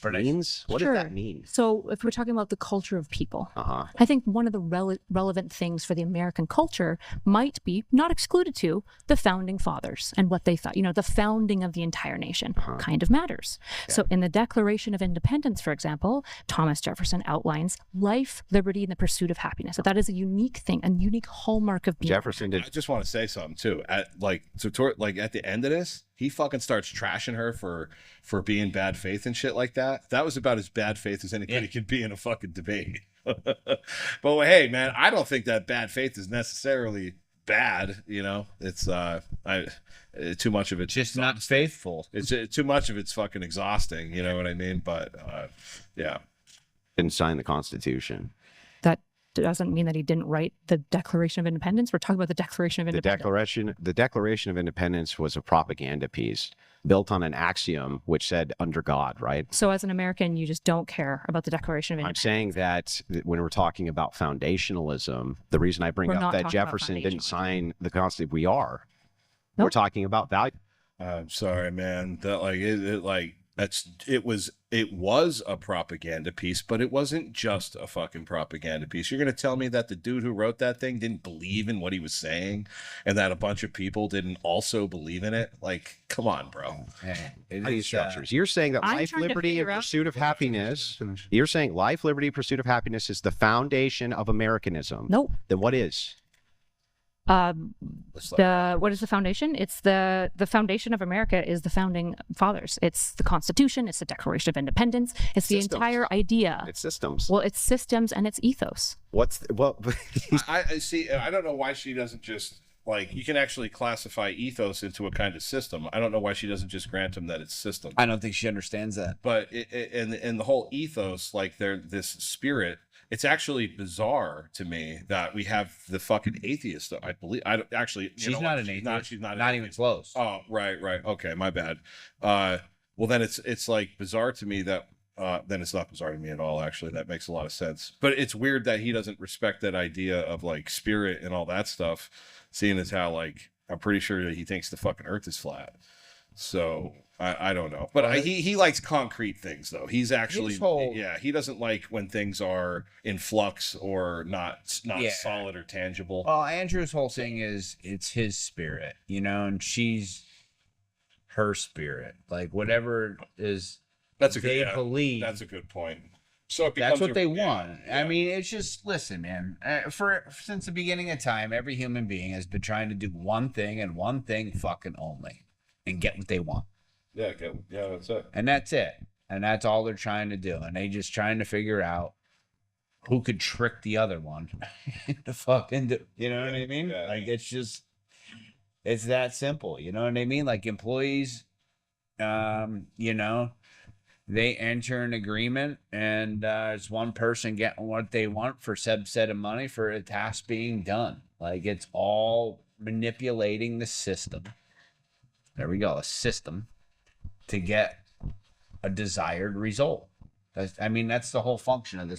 Means? What does that mean? So if we're talking about the culture of people, I think one of the relevant things for the American culture might be, not excluded to, the founding fathers and what they thought. You know, the founding of the entire nation kind of matters. Yeah. So in the Declaration of Independence, for example, Thomas Jefferson outlines life, liberty, and the pursuit of happiness. So that is a unique thing, a unique hallmark of being. Jefferson did. I just want to say something too. At the end of this, he fucking starts trashing her for being bad faith and shit like that. That was about as bad faith as anybody could be in a fucking debate. But hey, man, I don't think that bad faith is necessarily bad. You know, it's too much of it. Just not faithful. It's too much of it's fucking exhausting. You know what I mean? But yeah, didn't sign the Constitution. That doesn't mean that he didn't write the Declaration of Independence. We're talking about the Declaration of Independence. The Declaration of Independence was a propaganda piece built on an axiom which said under God, right? So as an American, you just don't care about the Declaration of I'm Independence. saying that when we're talking about foundationalism, the reason I bring We're up not that talking about Jefferson didn't foundationalism. sign the Constitution, we are. Nope. We're talking about value. I'm sorry, man. That it was a propaganda piece, but it wasn't just a fucking propaganda piece. You're gonna tell me that the dude who wrote that thing didn't believe in what he was saying, and that a bunch of people didn't also believe in it? Like, come on, bro. Value structures. You're saying that I'm life, trying to liberty, and figure out- pursuit of happiness. You're saying life, liberty, pursuit of happiness is the foundation of Americanism. Nope. Then what is? What is the foundation? It's the foundation of America is the founding fathers. It's the Constitution. It's the Declaration of Independence. It's the Systems. entire idea. It's systems. Well, it's systems and it's ethos. I see. I don't know why she doesn't just like. You can actually classify ethos into a kind of system. I don't know why she doesn't just grant him that it's system. I don't think she understands that. But and the whole ethos, like this spirit. It's actually bizarre to me that we have the fucking atheist. I believe. I don't actually. She's not an atheist. She's not. Not even close. Oh, right. Okay, my bad. Well, then it's like bizarre to me that. Then it's not bizarre to me at all. Actually, that makes a lot of sense. But it's weird that he doesn't respect that idea of like spirit and all that stuff. Seeing as how like I'm pretty sure that he thinks the fucking Earth is flat. So. I don't know, but he likes concrete things though. He's actually he doesn't like when things are in flux or not solid or tangible. Well, Andrew's whole thing is it's his spirit, and she's her spirit. Like whatever is believe. That's a good point. So that's what they want. Yeah. I mean, it's just listen, man. Since the beginning of time, every human being has been trying to do one thing and one thing fucking only, and get what they want. Yeah, that's it. And that's it. And that's all they're trying to do. And they just trying to figure out who could trick the other one to fucking do. You know what I mean? Yeah. Like it's that simple. You know what I mean? Like employees, they enter an agreement and it's one person getting what they want for said set of money for a task being done. Like it's all manipulating the system. There we go, a system. To get a desired result. That's the whole function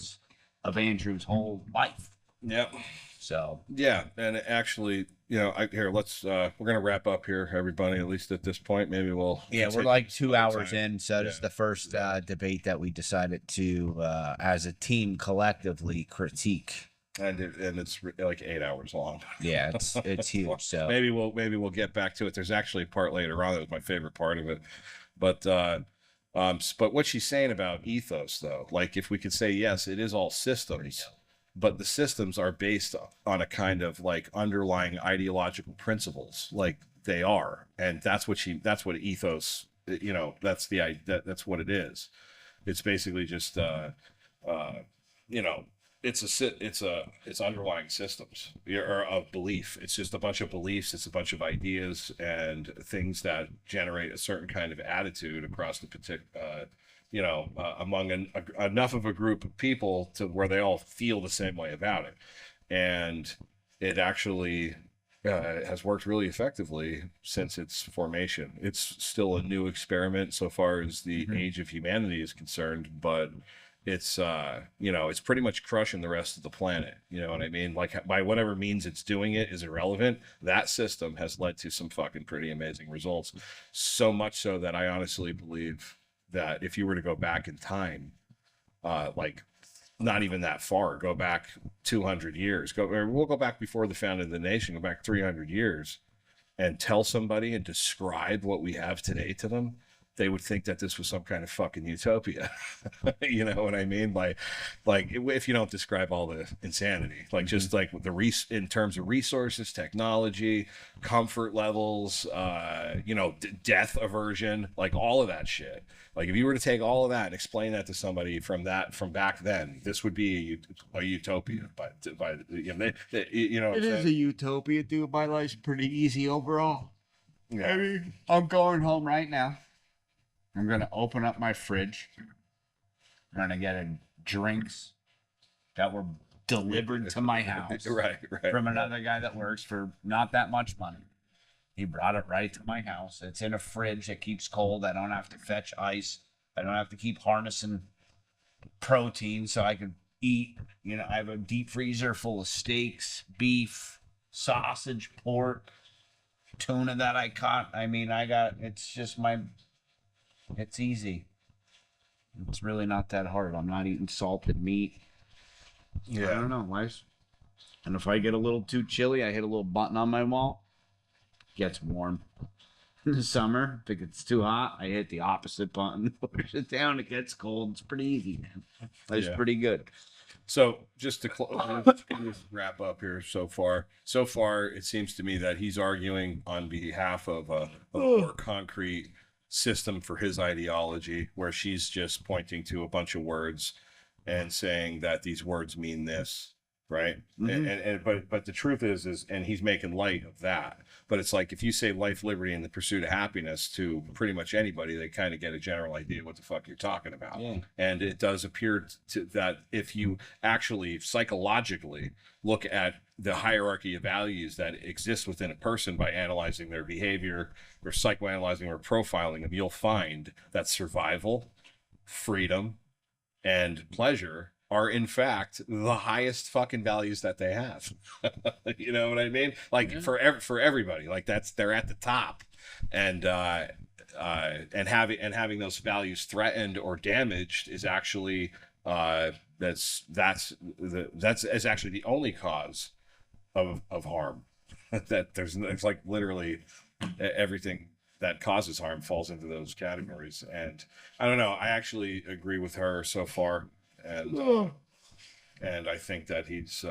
of Andrew's whole life. Yep. So yeah, and actually, let's we're gonna wrap up here, everybody. At least at this point, maybe we'll. Yeah, we're like 2 hours in, so this is the first debate that we decided to, as a team, collectively critique. And it's like 8 hours long. Yeah, it's huge. So maybe we'll get back to it. There's actually a part later on that was my favorite part of it. But what she's saying about ethos, though, like if we could say, yes, it is all systems, but the systems are based on a kind of like underlying ideological principles, like they are. And that's what ethos, that's what it is. It's basically just, it's underlying systems or of belief. It's just a bunch of beliefs. It's a bunch of ideas and things that generate a certain kind of attitude across the particular, among enough of a group of people to where they all feel the same way about it. And it actually has worked really effectively since its formation. It's still a new experiment so far as the age of humanity is concerned, but it's it's pretty much crushing the rest of the planet. You know what I mean? Like by whatever means it's doing it is irrelevant. That system has led to some fucking pretty amazing results. So much so that I honestly believe that if you were to go back in time, like not even that far, go back 200 years, we'll go back before the founding of the nation, go back 300 years and tell somebody and describe what we have today to them, they would think that this was some kind of fucking utopia. You know what I mean? Like if you don't describe all the insanity, like just like in terms of resources, technology, comfort levels, death aversion, like all of that shit. Like if you were to take all of that and explain that to somebody from back then, this would be a utopia. It is a utopia, dude. My life's pretty easy overall. Yeah. I mean, I'm going home right now. I'm going to open up my fridge. I'm going to get drinks that were delivered to my house right. from another guy that works for not that much money. He brought it right to my house. It's in a fridge that keeps cold. I don't have to fetch ice. I don't have to keep harnessing protein so I can eat. You know, I have a deep freezer full of steaks, beef, sausage, pork, tuna that I caught. I mean, it's easy. It's really not that hard. I'm not eating salted meat. Yeah. I don't know. And if I get a little too chilly, I hit a little button on my wall. Gets warm. In the summer, if it gets too hot, I hit the opposite button. Push it down, it gets cold. It's pretty easy, man. It's pretty good. So just to wrap up here so far, it seems to me that he's arguing on behalf of a more concrete system for his ideology, where she's just pointing to a bunch of words and saying that these words mean this, right? But the truth is, and he's making light of that. But it's like, if you say life, liberty, and the pursuit of happiness to pretty much anybody, they kind of get a general idea what the fuck you're talking about. Yeah. And it does appear that if you actually psychologically look at the hierarchy of values that exist within a person by analyzing their behavior or psychoanalyzing or profiling them, you'll find that survival, freedom, and pleasure are in fact the highest fucking values that they have. You know what I mean? Like for everybody, like they're at the top, and having those values threatened or damaged is actually that's actually the only cause of harm. That there's like literally everything that causes harm falls into those categories. And I don't know, I actually agree with her so far. And I think that he's,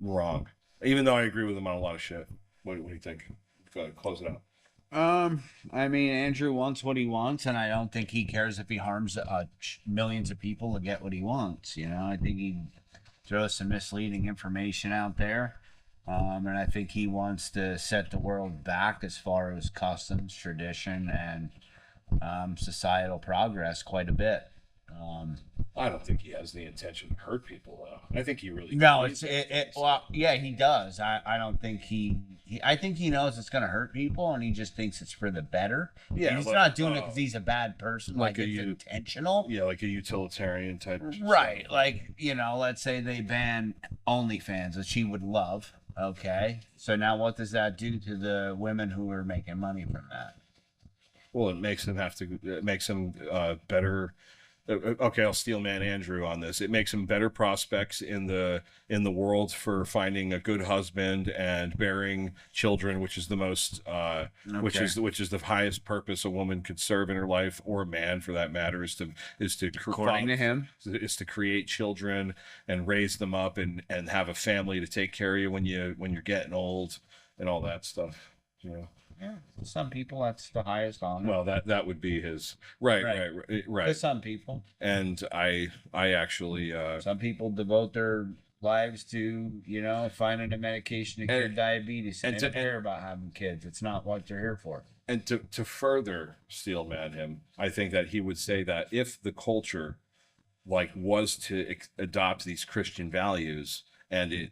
wrong. Even though I agree with him on a lot of shit. What do you think? Go ahead, close it out. I mean, Andrew wants what he wants, and I don't think he cares if he harms millions of people to get what he wants. You know, I think he throws some misleading information out there. And I think he wants to set the world back as far as customs, tradition, and societal progress quite a bit. I don't think he has the intention to hurt people, though. I think he really well, yeah, he does. I don't think I think he knows it's going to hurt people, and he just thinks it's for the better. Yeah, and he's not doing it because he's a bad person, like it's intentional. Yeah, like a utilitarian type. Right, stuff. Like, let's say they ban OnlyFans, which he would love. Okay, so now what does that do to the women who are making money from that? Well, it makes them better. Okay, I'll steel man Andrew on this. It makes him better prospects in the world for finding a good husband and bearing children, which is the most which is the highest purpose a woman could serve in her life, or a man for that matter, is to according to him, is to create children and raise them up and have a family to take care of you when you're getting old and all that stuff. Yeah, some people that's the highest honor. Well, that would be his right. For some people, and I actually some people devote their lives to finding a medication to cure diabetes, and they don't care about having kids. It's not what they're here for. And to further steelman him, I think that he would say that if the culture was to adopt these Christian values and it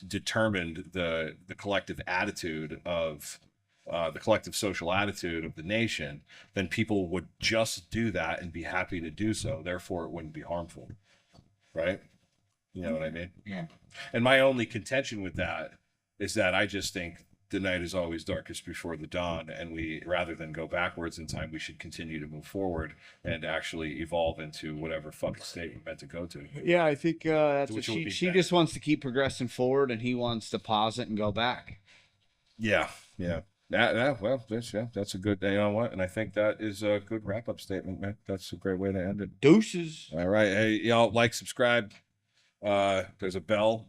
determined the collective attitude of the collective social attitude of the nation, then people would just do that and be happy to do so. Therefore, it wouldn't be harmful, right? You know what I mean? Yeah. And my only contention with that is that I just think the night is always darkest before the dawn, and we, rather than go backwards in time, we should continue to move forward and actually evolve into whatever fucking state we're meant to go to. Yeah, I think that's what she just wants to keep progressing forward, and he wants to pause it and go back. Yeah. That's a good, you know what? And I think that is a good wrap-up statement, man. That's a great way to end it. Deuces. All right. Hey, y'all, subscribe. There's a bell.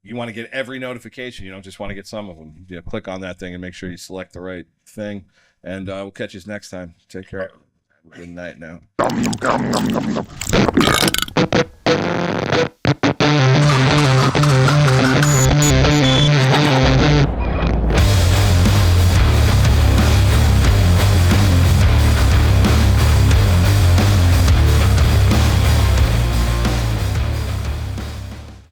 You want to get every notification. You don't just want to get some of them. Click on that thing and make sure you select the right thing. And we'll catch you next time. Take care. Good night now.